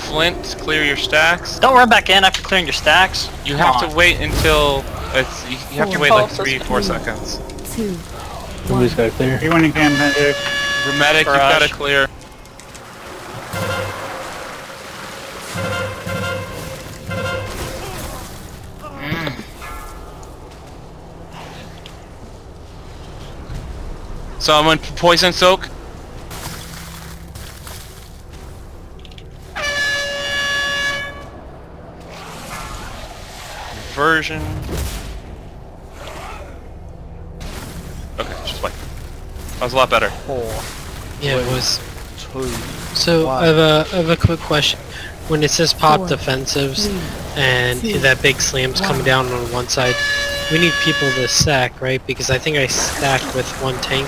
Speaker 1: Flint, clear your stacks.
Speaker 6: Don't run back in after clearing your stacks.
Speaker 1: You have to wait until it's. You have to wait like 3-4 seconds.
Speaker 2: 2,
Speaker 10: Somebody's got to clear.
Speaker 12: You when you can, Medic.
Speaker 1: Remedic, you've got to clear. Someone poison soak. Version. Okay, just wait. That was a lot better.
Speaker 13: 4,
Speaker 3: Yeah, it was.
Speaker 13: 2,
Speaker 3: So I have a quick question. When it says pop
Speaker 2: 4,
Speaker 3: defensives
Speaker 2: 3,
Speaker 3: and
Speaker 2: 2,
Speaker 3: that big slam's coming
Speaker 2: 1.
Speaker 3: down on one side, we need people to stack, right? Because I think I stacked with one tank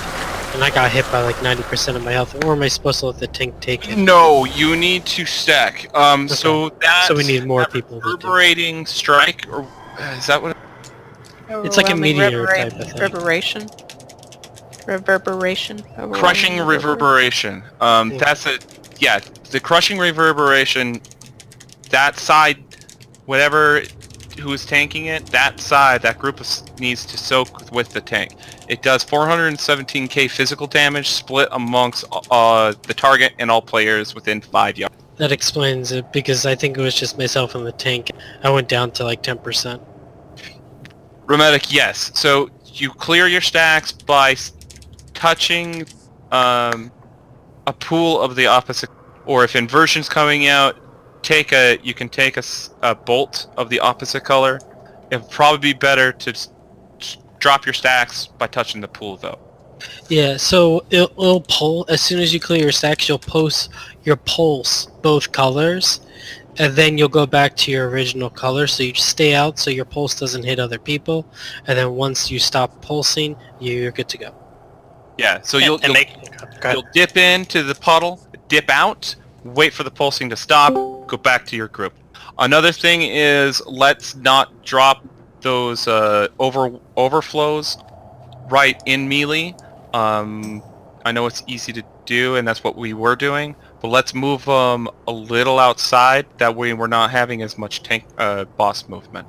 Speaker 3: and I got hit by like 90% of my health. Or am I supposed to let the tank take it?
Speaker 1: No, you need to stack. So that.
Speaker 3: So we need more
Speaker 1: that
Speaker 3: people to do.
Speaker 1: reverberating strike, or is that what?
Speaker 3: It's like a
Speaker 4: Overwhelming
Speaker 3: meteor type of thing.
Speaker 4: Reverberation. Reverberation.
Speaker 1: Crushing reverberation. That's a the crushing reverberation. That side, whatever who's tanking it, that group needs to soak with the tank. It does 417k physical damage split amongst the target and all players within 5 yards.
Speaker 3: That explains it, because I think it was just myself and the tank. I went down to like 10%.
Speaker 1: Remedic, yes. So you clear your stacks by touching a pool of the opposite, or if inversion's coming out, you can take a bolt of the opposite color. It'd probably be better to drop your stacks by touching the pool, though.
Speaker 3: Yeah, so it'll pull, as soon as you clear your stacks, you'll pulse both colors, and then you'll go back to your original color, so you just stay out so your pulse doesn't hit other people, and then once you stop pulsing, you're good to go.
Speaker 1: Yeah, so you'll dip into the puddle, dip out, wait for the pulsing to stop, go back to your group. Another thing is, let's not drop those overflows right in melee. I know it's easy to do, and that's what we were doing. But let's move them a little outside. That way, we're not having as much tank boss movement.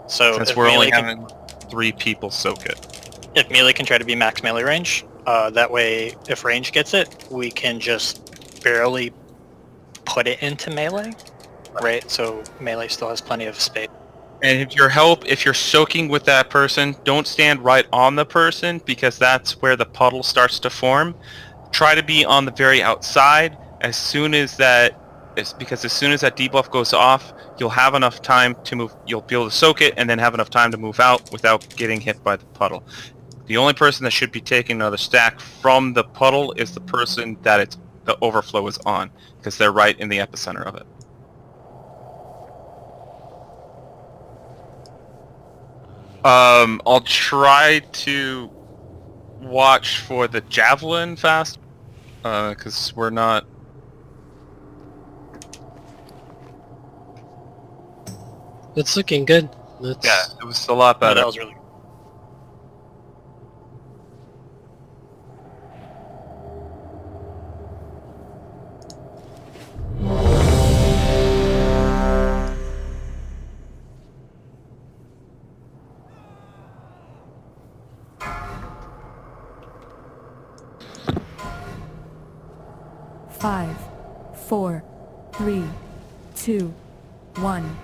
Speaker 6: So
Speaker 1: Since
Speaker 6: if
Speaker 1: we're only
Speaker 6: melee can,
Speaker 1: having 3 people soak it.
Speaker 6: if melee can try to be max melee range, that way if range gets it, we can just barely put it into melee, right? So melee still has plenty of space.
Speaker 1: And if you're soaking with that person, don't stand right on the person because that's where the puddle starts to form. Try to be on the very outside as soon as because as soon as that debuff goes off, you'll have enough time to move. You'll be able to soak it and then have enough time to move out without getting hit by the puddle. The only person that should be taking another stack from the puddle is the person that the overflow is on, because they're right in the epicenter of it. I'll try to watch for the javelin fast, because we're not...
Speaker 3: It's looking good.
Speaker 1: Yeah, it was a lot better.
Speaker 6: That was really good.
Speaker 2: Five, 4, 3, 2, 1.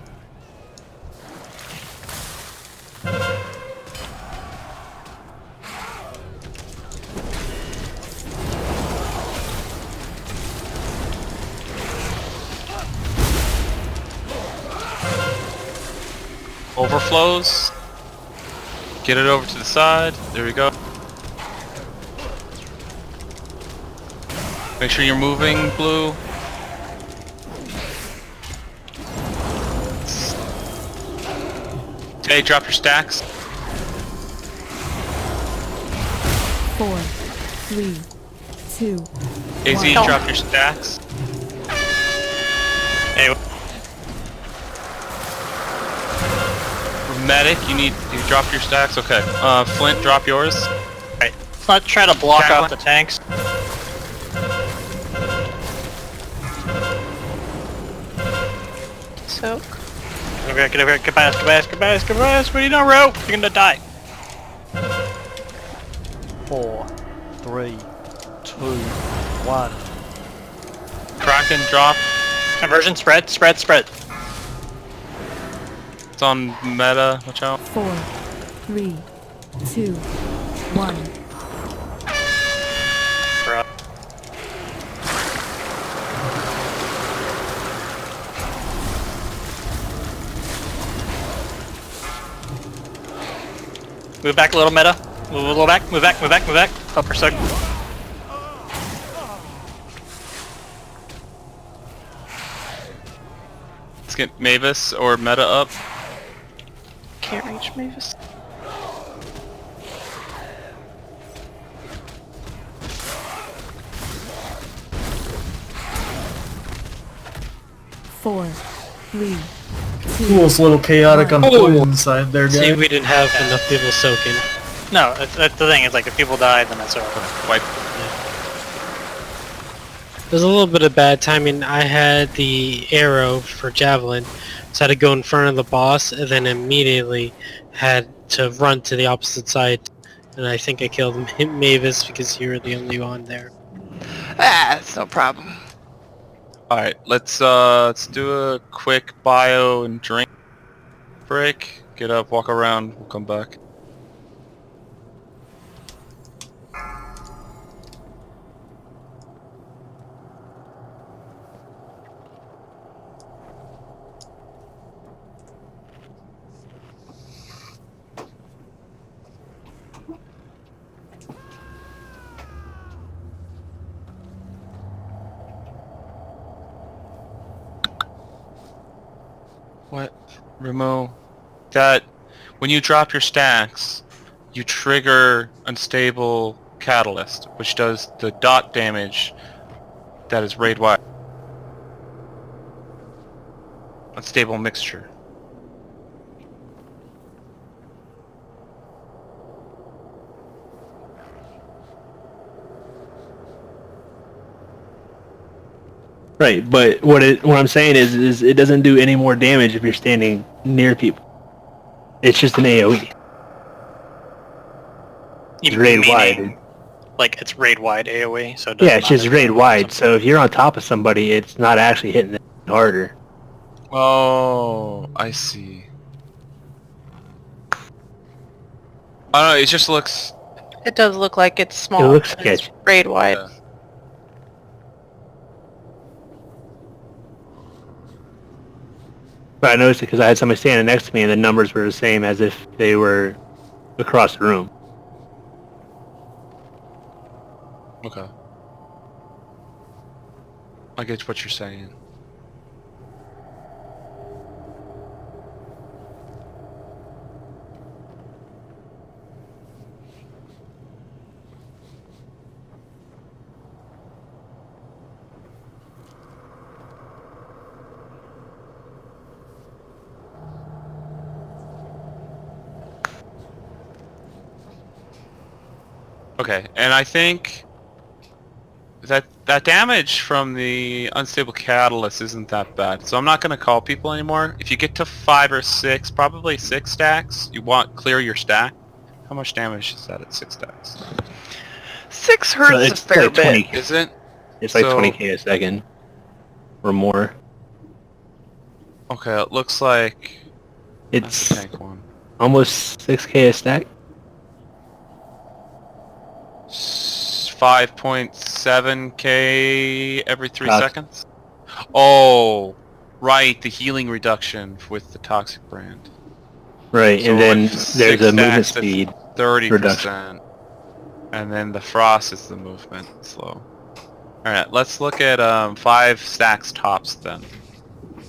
Speaker 1: Overflows. Get it over to the side. There we go. Make sure you're moving, blue. Okay, drop your stacks.
Speaker 2: 4, 3, 2,
Speaker 1: AZ,
Speaker 2: 1.
Speaker 1: drop your stacks.
Speaker 6: Hey,
Speaker 1: For medic, you drop your stacks. Okay. Flint, drop yours.
Speaker 6: alright. Let's not try to block
Speaker 1: Javelin.
Speaker 6: off the tanks.
Speaker 4: Soak.
Speaker 6: Get over here, get over here, get past, get past, get past, get past. What are you doing, bro? You're gonna die.
Speaker 13: 4, 3, 2, 1.
Speaker 1: Kraken, drop.
Speaker 6: Conversion, spread, spread, spread.
Speaker 1: It's on meta. Watch out.
Speaker 2: 4, 3, 2, 1.
Speaker 6: Bro. Move back a little, meta. Move a little back, move back, move back, move back. Help her soak.
Speaker 1: Let's get Mavis or meta up.
Speaker 4: Can't reach Mavis.
Speaker 2: Four, 3, 2.
Speaker 7: Pool's a little chaotic on the
Speaker 3: Oh.
Speaker 7: pool inside there,
Speaker 3: See,
Speaker 7: guys.
Speaker 3: we didn't have enough people soaking.
Speaker 6: No, that's the thing. It's like if people die, then it's over.
Speaker 1: Wipe.
Speaker 3: There's a little bit of bad timing. I had the arrow for javelin, so I had to go in front of the boss, and then immediately had to run to the opposite side. And I think I killed Mavis because you were the only one there.
Speaker 8: Ah, it's no problem.
Speaker 1: Alright, let's do a quick bio and drink break. Get up, walk around, we'll come back. What? Remo? That when you drop your stacks, you trigger Unstable Catalyst, which does the dot damage that is raid-wide. Unstable Mixture.
Speaker 10: Right, but what I'm saying is it doesn't do any more damage if you're standing near people. It's just an AoE. It's raid wide.
Speaker 6: Like it's raid wide AoE, so it
Speaker 10: Yeah, it's
Speaker 6: doesn't
Speaker 10: just
Speaker 6: matter
Speaker 10: raid wide. So if you're on top of somebody, it's not actually hitting them harder.
Speaker 1: Oh, I see. I don't know, it just looks...
Speaker 4: It does look like it's small.
Speaker 10: It looks
Speaker 4: and it's
Speaker 10: sketchy.
Speaker 4: raid wide.
Speaker 1: Yeah.
Speaker 10: But I noticed it because I had somebody standing next to me, and the numbers were the same as if they were across the room.
Speaker 1: Okay. I get what you're saying. Okay, and I think that damage from the unstable catalyst isn't that bad, so I'm not going to call people anymore. If you get to 5 or 6, probably 6 stacks, you want clear your stack. How much damage is that at 6 stacks?
Speaker 8: 6 hurts a fair
Speaker 10: like 20,
Speaker 8: bit.
Speaker 1: Is it?
Speaker 10: It's like
Speaker 1: So-
Speaker 10: 20k a second. Or more.
Speaker 1: Okay, it looks like...
Speaker 10: It's
Speaker 1: that's a tank one.
Speaker 10: almost 6k a stack.
Speaker 1: 5.7k every 3
Speaker 10: Toxic.
Speaker 1: seconds? Oh, right, the healing reduction with the toxic brand.
Speaker 10: Right,
Speaker 1: So
Speaker 10: and then
Speaker 1: like
Speaker 10: there's
Speaker 1: 6
Speaker 10: a movement
Speaker 1: stacks,
Speaker 10: speed.
Speaker 1: 30%.
Speaker 10: reduction.
Speaker 1: And then the frost is the movement slow. Alright, let's look at 5 stacks tops then.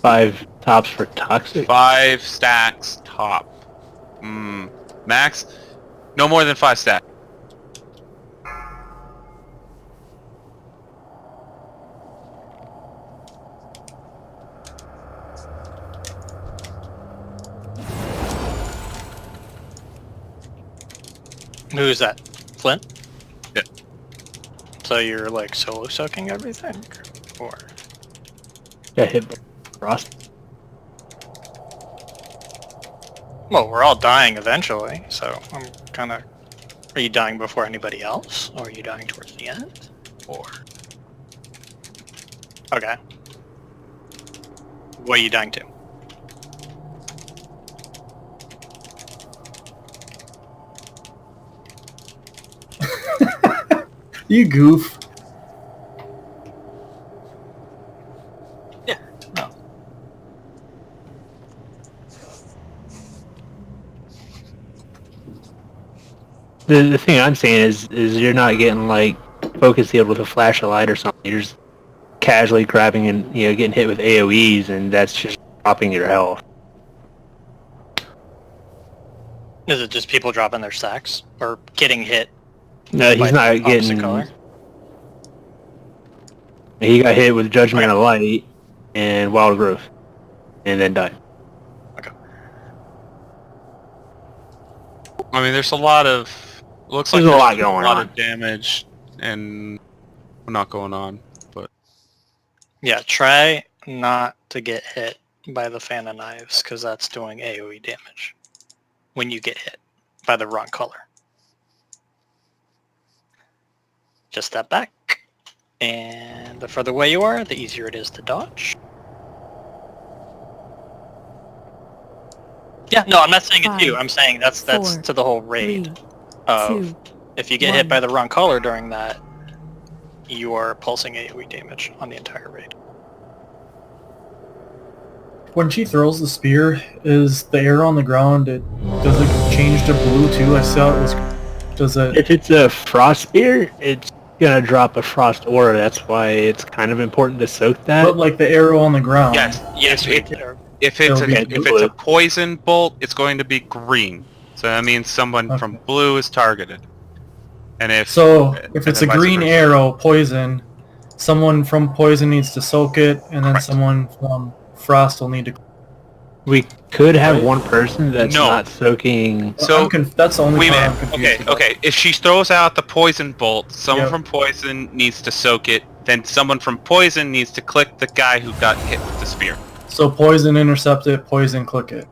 Speaker 10: 5 tops for toxic.
Speaker 1: 5 stacks top. Max? No more than 5 stacks.
Speaker 6: Who is that? Flint?
Speaker 1: Yeah.
Speaker 6: So you're like solo soaking everything? Or
Speaker 10: Got hit by frost.
Speaker 6: well, we're all dying eventually, so I'm kinda... Are you dying before anybody else? Or are you dying towards the end? Or... Okay. What are you dying to?
Speaker 7: You goof.
Speaker 6: Yeah, no.
Speaker 10: The thing I'm saying is you're not getting like focus healed with a flashlight or something. You're just casually grabbing and getting hit with AoEs, and that's just dropping your health.
Speaker 6: Is it just people dropping their stacks? Or getting hit?
Speaker 10: No,
Speaker 6: by
Speaker 10: he's
Speaker 6: the
Speaker 10: not
Speaker 6: opposite
Speaker 10: getting.
Speaker 6: color?
Speaker 10: He got hit with Judgment of Light and Wild Growth, and then died.
Speaker 1: I mean, there's a lot of... Looks like
Speaker 10: There's a lot
Speaker 1: a
Speaker 10: going
Speaker 1: lot
Speaker 10: on.
Speaker 1: of damage and not going on, but...
Speaker 6: Yeah, try not to get hit by the fan of knives, because that's doing AoE damage when you get hit by the wrong color. Just step back, and the further away you are, the easier it is to dodge. Yeah, no, I'm not saying it's you. I'm saying that's
Speaker 2: 4,
Speaker 6: to the whole raid
Speaker 2: 3,
Speaker 6: of
Speaker 2: 2,
Speaker 6: if you get hit
Speaker 2: 1.
Speaker 6: by the wrong color during that, you are pulsing AoE damage on the entire raid.
Speaker 7: When she throws the spear, is the arrow on the ground, does it change to blue too? I saw it was... Does it...
Speaker 10: If it's a frost spear, it's gonna drop a frost aura. That's why it's kind of important to soak that.
Speaker 7: But like the arrow on the ground.
Speaker 1: Yes,
Speaker 6: Yes,
Speaker 1: if it's
Speaker 7: It'll be
Speaker 1: if it's a poison bolt, it's going to be green. So that means someone from blue is targeted. And if
Speaker 7: If it's a
Speaker 1: then vice
Speaker 7: green
Speaker 1: versa.
Speaker 7: arrow, poison, someone from poison needs to soak it, and then someone from frost will need to...
Speaker 10: We could have one person that's
Speaker 1: No.
Speaker 10: not soaking.
Speaker 1: So
Speaker 7: that's the only
Speaker 1: wait a
Speaker 7: part I'm
Speaker 1: minute.
Speaker 7: confused
Speaker 1: Okay,
Speaker 7: about.
Speaker 1: okay. If she throws out the poison bolt, someone
Speaker 7: Yep.
Speaker 1: from poison needs to soak it then someone from poison needs to click the guy who got hit with the spear.
Speaker 7: So poison intercept it, poison click it.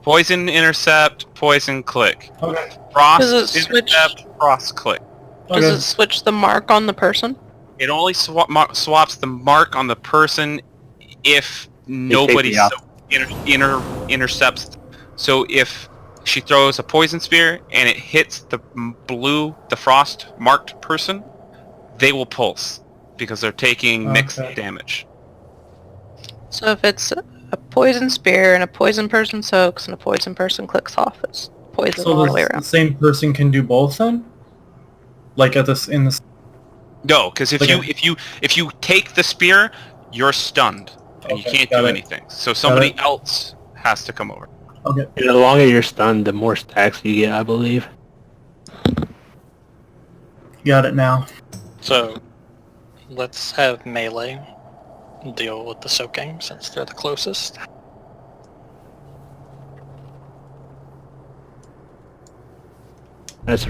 Speaker 1: Poison intercept, poison click.
Speaker 7: Okay.
Speaker 1: Frost
Speaker 4: Does it switch?
Speaker 1: intercept, frost click.
Speaker 4: Does it switch the mark on the person?
Speaker 1: It only swaps the mark on the person if nobody intercepts. So if she throws a poison spear and it hits the frost marked person, they will pulse because they're taking mixed damage.
Speaker 4: So if it's a poison spear and a poison person soaks and a poison person clicks off, it's poison all the way around.
Speaker 7: The same person can do both then? Like at this in this.
Speaker 1: No, because if you take the spear, you're stunned and you can't do anything. So somebody else has to come over.
Speaker 7: Okay.
Speaker 10: And the longer you're stunned, the more stacks you get, I believe.
Speaker 7: Got it now.
Speaker 6: So, let's have melee deal with the soaking since they're the closest.
Speaker 10: That's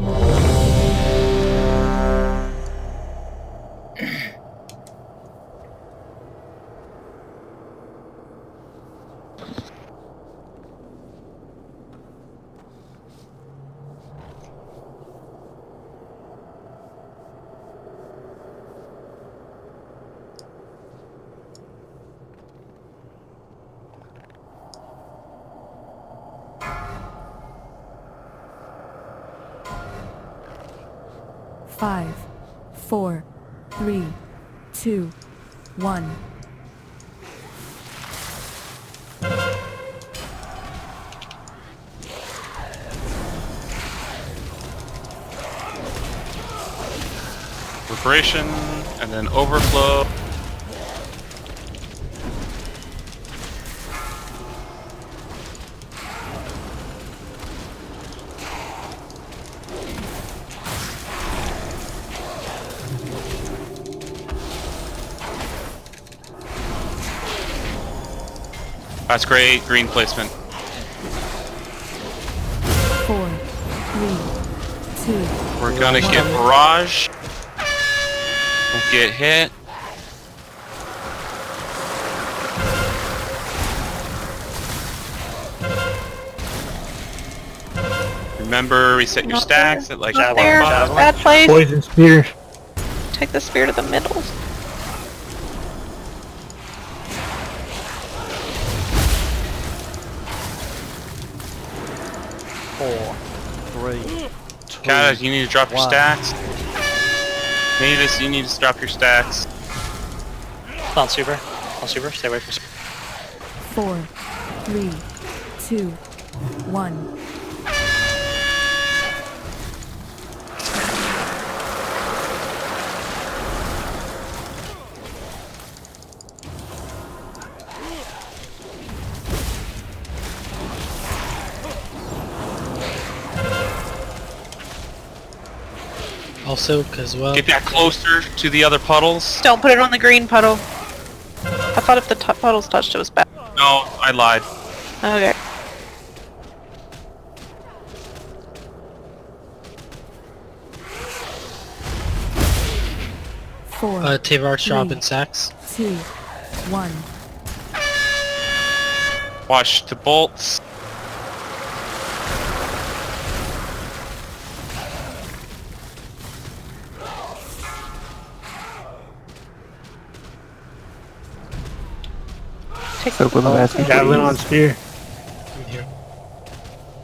Speaker 2: Five, 4, 3, 2, 1.
Speaker 1: Preparation and then overflow. That's great, green placement.
Speaker 2: 4, 3, 2.
Speaker 1: We're gonna get barrage. We'll get hit. Remember, reset your stacks at like
Speaker 4: Not there. Bad place.
Speaker 10: poison spear.
Speaker 4: Take the spear to the middle.
Speaker 13: Four, 3, 2.
Speaker 1: Kata, you need to drop your
Speaker 13: 1.
Speaker 1: stacks. You need to drop your stacks.
Speaker 6: On super. On super. Stay away from super.
Speaker 2: 4, 3, 2, 1.
Speaker 3: I'll soak as well.
Speaker 1: Get that closer to the other puddles.
Speaker 4: Don't put it on the green puddle. I thought if the puddles touched it was bad.
Speaker 1: No, I lied.
Speaker 4: Okay.
Speaker 2: Four,
Speaker 3: Tavar's drop
Speaker 2: 3,
Speaker 3: in sacks.
Speaker 2: 2, 1.
Speaker 1: Watch the bolts.
Speaker 15: Soak with a basket.
Speaker 10: Javelin on spear.
Speaker 3: I'm here.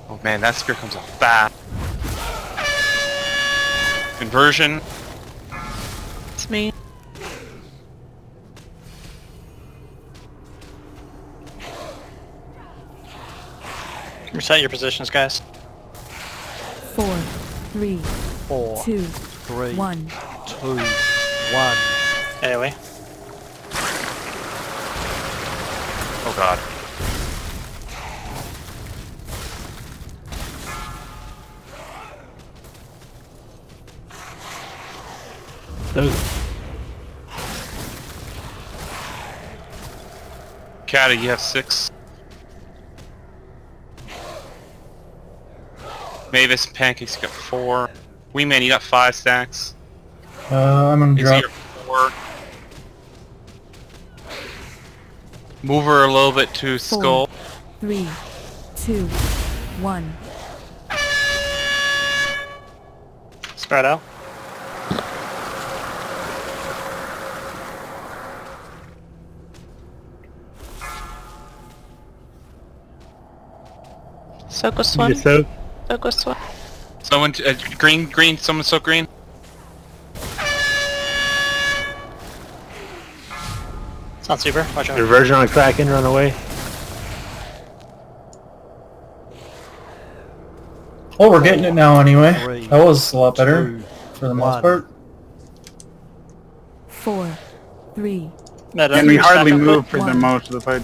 Speaker 1: Oh man, that spear comes out fast. Conversion.
Speaker 4: It's me.
Speaker 6: Reset your positions, guys.
Speaker 2: 4, 3,
Speaker 13: 4,
Speaker 2: 2,
Speaker 13: 3,
Speaker 2: 1.
Speaker 13: 2, 1.
Speaker 6: AoE.
Speaker 1: Oh god. Kata, you have 6. Mavis and Pancakes, you got 4. Wingman, you got 5 stacks.
Speaker 7: I'm gonna
Speaker 1: Izzy,
Speaker 7: drop.
Speaker 1: you're 4. Move her a little bit to
Speaker 2: 4,
Speaker 1: skull.
Speaker 2: 3, 2, 1.
Speaker 6: Spread out.
Speaker 4: Soak with
Speaker 10: You
Speaker 4: swim.
Speaker 10: just soak.
Speaker 4: Soak with swim.
Speaker 1: Someone, green, someone soak green.
Speaker 6: It's not super. Watch out.
Speaker 10: Reversion on Kraken, run away.
Speaker 7: Oh, we're getting it now anyway.
Speaker 13: 3,
Speaker 7: That was a lot better
Speaker 13: 2,
Speaker 7: for the most
Speaker 13: 1.
Speaker 7: part.
Speaker 2: 4, 3,
Speaker 6: Meta,
Speaker 12: And we
Speaker 6: you
Speaker 12: hardly
Speaker 6: stack up
Speaker 12: move
Speaker 6: foot.
Speaker 12: for the most of the fight.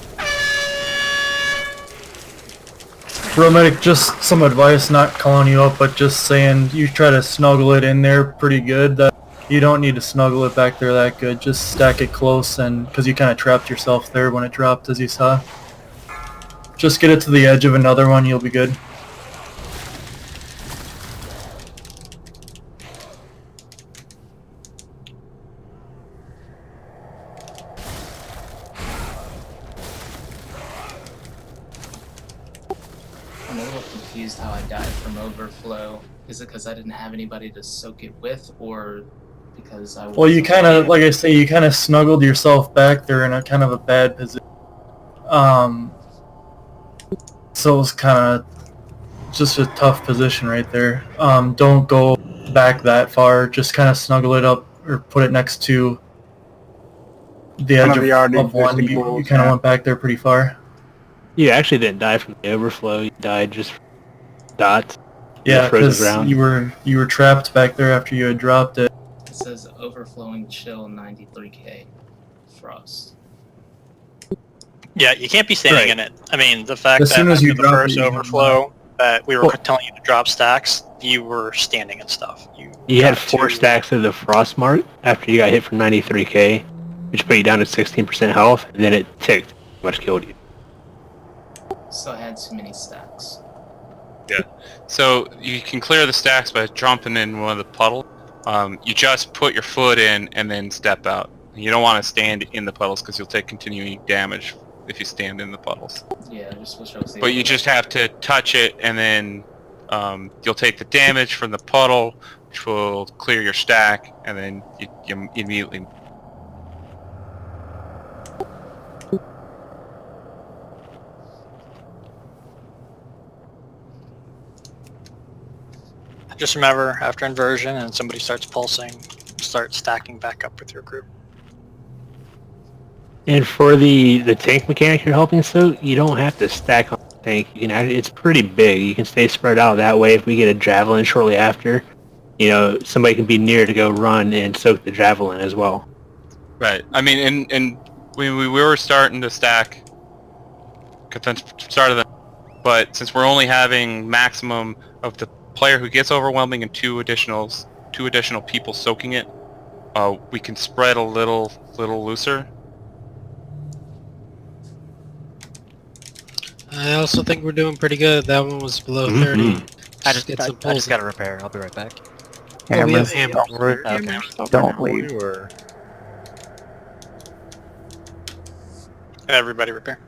Speaker 7: Real medic, just some advice, not calling you up, but just saying you try to snuggle it in there pretty good. That you don't need to snuggle it back there that good. Just stack it close, and because you kind of trapped yourself there when it dropped, as you saw. Just get it to the edge of another one, you'll be good.
Speaker 14: I'm a little confused how I died from overflow. Is it because I didn't have anybody to soak it with, or because I was...
Speaker 7: Well, you kind of, like I say, you kind of snuggled yourself back there in a kind of a bad position. So it was kind of just a tough position right there. Don't go back that far. Just kind of snuggle it up or put it next to the edge of one. You kind of went back there pretty far.
Speaker 10: You actually didn't die from the overflow. You died just from dots.
Speaker 7: Yeah,
Speaker 10: frozen
Speaker 7: because
Speaker 10: ground.
Speaker 7: you were trapped back there after you had dropped it.
Speaker 14: It says overflowing chill 93k frost.
Speaker 6: Yeah, you can't be standing
Speaker 10: Right.
Speaker 6: in it. I mean, the fact
Speaker 7: As
Speaker 6: that
Speaker 7: soon as
Speaker 6: after
Speaker 7: you
Speaker 6: the
Speaker 7: drop
Speaker 6: first
Speaker 7: it, you
Speaker 6: overflow that we were
Speaker 10: Well-
Speaker 6: telling you to drop stacks, you were standing and stuff.
Speaker 10: You had
Speaker 6: got
Speaker 10: 4
Speaker 6: to-
Speaker 10: stacks of the frost mark after you got hit for 93k, which put you down to 16% health, and then it ticked, which killed you.
Speaker 14: So I had too many stacks.
Speaker 1: So you can clear the stacks by jumping in one of the puddles. You just put your foot in and then step out. You don't want to stand in the puddles because you'll take continuing damage if you stand in the puddles.
Speaker 14: Yeah, I just wish I was able
Speaker 1: But you
Speaker 14: to-
Speaker 1: just have to touch it, and then you'll take the damage from the puddle, which will clear your stack, and then you immediately...
Speaker 6: Just remember, after inversion and somebody starts pulsing, start stacking back up with your group.
Speaker 10: And for the tank mechanic you're helping soak, you don't have to stack on the tank. You can it's pretty big. You can stay spread out that way. If we get a javelin shortly after, you know, somebody can be near to go run and soak the javelin as well.
Speaker 1: Right. I mean, and we were starting to stack at the start of the... But since we're only having maximum of the player who gets overwhelming and two additional people soaking it, we can spread a little looser.
Speaker 3: I also think we're doing pretty good. That one was below 30.
Speaker 5: I just
Speaker 3: Get some
Speaker 5: got
Speaker 3: pulls
Speaker 5: to repair. I'll be right back.
Speaker 3: Oh, we have
Speaker 15: Hammers.
Speaker 3: hammers.
Speaker 5: Okay.
Speaker 15: Don't leave.
Speaker 6: Everybody repair.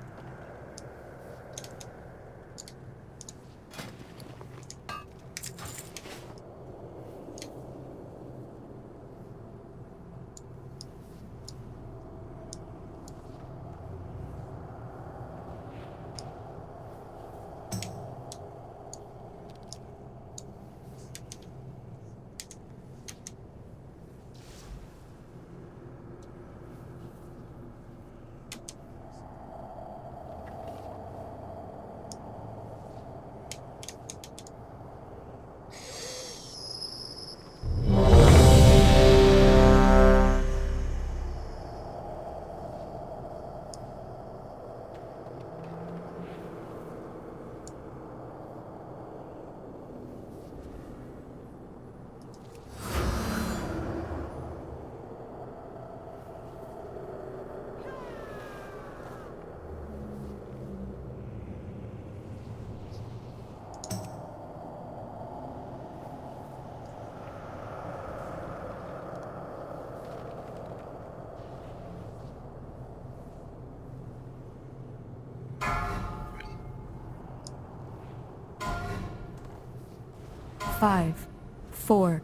Speaker 2: 5, 4,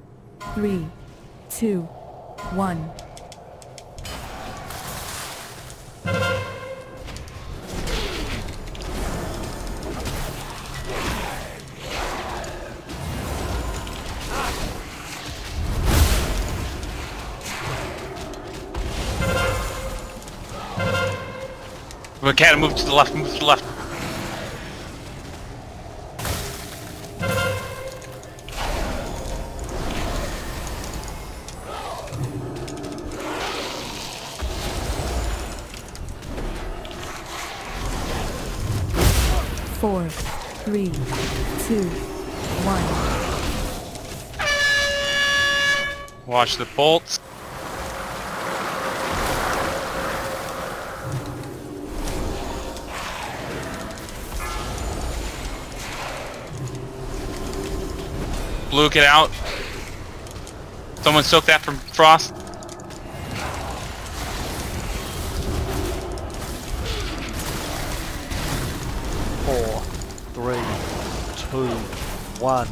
Speaker 2: 3, 2, 1.
Speaker 1: We can't move to the left, move to the left.
Speaker 2: Four, 3, 2, 1.
Speaker 1: Watch the bolts. Blue, get out. Someone soak that from frost.
Speaker 13: Four, 3, 2, 1.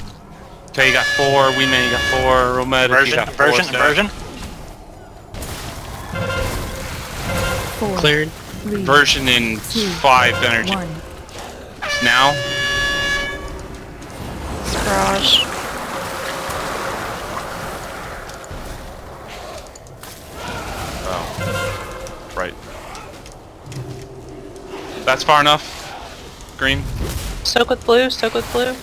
Speaker 1: Okay, you got 4. Weeman, you got 4. Romedic, you got 4.
Speaker 6: Version.
Speaker 3: Cleared.
Speaker 1: Version in 5 energy.
Speaker 2: 1.
Speaker 1: Now.
Speaker 4: Garage.
Speaker 1: Oh. Right. That's far enough. Green.
Speaker 4: Soak with blue, soak with blue.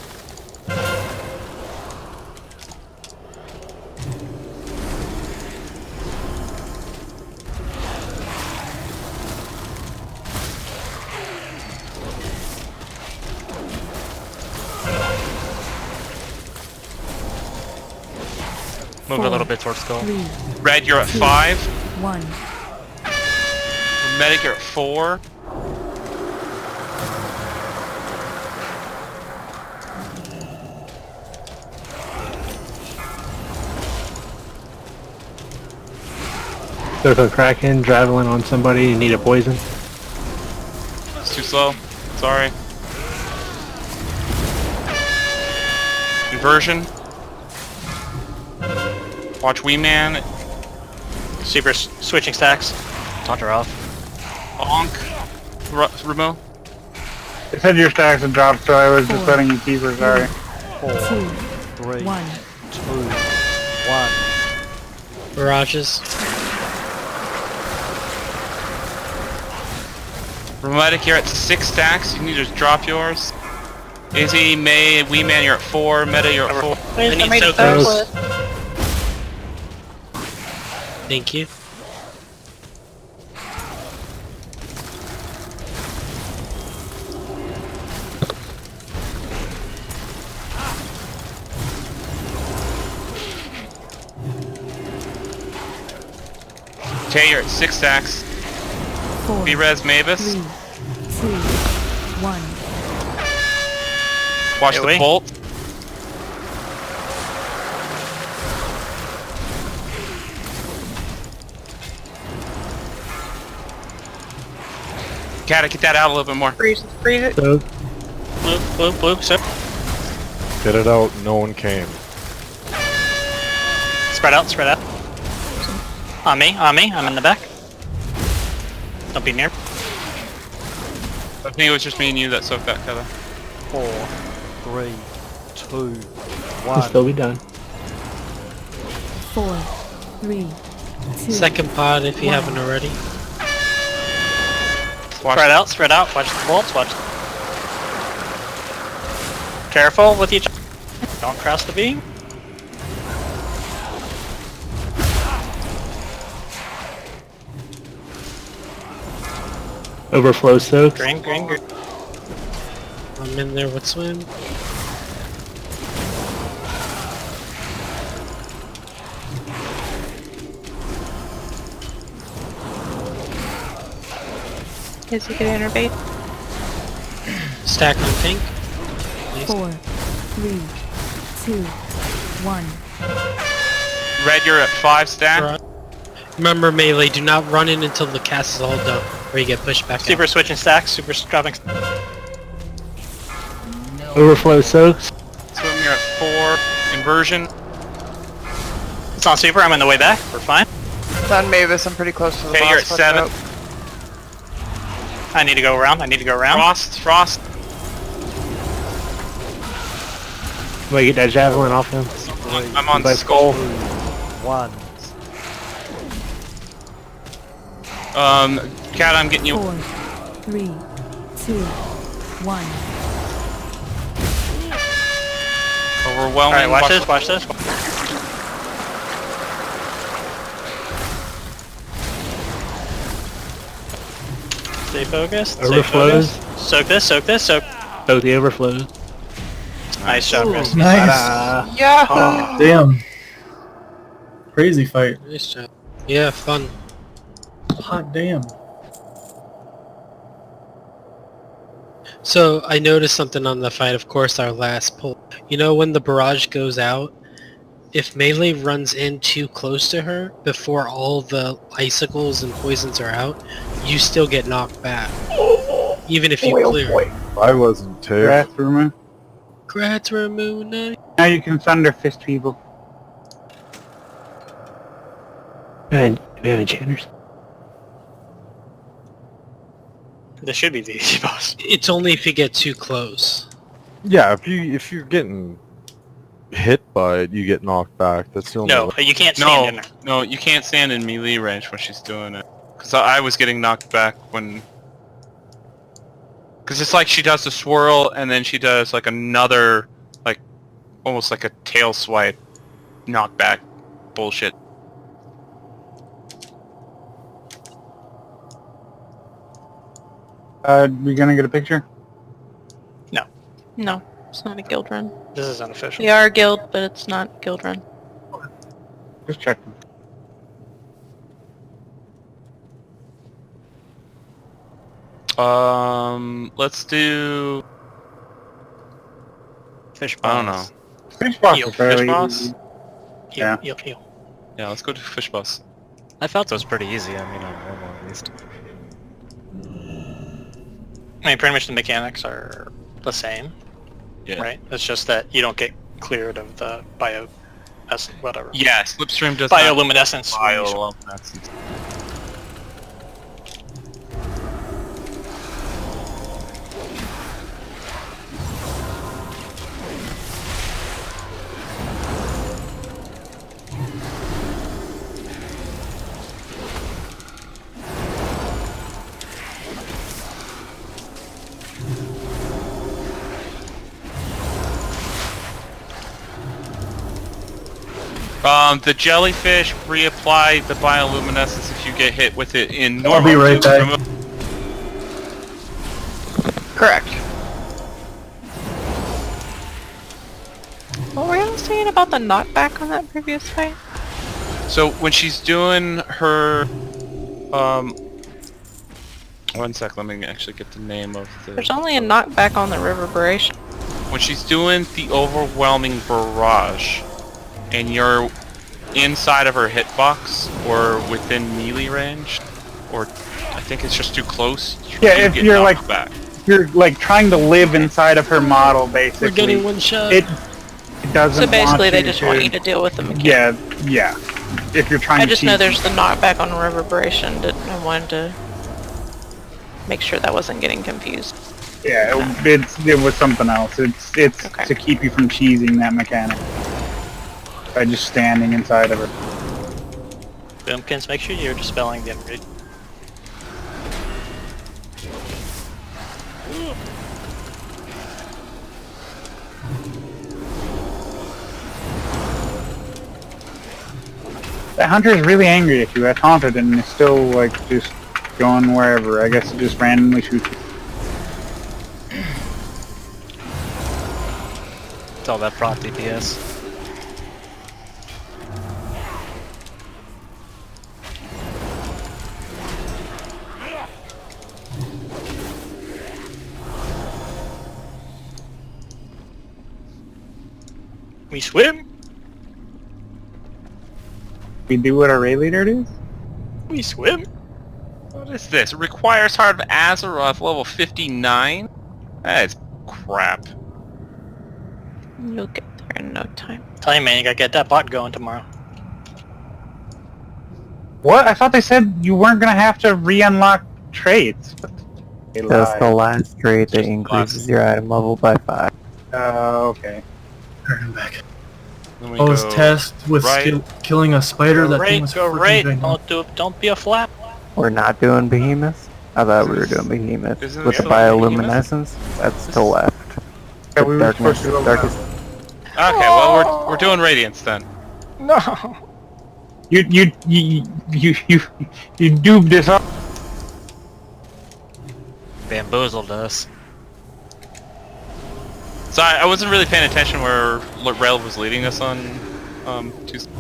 Speaker 5: Move a little bit towards skull.
Speaker 2: 3,
Speaker 1: Red, you're at 5.
Speaker 2: 1.
Speaker 1: Medic, you're at 4.
Speaker 10: Circle Kraken, Javelin on somebody, you need a poison.
Speaker 1: It's too slow. Sorry. Inversion. Watch Weeman.
Speaker 6: Super switching stacks.
Speaker 5: Taunter off.
Speaker 1: Bonk. Remo.
Speaker 12: It said your stacks had dropped, so I was just letting you keep her, sorry.
Speaker 13: 4,
Speaker 2: 2,
Speaker 13: 3,
Speaker 2: 1.
Speaker 13: 2, 1.
Speaker 3: Mirages.
Speaker 1: Remedic, you're at 6 stacks. You need to drop yours. Izzy, May, Weeman, you're at 4. Meta, you're at 4.
Speaker 4: Where's
Speaker 6: need
Speaker 4: the made
Speaker 6: soak
Speaker 4: third
Speaker 6: those.
Speaker 4: list?
Speaker 3: Thank you.
Speaker 1: Okay, you're at 6 stacks.
Speaker 2: 4,
Speaker 1: B-Res, Mavis.
Speaker 2: 3, 2, 1.
Speaker 1: Watch
Speaker 6: Hey,
Speaker 1: the
Speaker 6: wait.
Speaker 1: bolt. Gotta get that out a little bit more.
Speaker 4: Freeze it, freeze it.
Speaker 10: So,
Speaker 6: Blue, so
Speaker 13: Get it out, no one came.
Speaker 6: spread out. On me, I'm in the back. Don't be near.
Speaker 1: I think it was just me and you that soaked that, Heather.
Speaker 13: 4, 3, 2,
Speaker 10: it'll
Speaker 13: 1.
Speaker 10: still be done.
Speaker 2: 4, 3, 2.
Speaker 3: Second pod if you haven't already.
Speaker 6: Spread out. Watch the bolts, watch. Careful with each other. Don't cross the beam.
Speaker 10: Overflow soaks.
Speaker 6: Green.
Speaker 3: I'm in there with swim.
Speaker 4: Is he gonna innervate?
Speaker 3: Stack on pink.
Speaker 2: 4, 3, 2, 1.
Speaker 1: Red, you're at 5 stack.
Speaker 3: Remember melee, do not run in until the cast is all done, or you get pushed back
Speaker 6: Super
Speaker 3: out.
Speaker 6: switching stacks, super dropping.
Speaker 10: Overflow soaks.
Speaker 1: Swim, you're at 4. Inversion.
Speaker 6: It's on super. I'm on the way back. We're fine.
Speaker 8: It's on Mavis. I'm pretty close to the boss.
Speaker 1: Okay, you're at
Speaker 8: Watch
Speaker 1: 7.
Speaker 8: out.
Speaker 6: I need to go around.
Speaker 1: Frost.
Speaker 10: Wait, get that javelin off him.
Speaker 1: I'm on
Speaker 10: Like
Speaker 1: skull.
Speaker 13: 1.
Speaker 1: Cat, I'm getting you.
Speaker 2: 4, 3, 2, 1.
Speaker 1: Overwhelming.
Speaker 6: Alright, watch this. Stay focused.
Speaker 10: Overflows.
Speaker 6: Soak this.
Speaker 10: Soak the overflows.
Speaker 6: Nice job, Chris.
Speaker 7: Nice.
Speaker 8: Yeah.
Speaker 7: Oh, damn. Crazy fight.
Speaker 3: Nice job. Yeah, fun.
Speaker 7: Hot damn.
Speaker 3: So I noticed something on the fight, of course, our last pull. You know when the barrage goes out, if Melee runs in too close to her before all the icicles and poisons are out, you still get knocked back. Even if you clear it.
Speaker 13: I wasn't too.
Speaker 3: Gratramuna.
Speaker 12: Now you can thunder fist people.
Speaker 10: And we have enchanters.
Speaker 6: This should be the easy boss.
Speaker 3: It's only if you get too close.
Speaker 13: Yeah, if you're getting hit by it, you get knocked back. That's the only
Speaker 6: No,
Speaker 13: way.
Speaker 6: you can't stand in there.
Speaker 1: No, you can't stand in melee range when she's doing it. Because I was getting knocked back when... Because it's like she does the swirl, and then she does like another, like, almost like a tail swipe knockback bullshit.
Speaker 12: We gonna get a picture?
Speaker 4: No, it's not a guild run.
Speaker 6: This is unofficial.
Speaker 4: We are a guild, but it's not guild run.
Speaker 12: Just checking.
Speaker 1: Let's do...
Speaker 6: Fish
Speaker 1: I don't know.
Speaker 6: boss.
Speaker 12: Fish boss
Speaker 6: Eel.
Speaker 12: is fairly
Speaker 1: Fish boss?
Speaker 12: easy.
Speaker 6: Yeah.
Speaker 12: Yeah.
Speaker 1: Yeah, let's go to fish boss.
Speaker 5: I felt it was pretty easy. I mean, on normal at least.
Speaker 6: I mean, pretty much the mechanics are the same,
Speaker 1: Yeah.
Speaker 6: right? It's just that you don't get cleared of the whatever.
Speaker 1: Yeah, Slipstream does
Speaker 6: Bioluminescence.
Speaker 1: Bioluminescence. The jellyfish reapply the bioluminescence if you get hit with it in normal.
Speaker 7: I'll be right back.
Speaker 8: Correct.
Speaker 4: What were you saying about the knockback on that previous fight?
Speaker 1: So when she's doing her, one sec, let me actually get the name of the...
Speaker 4: There's only a knockback on the reverberation.
Speaker 1: When she's doing the overwhelming barrage, and you're inside of her hitbox, or within melee range, or I think it's just too close,
Speaker 12: Yeah,
Speaker 1: you
Speaker 12: if
Speaker 1: get
Speaker 12: you're
Speaker 1: knocked
Speaker 12: like
Speaker 1: back.
Speaker 12: you're like trying to live inside of her model, basically.
Speaker 3: We're getting one shot.
Speaker 12: It doesn't.
Speaker 4: So basically
Speaker 12: want
Speaker 4: they
Speaker 12: you
Speaker 4: just
Speaker 12: to,
Speaker 4: want you to deal with the mechanic.
Speaker 12: Yeah. If you're trying
Speaker 4: I
Speaker 12: to
Speaker 4: just know
Speaker 12: cheat.
Speaker 4: there's the knockback on reverberation. I wanted to make sure that wasn't getting confused.
Speaker 12: Yeah, it was something else. It's
Speaker 4: Okay.
Speaker 12: to keep you from cheesing that mechanic by just standing inside of her.
Speaker 6: Boomkins, make sure you're dispelling the unread.
Speaker 12: That hunter is really angry at you. I taunted him and he's still like just going wherever. I guess it just randomly shoots you.
Speaker 5: It's all that prot DPS.
Speaker 6: We swim.
Speaker 12: We do what our raid leader does?
Speaker 6: We swim.
Speaker 1: What is this? It requires Heart of Azeroth level 59? That is crap.
Speaker 4: You'll get there in no time.
Speaker 6: Tell you, man, you gotta get that bot going tomorrow.
Speaker 12: What? I thought they said you weren't gonna have to re-unlock traits. But they
Speaker 15: That's
Speaker 12: lied.
Speaker 15: the last trait that increases your item level by 5.
Speaker 12: Okay.
Speaker 7: Alright, I'm back.
Speaker 1: Then we
Speaker 7: I was
Speaker 1: go
Speaker 7: tasked with
Speaker 1: right.
Speaker 7: killing a spider.
Speaker 6: Go
Speaker 7: That thing
Speaker 6: right,
Speaker 7: was
Speaker 6: go
Speaker 7: freaking
Speaker 6: right.
Speaker 7: gigantic.
Speaker 6: Don't be a flap.
Speaker 15: We're not doing behemoths? I thought we were doing behemoths.
Speaker 1: Isn't
Speaker 15: With
Speaker 1: it
Speaker 15: the
Speaker 1: still
Speaker 15: bioluminescence, that's to left.
Speaker 12: Yeah,
Speaker 15: The
Speaker 12: we were
Speaker 15: darkness,
Speaker 12: supposed to go
Speaker 15: darkest.
Speaker 1: Okay, well we're doing radiance then.
Speaker 12: No. You duped us up.
Speaker 5: Bamboozled us.
Speaker 1: So I wasn't really paying attention where Rail was leading us on Tuesday.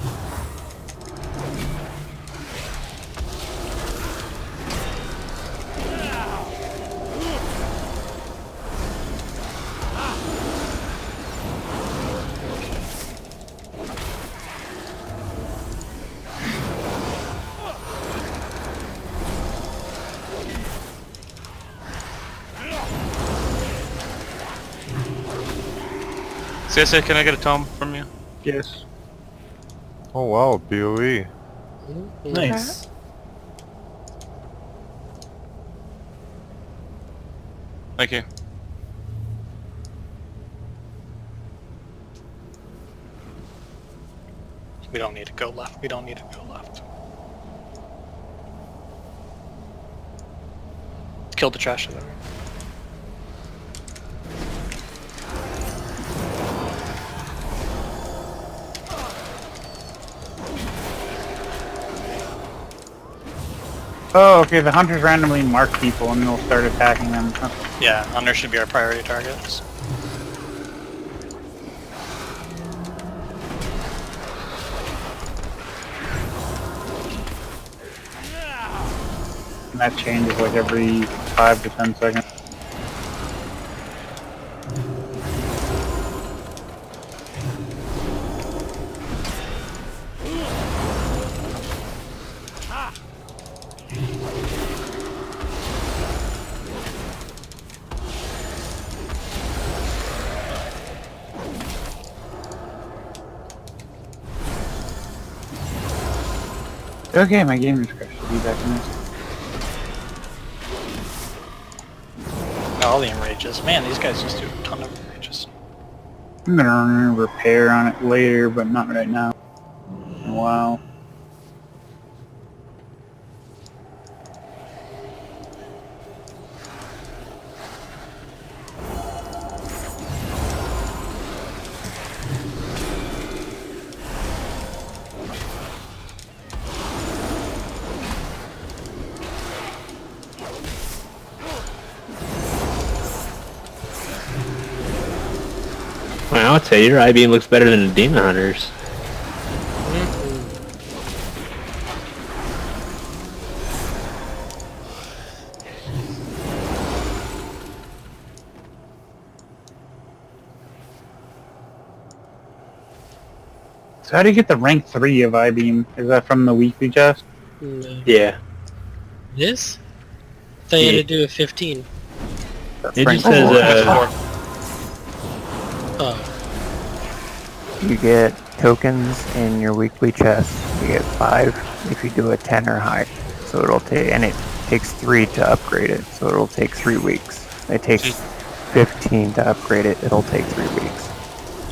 Speaker 1: CSA, can I get a tome from you?
Speaker 12: Yes.
Speaker 13: Oh wow, BOE.
Speaker 7: Nice.
Speaker 1: Thank you.
Speaker 6: We don't need to go left. We don't need to go left. Kill the trash there.
Speaker 12: Oh, okay. The hunters randomly mark people and they'll start attacking them.
Speaker 6: Yeah, Hunter should be our priority targets.
Speaker 12: And that changes like every 5 to 10 seconds. Okay, my game just crashed. Be back in this.
Speaker 6: All the enrages. Man, these guys just do a ton of enrages.
Speaker 12: I'm gonna repair on it later, but not right now. Wow.
Speaker 10: Well, I'll tell you, your I-beam looks better than the Demon Hunters.
Speaker 12: So how do you get the rank 3 of I-beam? Is that from the weekly chest?
Speaker 3: No.
Speaker 10: Yeah.
Speaker 3: It is? I thought you had to do a 15.
Speaker 15: That's
Speaker 10: It
Speaker 15: rank
Speaker 10: just says,
Speaker 15: 4.
Speaker 3: Oh.
Speaker 15: You get tokens in your weekly chest. You get 5 if you do a 10 or higher. So it'll take, and it takes 3 to upgrade it. So it'll take 3 weeks. It takes 15 to upgrade it. It'll take 3 weeks.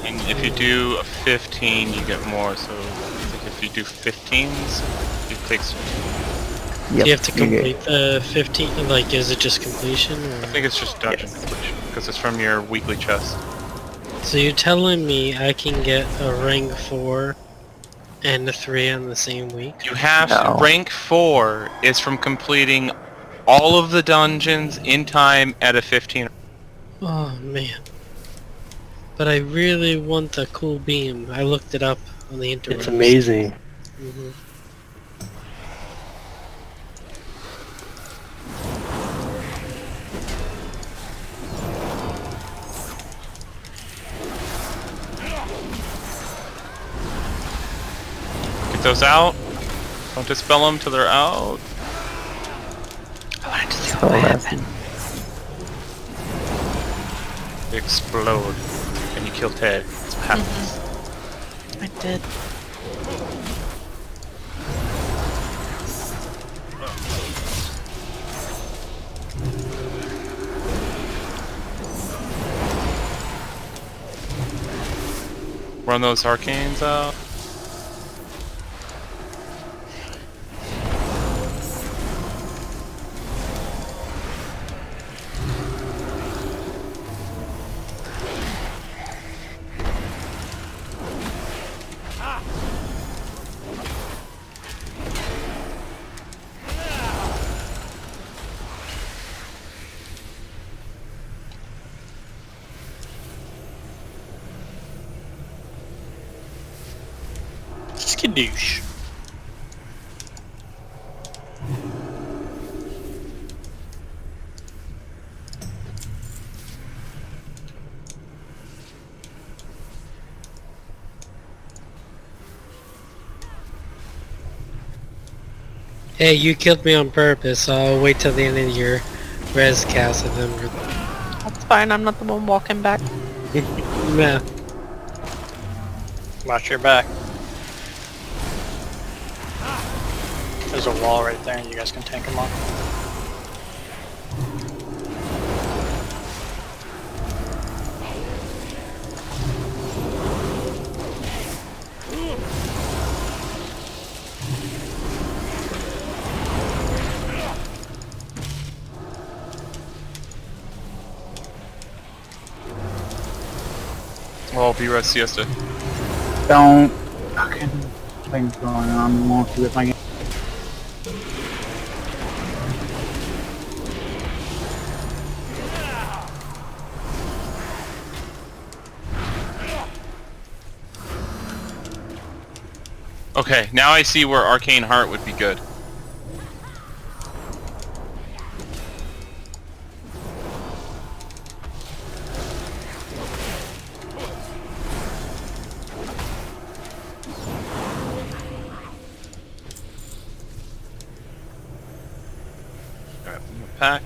Speaker 1: And if you do a 15, you get more. So I think if you do 15s, it takes.
Speaker 3: Do you have to complete the 15? Like, is it just completion? Or?
Speaker 1: I think it's just dungeon completion because it's from your weekly chest.
Speaker 3: So you're telling me I can get a rank 4 and a 3 on the same week?
Speaker 1: You have to, rank 4 is from completing all of the dungeons in time at a 15.
Speaker 3: Oh man. But I really want the cool beam. I looked it up on the internet.
Speaker 10: It's amazing.
Speaker 3: Mm-hmm.
Speaker 1: Get those out. Don't dispel them till they're out.
Speaker 4: I wanted to see what happened.
Speaker 1: They explode, and you kill Ted. It's happens.
Speaker 4: I did.
Speaker 1: Run those arcanes out.
Speaker 6: Skadoosh.
Speaker 3: Hey, you killed me on purpose. I'll wait till the end of your res cast and then
Speaker 4: That's fine, I'm not the one walking back.
Speaker 3: nah.
Speaker 6: Watch your back. There's a wall right there, and you guys can tank them off.
Speaker 1: Well, B-Rest siesta.
Speaker 12: Don't fucking things going on wonky with my game.
Speaker 1: Okay, now I see where Arcane Heart would be good. Grab the pack.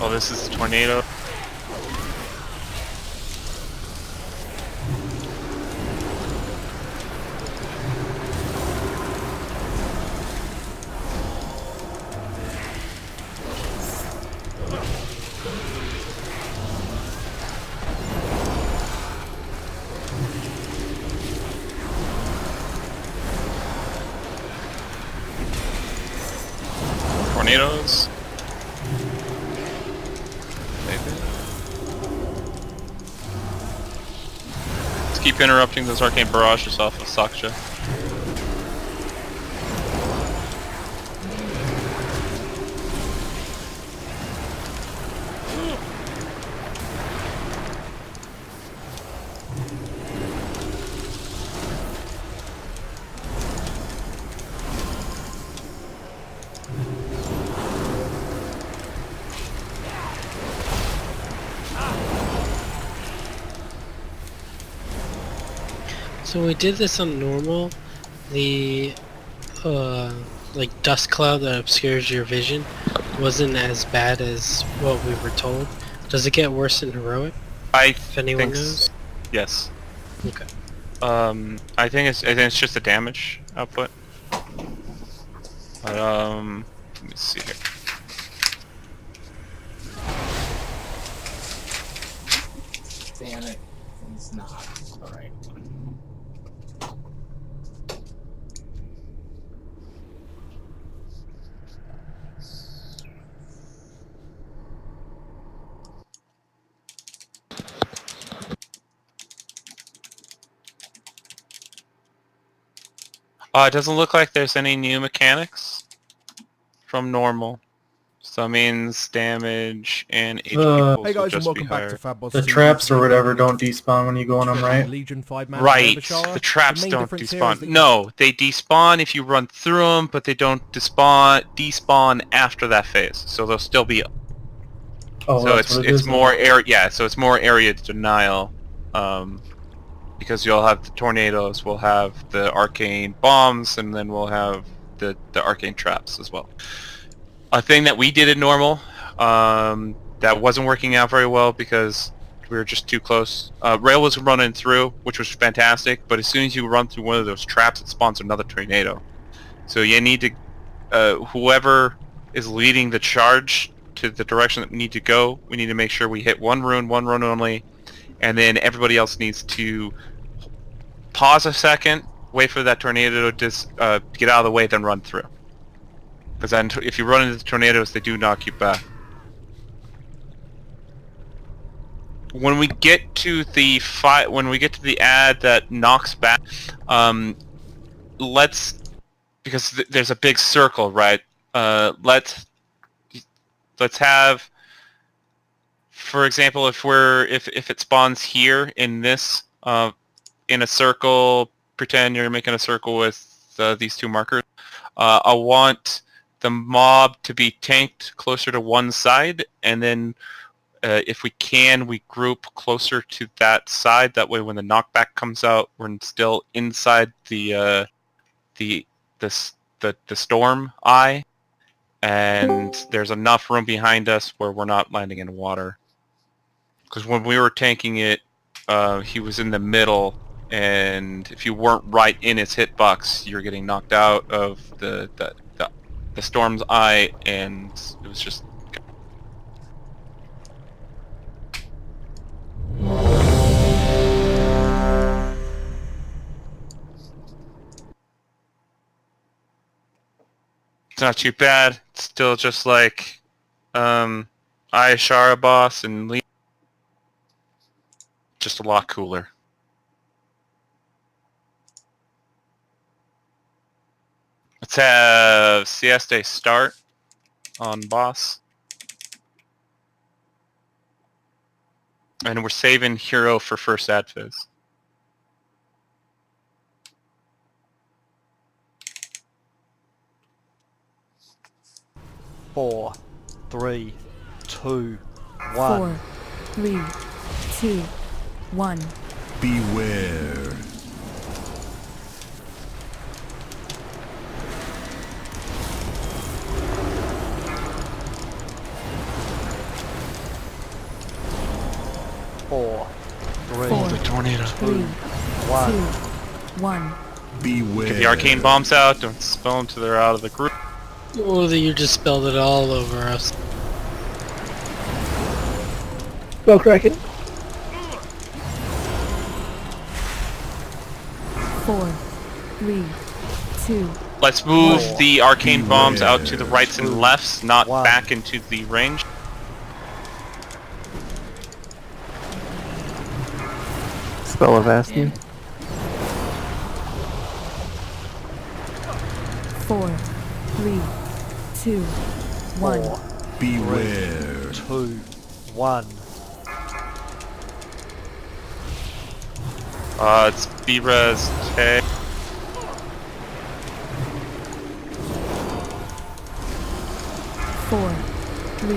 Speaker 1: Oh, this is the tornado. Tornadoes. Let's keep interrupting those arcane barrages off of Saksha.
Speaker 3: So we did this on normal. The like dust cloud that obscures your vision wasn't as bad as what we were told. Does it get worse in heroic? If anyone knows.
Speaker 1: Yes.
Speaker 3: Okay.
Speaker 1: I think it's just a damage output. But let me see here.
Speaker 14: Damn it. It's not. Alright.
Speaker 1: It doesn't look like there's any new mechanics from normal. So that means damage and HP
Speaker 7: The-
Speaker 1: pools
Speaker 9: Hey
Speaker 1: will
Speaker 9: guys, and
Speaker 1: just be
Speaker 9: welcome back
Speaker 1: higher.
Speaker 9: to Fatboss
Speaker 7: The
Speaker 9: TV.
Speaker 7: traps or whatever don't despawn when you go on them, right?
Speaker 9: Legion 5-man
Speaker 1: Right,
Speaker 9: Derbyshire.
Speaker 1: the traps
Speaker 9: main
Speaker 1: don't
Speaker 9: difference here is
Speaker 1: despawn.
Speaker 9: that
Speaker 1: No, they despawn if you run through them, but they don't despawn after that phase. So they'll still be.
Speaker 7: Oh,
Speaker 1: So
Speaker 7: that's what it
Speaker 1: it's
Speaker 7: is.
Speaker 1: more area. Yeah, so it's more area denial, because you'll have the tornadoes, we'll have the arcane bombs, and then we'll have the arcane traps as well. A thing that we did in normal, that wasn't working out very well because we were just too close. Rail was running through, which was fantastic, but as soon as you run through one of those traps, it spawns another tornado. So you need to, whoever is leading the charge to the direction that we need to go, we need to make sure we hit one rune only, and then everybody else needs to pause a second, wait for that tornado to get out of the way, then run through. Because then if you run into the tornadoes, they do knock you back. When we get to the ad that knocks back, because there's a big circle, right? Let's have, for example, if it spawns here in this in a circle, pretend you're making a circle with these two markers. I want the mob to be tanked closer to one side, and then if we can, we group closer to that side. That way, when the knockback comes out, we're still inside the storm eye, and there's enough room behind us where we're not landing in water. Because when we were tanking it, he was in the middle, and if you weren't right in his hitbox, you're getting knocked out of the storm's eye, and it was just. It's not too bad. It's still just like Ayashara boss and Lee. Just a lot cooler. Let's have Siesta start on boss. And we're saving hero for first ad phase.
Speaker 16: Four, 3, 2, 1.
Speaker 2: 4, 3, 2, 1.
Speaker 9: Beware.
Speaker 16: Four, 3,
Speaker 2: Four,
Speaker 1: the tornado.
Speaker 2: 3, 2, 1.
Speaker 9: Beware.
Speaker 1: Get the arcane bombs out. Don't spell them till they're out of the group.
Speaker 3: Oh, you just spelled it all over us.
Speaker 10: Spell Kraken.
Speaker 2: 4, 3, 2.
Speaker 1: Let's move the arcane bombs out to the rights and lefts, not back into the range.
Speaker 15: Spell of Asti.
Speaker 2: 4, 3, 2, 1.
Speaker 9: Beware.
Speaker 16: 2, 1.
Speaker 1: It's B-Res K.
Speaker 2: Four, 3,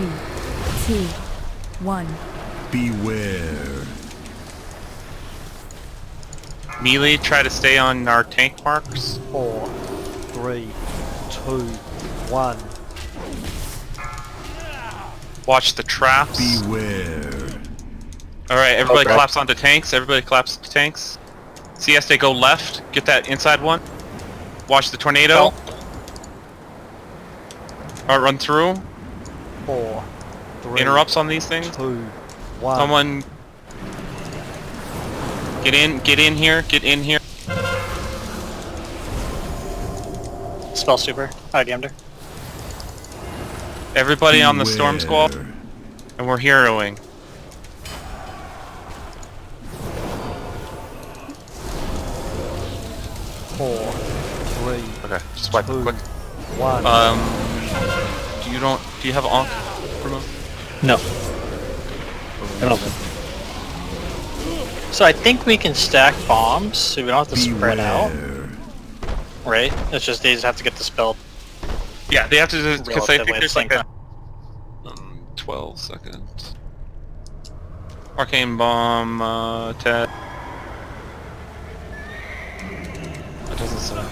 Speaker 2: 2, 1.
Speaker 9: Beware.
Speaker 1: Melee, try to stay on our tank marks.
Speaker 16: 4, 3, 2, 1.
Speaker 1: Watch the traps.
Speaker 9: Beware.
Speaker 1: Alright, everybody
Speaker 10: Okay.
Speaker 1: claps onto tanks. Everybody claps to tanks. Siesta, go left. Get that inside one. Watch the tornado. Alright, run through.
Speaker 16: 4, 3,
Speaker 1: Interrupts on these things.
Speaker 16: 2, 1.
Speaker 1: Someone get in here, get in here.
Speaker 6: Spell super. IDM'd her.
Speaker 1: Everybody on the storm squall. And we're heroing.
Speaker 16: Four, 3,
Speaker 1: Okay, just wipe it
Speaker 16: 2,
Speaker 1: quick.
Speaker 16: 1.
Speaker 1: Do you have Ankh, Bruno?
Speaker 10: No. I don't think.
Speaker 6: So I think we can stack bombs, so we don't have to spread out. Right? It's just they just have to get dispelled.
Speaker 1: Yeah, they have to, because I think
Speaker 6: Relatively at
Speaker 1: there's
Speaker 6: the
Speaker 1: like
Speaker 6: same
Speaker 1: a 12 seconds. Arcane bomb, Ted. That doesn't say.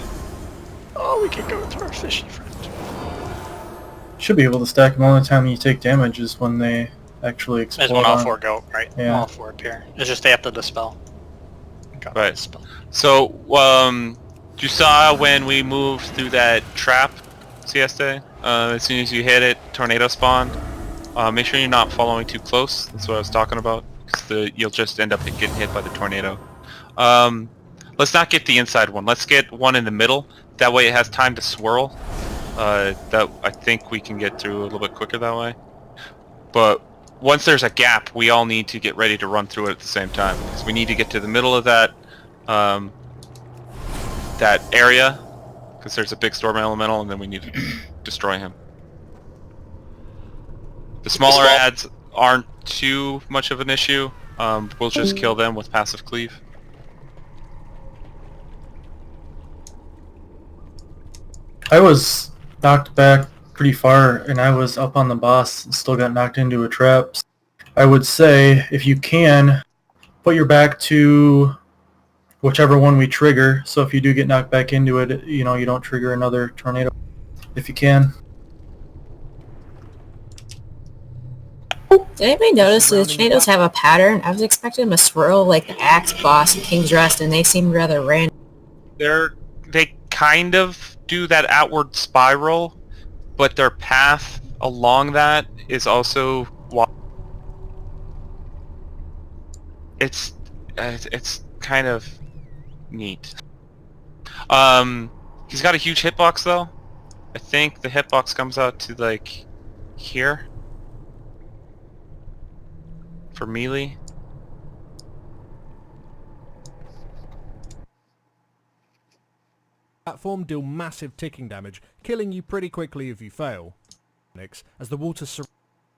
Speaker 6: Oh, we can go with our fishy friend.
Speaker 7: Should be able to stack them all the time you take damage is when they actually explode.
Speaker 6: As when all
Speaker 7: on.
Speaker 6: 4 go, right?
Speaker 7: Yeah.
Speaker 6: All 4 appear. It's just they have to dispel.
Speaker 1: Right.
Speaker 6: Dispel.
Speaker 1: So, you saw when we moved through that trap, Siesta? As soon as you hit it, tornado spawned. Make sure you're not following too close. That's what I was talking about. Because you'll just end up getting hit by the tornado. Let's not get the inside one. Let's get one in the middle. That way it has time to swirl. That I think we can get through a little bit quicker that way. But once there's a gap, we all need to get ready to run through it at the same time. Because we need to get to the middle of that that area. Because there's a big storm elemental, and then we need to destroy him. The smaller ads aren't too much of an issue. We'll just kill them with passive cleave.
Speaker 7: I was knocked back pretty far, and I was up on the boss and still got knocked into a trap. I would say, if you can, put your back to whichever one we trigger, so if you do get knocked back into it, you know, you don't trigger another tornado, if you can.
Speaker 11: Did anybody notice the tornadoes have a pattern? I was expecting them to swirl like the Axe boss and King's Rest, and they seem rather random.
Speaker 1: They kind of do that outward spiral, but their path along that is also it's kind of neat. He's got a huge hitbox though. I think the hitbox comes out to like here for melee.
Speaker 9: Platform deal massive ticking damage, killing you pretty quickly if you fail. As the water surrounds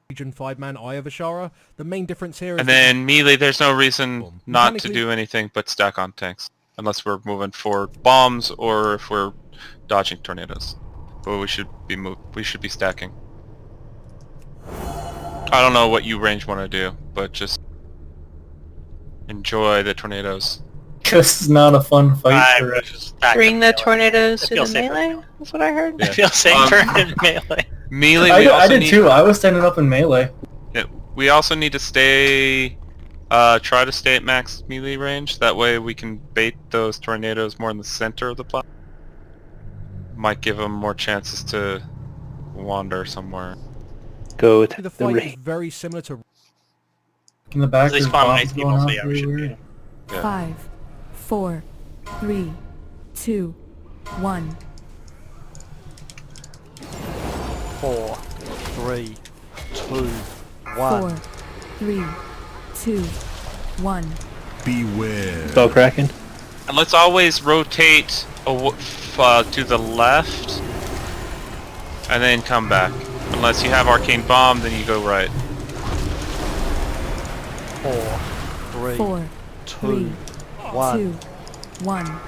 Speaker 9: Legion 5-man Eye of Ashara, the main difference here is...
Speaker 1: And then melee, there's no reason not to do anything but stack on tanks. Unless we're moving for bombs or if we're dodging tornadoes. But we should be stacking. I don't know what you range want to do, but just enjoy the tornadoes.
Speaker 7: This is not a fun fight for us.
Speaker 4: Bring the tornadoes to the melee? That's what I heard.
Speaker 1: Yeah.
Speaker 6: I feel safer in melee.
Speaker 1: Melee,
Speaker 7: I did too. I was standing up in melee.
Speaker 1: Yeah, we also need to stay, try to stay at max melee range. That way we can bait those tornadoes more in the center of the platform. Might give them more chances to wander somewhere.
Speaker 10: Go with
Speaker 9: the fight is very similar to...
Speaker 7: In the back,
Speaker 6: They
Speaker 7: there's
Speaker 6: spawn
Speaker 7: bombs
Speaker 6: nice
Speaker 7: going
Speaker 6: people, so
Speaker 7: off
Speaker 6: yeah, we should
Speaker 7: everywhere.
Speaker 6: be...
Speaker 1: Yeah.
Speaker 2: 5, 4, 3, 2, 1.
Speaker 16: 4, 3, 2, 1.
Speaker 2: 4, 3, 2, 1.
Speaker 9: Beware.
Speaker 10: Spellcracking.
Speaker 1: And let's always rotate to the left, and then come back. Unless you have Arcane Bomb, then you go right.
Speaker 16: 4, 3,
Speaker 2: 4,
Speaker 16: 2,
Speaker 2: 3,
Speaker 16: 1.
Speaker 2: 2, 1.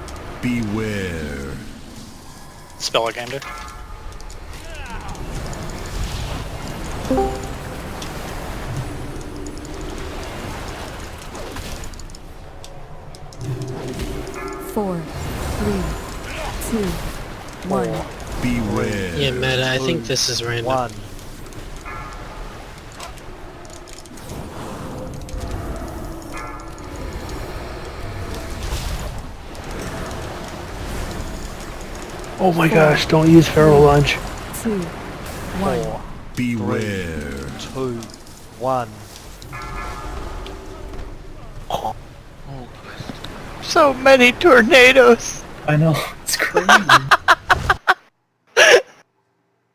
Speaker 9: Beware.
Speaker 6: Spellagander.
Speaker 2: Four, 3, 2, 1.
Speaker 9: Beware.
Speaker 3: Yeah, Meta, I think this is random.
Speaker 16: 1.
Speaker 10: Oh my gosh, don't use Feral Lunge.
Speaker 2: 2, 1.
Speaker 16: 4,
Speaker 9: Beware.
Speaker 16: 2, 1.
Speaker 8: So many tornadoes.
Speaker 7: I know, it's crazy.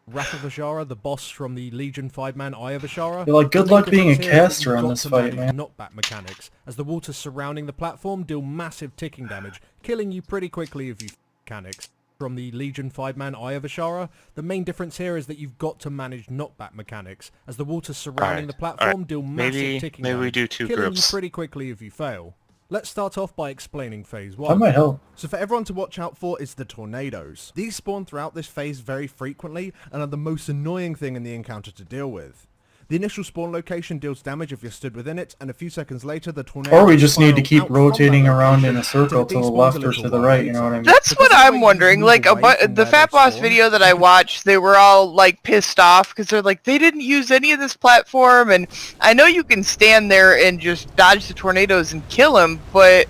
Speaker 9: Wrath of Ashara, the boss from the Legion 5-man Eye of Ashara.
Speaker 7: You're like, good
Speaker 9: The main
Speaker 7: luck being a
Speaker 9: difference here is that
Speaker 7: caster
Speaker 9: you've
Speaker 7: on
Speaker 9: got
Speaker 7: this
Speaker 9: to
Speaker 7: fight,
Speaker 9: manage
Speaker 7: man.
Speaker 9: knockback mechanics, as the waters surrounding the platform deal massive ticking damage, killing you pretty quickly if you mechanics. from the Legion 5-man Eye of Ashara. The main difference here is that you've got to manage knockback mechanics, as the waters surrounding the platform deal massive ticking
Speaker 1: Maybe we
Speaker 9: damage,
Speaker 1: do two
Speaker 9: killing you
Speaker 1: groups.
Speaker 9: pretty quickly if you fail. Let's start off by explaining phase 1.
Speaker 7: That might help.
Speaker 9: So for everyone to watch out for is the tornadoes. These spawn throughout this phase very frequently and are the most annoying thing in the encounter to deal with. The initial spawn location deals damage if you're stood within it, and a few seconds later the tornado.
Speaker 7: Or we just need to keep rotating around in a circle to the left or to the right, you know what I mean?
Speaker 8: That's what I'm wondering. Like, the Fat Boss video that I watched, they were all, like, pissed off because they're like, they didn't use any of this platform, and I know you can stand there and just dodge the tornadoes and kill them, but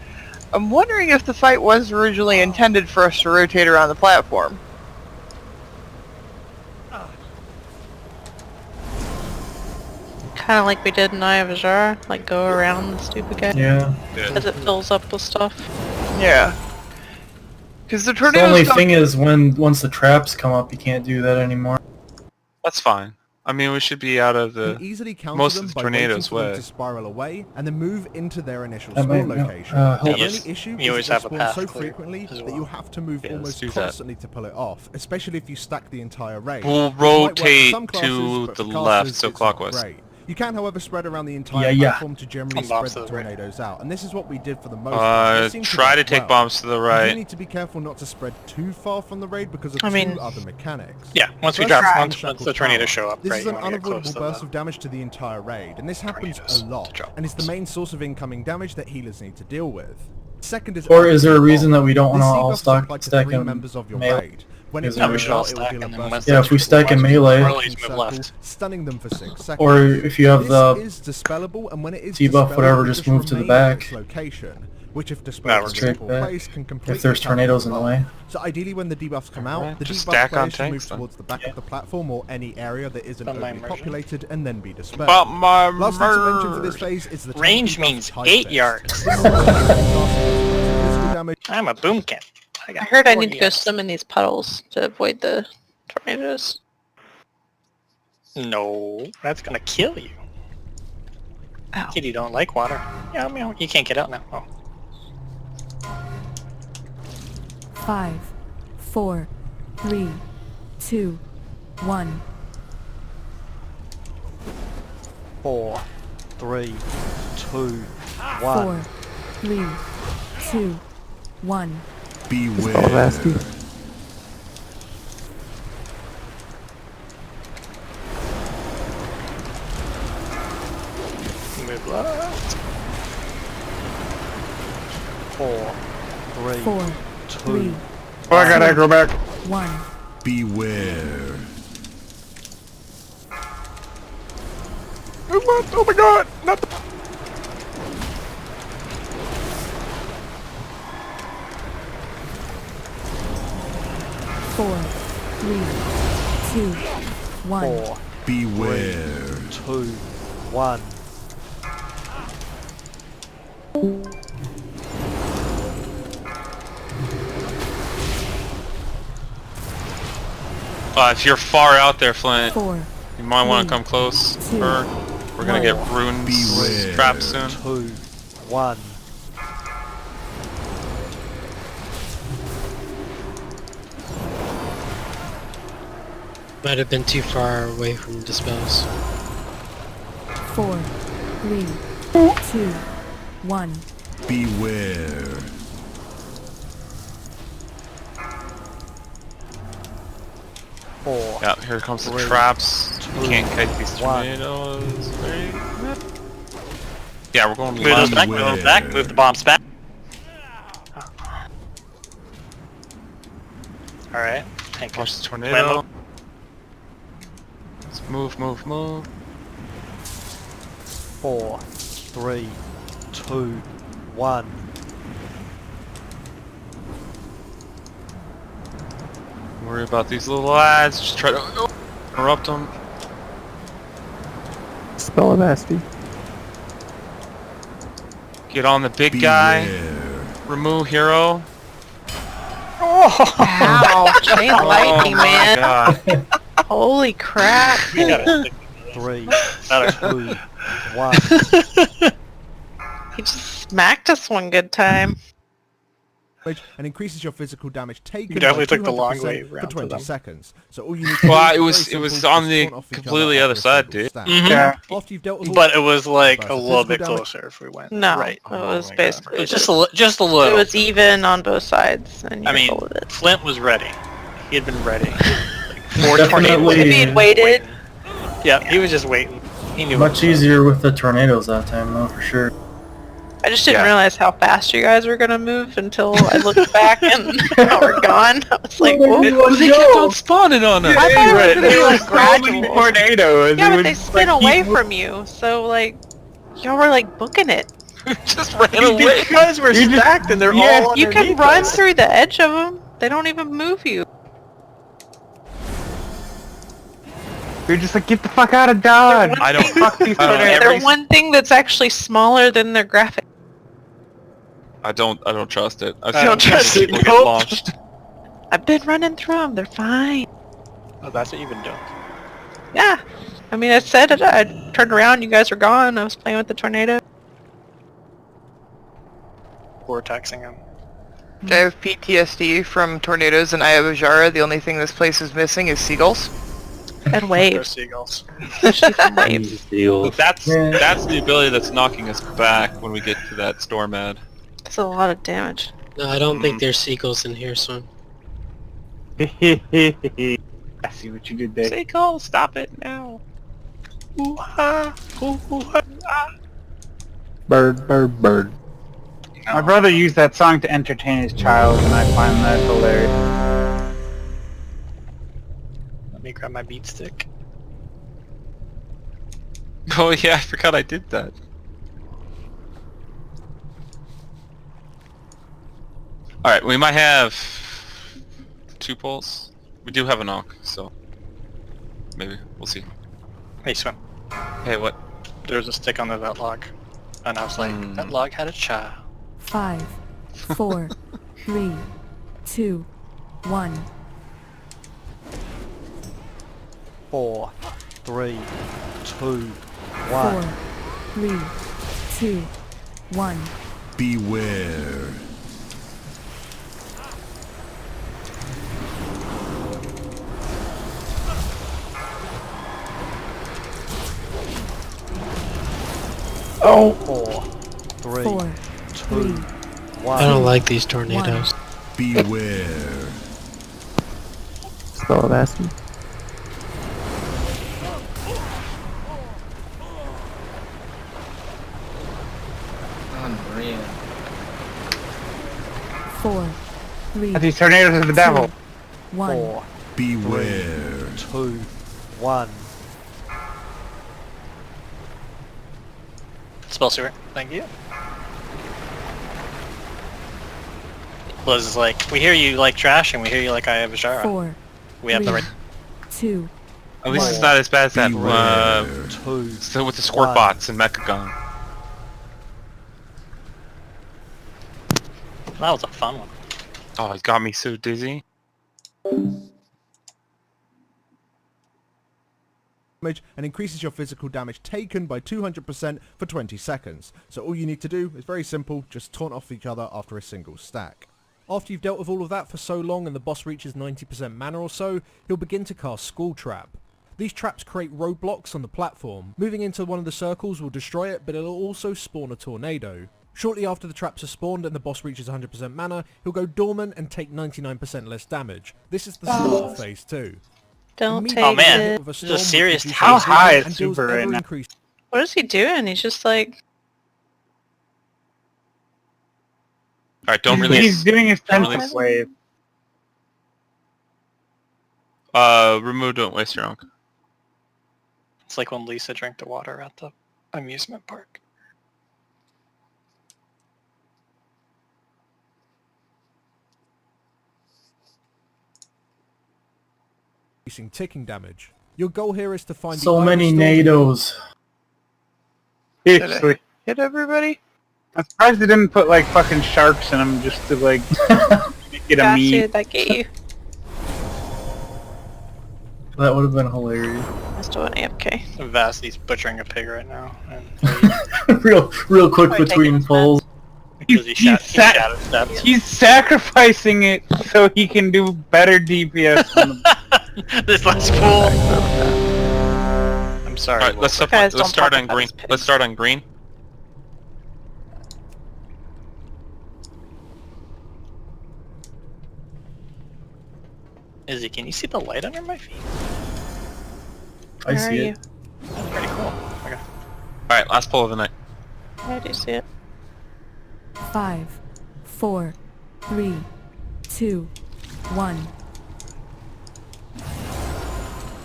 Speaker 8: I'm wondering if the fight was originally intended for us to rotate around the platform.
Speaker 4: Kind of like we did in Eye of Ashara, like go around the stupid guy.
Speaker 7: Yeah.
Speaker 4: As it fills up with stuff.
Speaker 8: Yeah. Because the
Speaker 7: The
Speaker 8: tornadoes
Speaker 7: only
Speaker 8: don't-
Speaker 7: thing is once the traps come up, you can't do that anymore.
Speaker 1: That's fine. I mean, we should be out of
Speaker 9: You
Speaker 1: the
Speaker 9: can easily counter
Speaker 1: most
Speaker 9: them
Speaker 1: of the
Speaker 9: by
Speaker 1: tornadoes'
Speaker 9: waiting for them
Speaker 1: way.
Speaker 9: to spiral away and then move into their initial
Speaker 7: That
Speaker 9: spawn
Speaker 7: might
Speaker 9: location.
Speaker 7: help.
Speaker 9: The
Speaker 6: You
Speaker 9: only
Speaker 6: just-
Speaker 9: issue
Speaker 6: you
Speaker 9: is
Speaker 6: always
Speaker 9: that
Speaker 6: have
Speaker 9: they
Speaker 6: a
Speaker 9: spawn
Speaker 6: path
Speaker 9: so
Speaker 6: clear
Speaker 9: frequently
Speaker 6: as
Speaker 9: that
Speaker 6: well.
Speaker 9: you have to move
Speaker 1: Yeah, let's
Speaker 9: almost
Speaker 1: do that.
Speaker 9: constantly to pull it off, especially if you stack the entire raid.
Speaker 1: We'll
Speaker 9: Which might work for
Speaker 1: rotate
Speaker 9: some classes,
Speaker 1: to
Speaker 9: but
Speaker 1: the
Speaker 9: for
Speaker 1: left,
Speaker 9: casters,
Speaker 1: so
Speaker 9: it's not
Speaker 1: clockwise.
Speaker 9: great. You can, however, spread around the entire
Speaker 7: Yeah.
Speaker 9: platform to generally
Speaker 6: On
Speaker 9: spread
Speaker 6: bombs
Speaker 9: the
Speaker 6: to the right.
Speaker 9: tornadoes out, and this is what we did for the most part. It seemed
Speaker 1: Try to
Speaker 9: work
Speaker 1: take
Speaker 9: well.
Speaker 1: bombs to the
Speaker 9: You do
Speaker 1: right.
Speaker 9: need to be careful not to spread too far from the raid because of
Speaker 4: I mean-
Speaker 9: two other mechanics.
Speaker 6: Yeah, once we
Speaker 9: First
Speaker 6: drop,
Speaker 9: is
Speaker 6: once
Speaker 9: Unshackled
Speaker 6: the tornadoes
Speaker 9: Power.
Speaker 6: show up,
Speaker 9: This
Speaker 6: right,
Speaker 9: is
Speaker 6: you
Speaker 9: an
Speaker 6: want to get close
Speaker 9: unavoidable
Speaker 6: to
Speaker 9: burst
Speaker 6: the
Speaker 9: of damage to the entire raid, and this happens
Speaker 6: tornadoes.
Speaker 9: a lot,
Speaker 6: Drop
Speaker 9: and it's the
Speaker 6: bombs.
Speaker 9: main source of incoming damage that healers need to deal with. Second is
Speaker 7: Or is there a reason that we don't
Speaker 9: This
Speaker 7: want to
Speaker 9: debuff
Speaker 7: all
Speaker 9: is applied to
Speaker 7: stack
Speaker 9: 3
Speaker 7: in
Speaker 9: members of your
Speaker 7: melee?
Speaker 9: raid. When
Speaker 7: Is
Speaker 9: it
Speaker 7: there-
Speaker 6: we should all
Speaker 9: out, it will
Speaker 6: stack
Speaker 9: deal a
Speaker 6: and then
Speaker 9: burst
Speaker 6: once
Speaker 9: of
Speaker 7: Yeah, if we
Speaker 9: damage
Speaker 7: stack in
Speaker 9: to
Speaker 7: melee-
Speaker 9: the
Speaker 6: Early's move
Speaker 9: circle,
Speaker 6: left.
Speaker 9: stunning them for 6 seconds.
Speaker 7: Or if you have
Speaker 9: This
Speaker 7: the
Speaker 9: is dispellable, and when it is
Speaker 7: debuff,
Speaker 9: dispelled,
Speaker 7: whatever,
Speaker 9: it
Speaker 7: just move to the
Speaker 9: remain at
Speaker 7: back.
Speaker 9: its location, which if
Speaker 6: No,
Speaker 9: dispelled
Speaker 6: we're
Speaker 9: in
Speaker 7: straight
Speaker 9: multiple
Speaker 7: back.
Speaker 9: place can completely
Speaker 7: if there's
Speaker 9: counter
Speaker 7: tornadoes in the
Speaker 9: buff.
Speaker 7: way.
Speaker 9: So ideally when the debuffs come out,
Speaker 1: Alright,
Speaker 9: the
Speaker 1: just
Speaker 9: debuff
Speaker 1: stack on
Speaker 9: players should
Speaker 1: tanks
Speaker 9: move
Speaker 1: then.
Speaker 9: towards the back of the platform or any area that isn't
Speaker 6: Not my
Speaker 9: overly
Speaker 6: immersion.
Speaker 9: populated and then be dispelled.
Speaker 1: But my
Speaker 9: Last thing to mention for this phase is the tank
Speaker 6: Range
Speaker 9: debuff
Speaker 6: means
Speaker 9: Tight
Speaker 6: 8
Speaker 9: Fist.
Speaker 6: yards.
Speaker 9: This is physical damage.
Speaker 6: I'm a boomkin.
Speaker 4: I heard I need to go swim in these puddles to avoid the tornadoes.
Speaker 6: No, that's gonna kill you.
Speaker 4: Ow.
Speaker 6: Kitty don't like water. Yeah, I mean, you can't get out now. Oh.
Speaker 2: 5, 4, 3, 2, 1.
Speaker 16: 4, 3, 2, 1.
Speaker 2: 4, 3, 2, 1.
Speaker 15: Spell nasty.
Speaker 6: Move left.
Speaker 16: 4, 3,
Speaker 2: 4,
Speaker 16: 2,
Speaker 2: 3,
Speaker 12: Oh, I got aggro back.
Speaker 2: 1.
Speaker 9: Beware.
Speaker 12: Oh my god! Not the...
Speaker 2: Four, 3, 2, 1.
Speaker 16: 4,
Speaker 9: Beware.
Speaker 16: 2, 1.
Speaker 1: If you're far out there, Flint,
Speaker 2: 4,
Speaker 1: you might want to
Speaker 2: 3,
Speaker 1: come close.
Speaker 2: 2,
Speaker 1: We're gonna get runes
Speaker 9: Beware.
Speaker 1: trapped soon.
Speaker 16: 2, 1.
Speaker 3: Might have been too far away from dispels.
Speaker 2: 4, 3, 2, 1.
Speaker 9: Beware.
Speaker 16: Four,
Speaker 1: Yeah, here comes the
Speaker 16: 3,
Speaker 1: traps. You
Speaker 16: 2,
Speaker 1: can't catch these
Speaker 16: 1.
Speaker 1: tornadoes. Yeah, we're going
Speaker 6: Move those
Speaker 1: left.
Speaker 6: back, move those back, move the bombs back. Alright, tank.
Speaker 1: Watch the tornado. Let's move, move, move.
Speaker 16: 4, 3, 2, 1.
Speaker 1: Don't worry about these little lads. Just try to interrupt them.
Speaker 15: Spell nasty.
Speaker 1: Get on the big guy. Remove hero.
Speaker 4: Ow! Chain lightning,
Speaker 1: Oh my
Speaker 4: man.
Speaker 1: god.
Speaker 4: Holy crap.
Speaker 6: You gotta stick
Speaker 16: 3,
Speaker 6: Better.
Speaker 16: 2, 1.
Speaker 4: He just smacked us one good time.
Speaker 9: and increases your physical damage taken
Speaker 6: You definitely
Speaker 9: by
Speaker 6: took the long
Speaker 9: 200%
Speaker 6: way
Speaker 9: for
Speaker 6: around to
Speaker 9: 20
Speaker 6: them.
Speaker 9: seconds. So all you need to
Speaker 1: Well,
Speaker 9: do
Speaker 1: it
Speaker 9: is very
Speaker 1: was
Speaker 9: simple,
Speaker 1: on
Speaker 9: just
Speaker 1: the
Speaker 9: taunt off each
Speaker 1: completely
Speaker 9: other
Speaker 1: other
Speaker 9: after a
Speaker 1: side,
Speaker 9: single
Speaker 1: dude.
Speaker 9: stack.
Speaker 6: Yeah.
Speaker 9: After you've dealt with all
Speaker 6: But it was like
Speaker 9: versus
Speaker 6: a little bit
Speaker 9: physical damage.
Speaker 6: closer if we went
Speaker 4: No,
Speaker 6: right.
Speaker 4: it was
Speaker 1: my God.
Speaker 4: basically
Speaker 6: It's just just a little.
Speaker 4: It was even on both sides, and you
Speaker 6: I mean,
Speaker 4: full of it.
Speaker 6: Flint was ready. He had been ready. Like 4
Speaker 7: Definitely.
Speaker 6: tornadoes.
Speaker 4: If he'd waited,
Speaker 6: Yeah, he was just waiting. He knew.
Speaker 7: Much easier with the tornadoes that time, though, for sure.
Speaker 4: I just didn't
Speaker 1: Yeah.
Speaker 4: realize how fast you guys were gonna move until I looked back and now we're gone. I was like, whoa.
Speaker 1: They kept on spawning on us.
Speaker 4: I thought it was gonna be like
Speaker 12: so many
Speaker 4: gradual.
Speaker 12: tornadoes.
Speaker 4: Yeah,
Speaker 12: it
Speaker 4: but
Speaker 12: would,
Speaker 4: they spin
Speaker 12: like,
Speaker 4: away
Speaker 12: keep
Speaker 4: from you, so like, y'all were like booking it.
Speaker 1: Just ran away.
Speaker 6: Because we're stacked and they're all
Speaker 4: You can
Speaker 6: underneath
Speaker 4: run
Speaker 6: us.
Speaker 4: through the edge of them. They don't even move you.
Speaker 12: You're just like, get the fuck out of Dodge.
Speaker 1: I don't.
Speaker 12: Fuck these
Speaker 1: I don't
Speaker 12: tornadoes.
Speaker 4: They're one thing that's actually smaller than their graphic.
Speaker 1: I don't trust it. I've
Speaker 6: I
Speaker 1: seen
Speaker 6: don't trust
Speaker 1: people
Speaker 6: it,
Speaker 1: get
Speaker 6: nope.
Speaker 1: launched.
Speaker 4: I've been running through them. They're fine.
Speaker 6: Oh, that's what you've been doing.
Speaker 4: Yeah. I mean, I said it. I turned around. You guys were gone. I was playing with the tornado.
Speaker 6: Vortexing him.
Speaker 8: I have PTSD from tornadoes in Ayabajara. The only thing this place is missing is seagulls.
Speaker 4: And
Speaker 6: They're
Speaker 4: waves.
Speaker 6: seagulls.
Speaker 4: Especially from waves.
Speaker 1: That's the ability that's knocking us back when we get to that storm ad.
Speaker 4: It's a lot of damage.
Speaker 3: No, I don't think there's seagulls in here, son.
Speaker 12: I see what you did there.
Speaker 1: Seagull, stop it now.
Speaker 10: Bird, bird, bird.
Speaker 12: My brother used that song to entertain his child, and I find that hilarious.
Speaker 6: Let me grab my beat stick.
Speaker 1: Oh yeah, I forgot I did that. Alright, we might have 2 poles. We do have a knock, so maybe. We'll see.
Speaker 6: Hey, swim.
Speaker 1: Hey, what?
Speaker 6: There's a stick on that log. And I was like, that log had a child.
Speaker 2: 5, 4, 3, 2, 1.
Speaker 16: 4, 3, 2,
Speaker 2: 4,
Speaker 16: 1.
Speaker 2: 3, 2, 1.
Speaker 9: Beware.
Speaker 16: Oh! 4, 3,
Speaker 2: 4,
Speaker 16: 2,
Speaker 2: 1.
Speaker 3: I don't like these tornadoes.
Speaker 9: Beware.
Speaker 15: Spell of acid.
Speaker 14: Unreal.
Speaker 2: 4, 3,
Speaker 12: These tornadoes are the devil.
Speaker 2: 1.
Speaker 16: 4,
Speaker 9: Beware.
Speaker 16: 2, 1.
Speaker 6: Spell sewer. Thank you. Liz is like, we hear you like trash and we hear you like I have a Shara.
Speaker 2: 4,
Speaker 6: We have the right.
Speaker 2: 2,
Speaker 1: At least it's not as bad as that
Speaker 9: Beware.
Speaker 16: 2,
Speaker 1: still with the squirt
Speaker 16: 1.
Speaker 1: bots and Mechagon.
Speaker 6: That was a fun one.
Speaker 1: Oh, it got me so dizzy.
Speaker 9: And increases your physical damage taken by 200% for 20 seconds. So all you need to do is very simple, just taunt off each other after a single stack. After you've dealt with all of that for so long and the boss reaches 90% mana or so, he'll begin to cast School Trap. These traps create roadblocks on the platform. Moving into one of the circles will destroy it, but it'll also spawn a tornado. Shortly after the traps are spawned and the boss reaches 100% mana, he'll go dormant and take 99% less damage. This is the start of phase 2.
Speaker 4: Don't take
Speaker 6: Oh man,
Speaker 4: it.
Speaker 6: this is a serious
Speaker 12: How
Speaker 6: taste.
Speaker 12: high is
Speaker 9: And deals
Speaker 12: super right
Speaker 9: ever
Speaker 12: now?
Speaker 9: increasing
Speaker 4: What is he doing? He's just like,
Speaker 1: Alright, don't
Speaker 12: He's
Speaker 1: release.
Speaker 12: doing his
Speaker 1: Don't
Speaker 12: tenth
Speaker 1: release.
Speaker 12: wave.
Speaker 1: Remove, don't waste your own.
Speaker 6: It's like when Lisa drank the water at the amusement park.
Speaker 9: ticking damage. Your goal here is to find
Speaker 7: So
Speaker 9: the
Speaker 7: many
Speaker 9: iron
Speaker 7: NATOs.
Speaker 12: Seriously.
Speaker 8: Hit everybody?
Speaker 12: I'm surprised they didn't put like fucking sharks in them just to like get a
Speaker 4: got
Speaker 12: meme.
Speaker 4: you, that get you.
Speaker 7: That would have been hilarious.
Speaker 4: I still want AFK.
Speaker 6: Vasty's butchering a pig right now. And
Speaker 7: real quick
Speaker 4: Probably
Speaker 7: between
Speaker 4: taking
Speaker 7: pulls.
Speaker 6: Does he shadow steps?
Speaker 12: He's sacrificing it so he can do better DPS on the...
Speaker 6: This last pool. I'm sorry.
Speaker 1: Alright, let's
Speaker 6: Wilbur.
Speaker 1: start on green. Let's start on green.
Speaker 6: Izzy, can you see the light under my feet?
Speaker 7: I
Speaker 4: Where
Speaker 7: see
Speaker 4: are
Speaker 7: it.
Speaker 6: That's pretty cool. Okay.
Speaker 1: Alright, last pull of the night.
Speaker 4: I do see it.
Speaker 2: 5, 4, 3, 2, 1.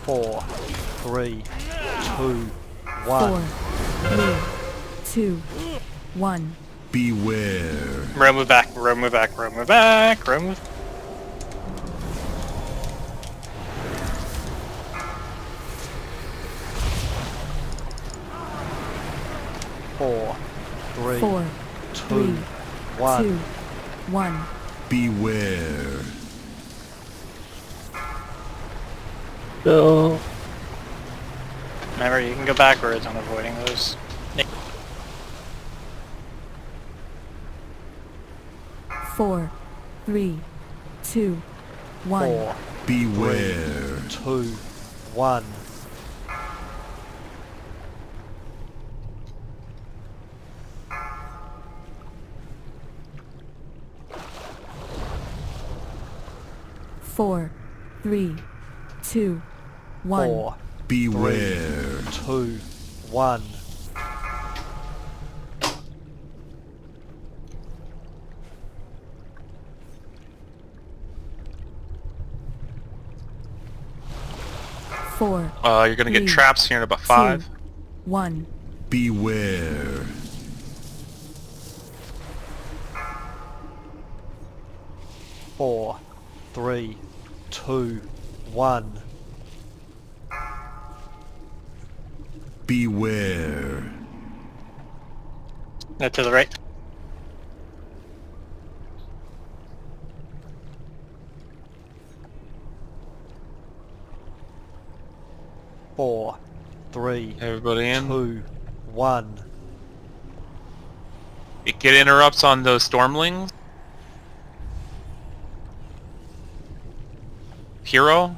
Speaker 16: 4, 3, 2,
Speaker 2: 4,
Speaker 16: 1.
Speaker 2: 3, 2, 1.
Speaker 17: Beware.
Speaker 6: Row move back, row move back, row move back, row move.
Speaker 16: Four, three,
Speaker 2: 4,
Speaker 16: 2,
Speaker 2: 3,
Speaker 16: 1.
Speaker 2: 2, 1.
Speaker 17: Beware.
Speaker 10: So,
Speaker 6: Remember, you can go backwards on avoiding those.
Speaker 2: 4, 3, 2, 1.
Speaker 16: 4,
Speaker 17: Beware.
Speaker 16: 2, 1.
Speaker 2: Four, 3, 2, 1.
Speaker 16: 4,
Speaker 17: Beware.
Speaker 16: 2, 1.
Speaker 2: Four,
Speaker 1: You're gonna get
Speaker 2: 3,
Speaker 1: traps here in about 5.
Speaker 2: 2, 1.
Speaker 17: Beware.
Speaker 16: 4, 3, 2, 1.
Speaker 17: Beware.
Speaker 6: No, to the right.
Speaker 16: Four, 3,
Speaker 1: Everybody in.
Speaker 16: 2, 1.
Speaker 1: Get interrupts on those stormlings. Hero.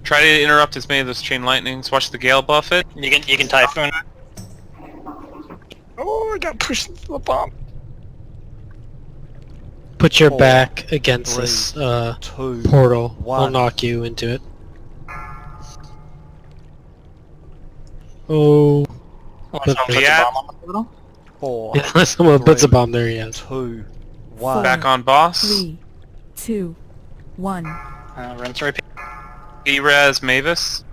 Speaker 1: Try to interrupt as many of those chain lightnings. Watch the gale buff it.
Speaker 6: You can typhoon. Oh, I got pushed into the bomb.
Speaker 3: Put your
Speaker 16: 4,
Speaker 3: back against
Speaker 16: 3,
Speaker 3: this
Speaker 16: 2,
Speaker 3: portal. I'll
Speaker 16: 1.
Speaker 3: knock you into it. Oh.
Speaker 6: Someone puts a
Speaker 1: Yeah.
Speaker 6: bomb on the portal?
Speaker 16: 4,
Speaker 3: Yeah, unless someone puts a
Speaker 16: 3,
Speaker 3: bomb there, yes.
Speaker 16: 2, 1.
Speaker 1: Back on boss.
Speaker 2: 3, 2, 1.
Speaker 6: Rinse repeat.
Speaker 1: E-Res Mavis.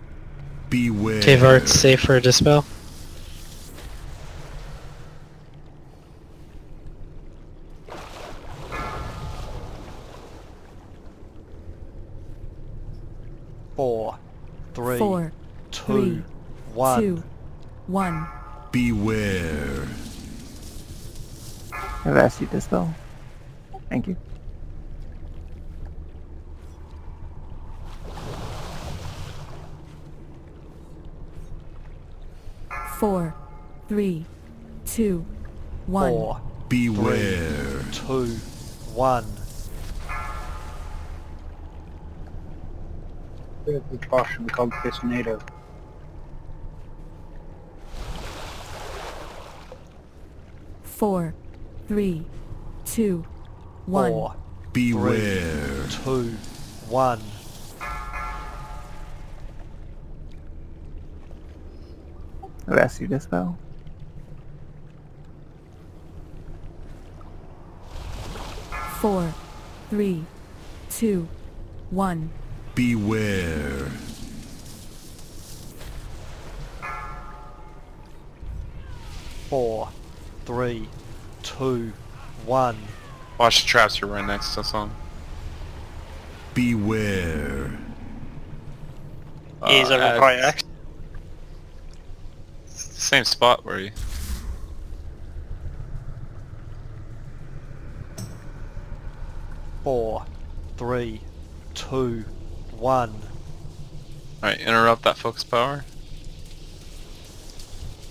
Speaker 17: Beware.
Speaker 3: Cave Art's safe for a dispel.
Speaker 16: Four, 3,
Speaker 2: 4,
Speaker 16: 2,
Speaker 2: 3,
Speaker 16: 1.
Speaker 2: 2, 1.
Speaker 17: Beware.
Speaker 15: I've asked you to dispel. Thank you.
Speaker 2: Four, 3, 2, 1.
Speaker 16: 4,
Speaker 17: Beware.
Speaker 16: 2, 1.
Speaker 12: This boss should be called Fissionado.
Speaker 2: Four, 3, 2, 1.
Speaker 16: 4,
Speaker 17: Beware.
Speaker 16: 2, 1.
Speaker 15: I've asked you to dispel.
Speaker 2: Four, 3, 2, 1.
Speaker 17: Beware.
Speaker 16: Four, 3, 2, 1.
Speaker 1: Watch the traps. You're right next to someone.
Speaker 17: Beware.
Speaker 6: He's over
Speaker 1: at
Speaker 6: by X.
Speaker 1: same spot where you.
Speaker 16: Four, 3, 2, 1.
Speaker 1: Alright, interrupt that focus power.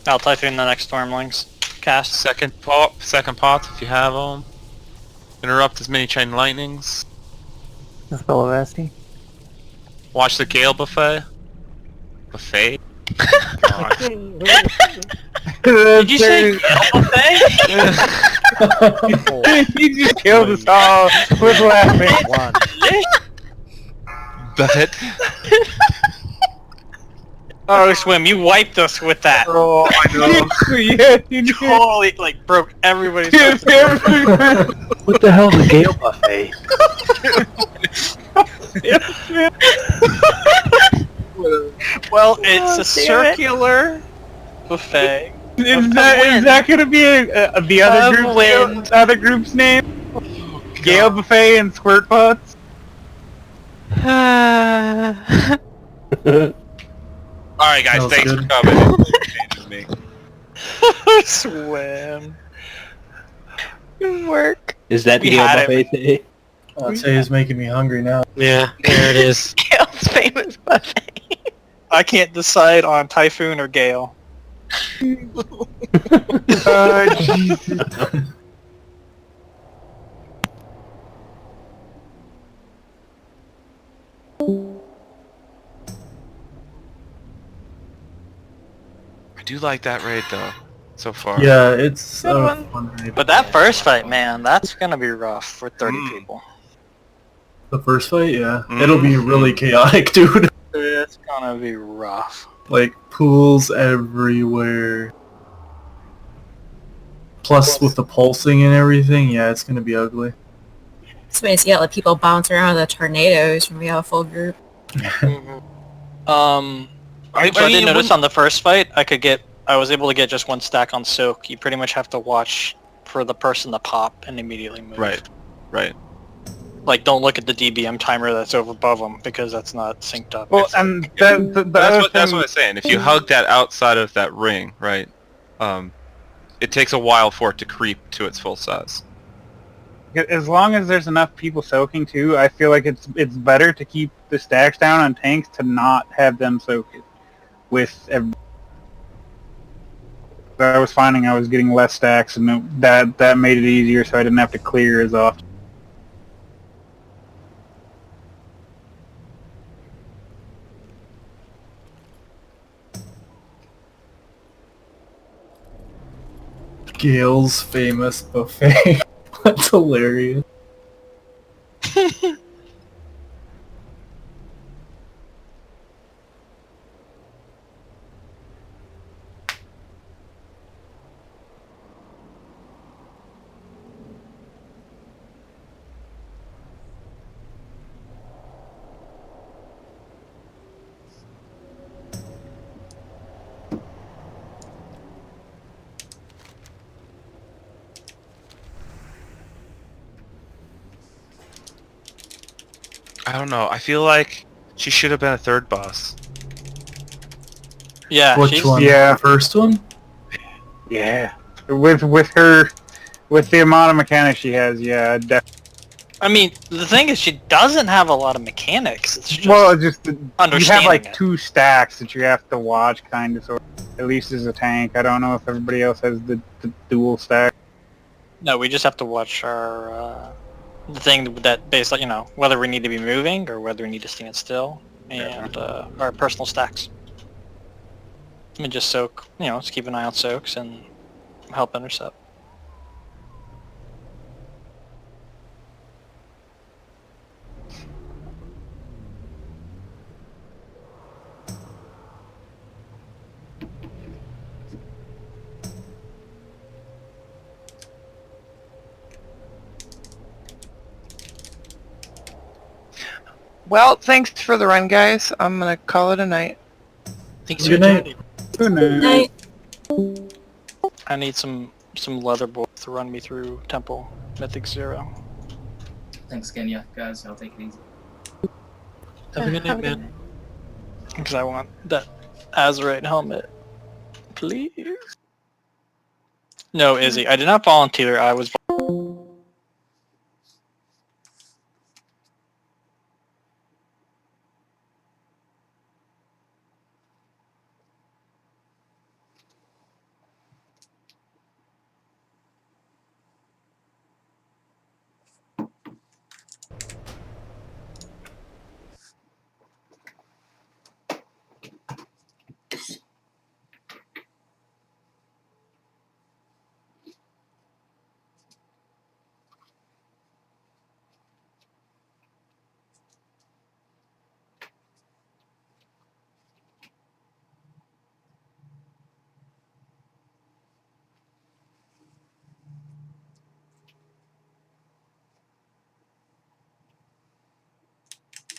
Speaker 6: I'll Typhoon the next Stormlings. Cast.
Speaker 1: Second pot if you have them. Interrupt as many chain lightnings.
Speaker 15: The spell of Asti.
Speaker 1: Watch the Gale buffet. Buffet? God.
Speaker 6: Did you say Gale buffet?
Speaker 12: He just killed us all with laughing.
Speaker 16: One.
Speaker 1: Buffet?
Speaker 6: Oh, Swim, you wiped us with that.
Speaker 12: Oh, I know. Yeah, you did.
Speaker 6: Holy, like, broke everybody's
Speaker 10: What the hell is a Gale buffet?
Speaker 6: Well, it's a circular buffet.
Speaker 12: Is that gonna be the other group's name? Gale Buffet and Squirt Pots?
Speaker 1: Alright guys,
Speaker 7: Sounds
Speaker 1: thanks
Speaker 7: good.
Speaker 1: for coming. Changes me.
Speaker 6: Swim. Good work.
Speaker 10: Is that the
Speaker 6: We
Speaker 10: Gale
Speaker 6: had
Speaker 10: buffet today?
Speaker 7: I'd say it's making me hungry now.
Speaker 3: Yeah, there it is.
Speaker 4: Gale's famous buffet.
Speaker 6: I can't decide on Typhoon or Gale.
Speaker 12: Jesus.
Speaker 1: I do like that raid though, so far.
Speaker 7: Yeah, it's
Speaker 6: Good
Speaker 7: a
Speaker 6: one.
Speaker 7: fun raid.
Speaker 6: But that first fight, man, that's gonna be rough for 30 people.
Speaker 7: The first fight, yeah. It'll be really chaotic, dude.
Speaker 6: It's gonna be rough.
Speaker 7: Like, pools everywhere. Plus, with the pulsing and everything, yeah, it's gonna be ugly.
Speaker 11: So you got like people bounce around the tornadoes when we have a full group.
Speaker 6: I did notice on the first fight, I was able to get just one stack on Soak. You pretty much have to watch for the person to pop and immediately move.
Speaker 1: Right.
Speaker 6: Like, don't look at the DBM timer that's over above them, because that's not synced up.
Speaker 12: Well, and that's
Speaker 1: That's what I was saying. If you hug that outside of that ring, right, it takes a while for it to creep to its full size.
Speaker 12: As long as there's enough people soaking too, I feel like it's better to keep the stacks down on tanks to not have them soak it with I was finding I was getting less stacks, and that made it easier, so I didn't have to clear as often.
Speaker 7: Gale's famous buffet. That's hilarious.
Speaker 1: I don't know. I feel like she should have been a third boss.
Speaker 6: Yeah.
Speaker 7: Which one?
Speaker 12: Yeah.
Speaker 7: The first one?
Speaker 12: Yeah. With the amount of mechanics she has, yeah, definitely.
Speaker 6: I mean, the thing is, she doesn't have a lot of mechanics. It's just
Speaker 12: You have
Speaker 6: understanding
Speaker 12: like
Speaker 6: it.
Speaker 12: 2 stacks that you have to watch, kind of, sort of, at least as a tank. I don't know if everybody else has the dual stack.
Speaker 6: No, we just have to watch our the thing that based on, whether we need to be moving or whether we need to stand still, and our personal stacks. I mean, just soak. Just keep an eye on soaks and help intercept.
Speaker 8: Well, thanks for the run, guys. I'm gonna call it a night.
Speaker 3: Thanks
Speaker 7: Good
Speaker 3: for
Speaker 7: night.
Speaker 3: joining.
Speaker 11: Night.
Speaker 6: I need some leather boys to run me through Temple Mythic 0.
Speaker 14: Thanks again, yeah, guys. I'll take it easy.
Speaker 3: Have a good night, man.
Speaker 6: Because I want that Azurite helmet. Please. No, Izzy, I did not volunteer. I was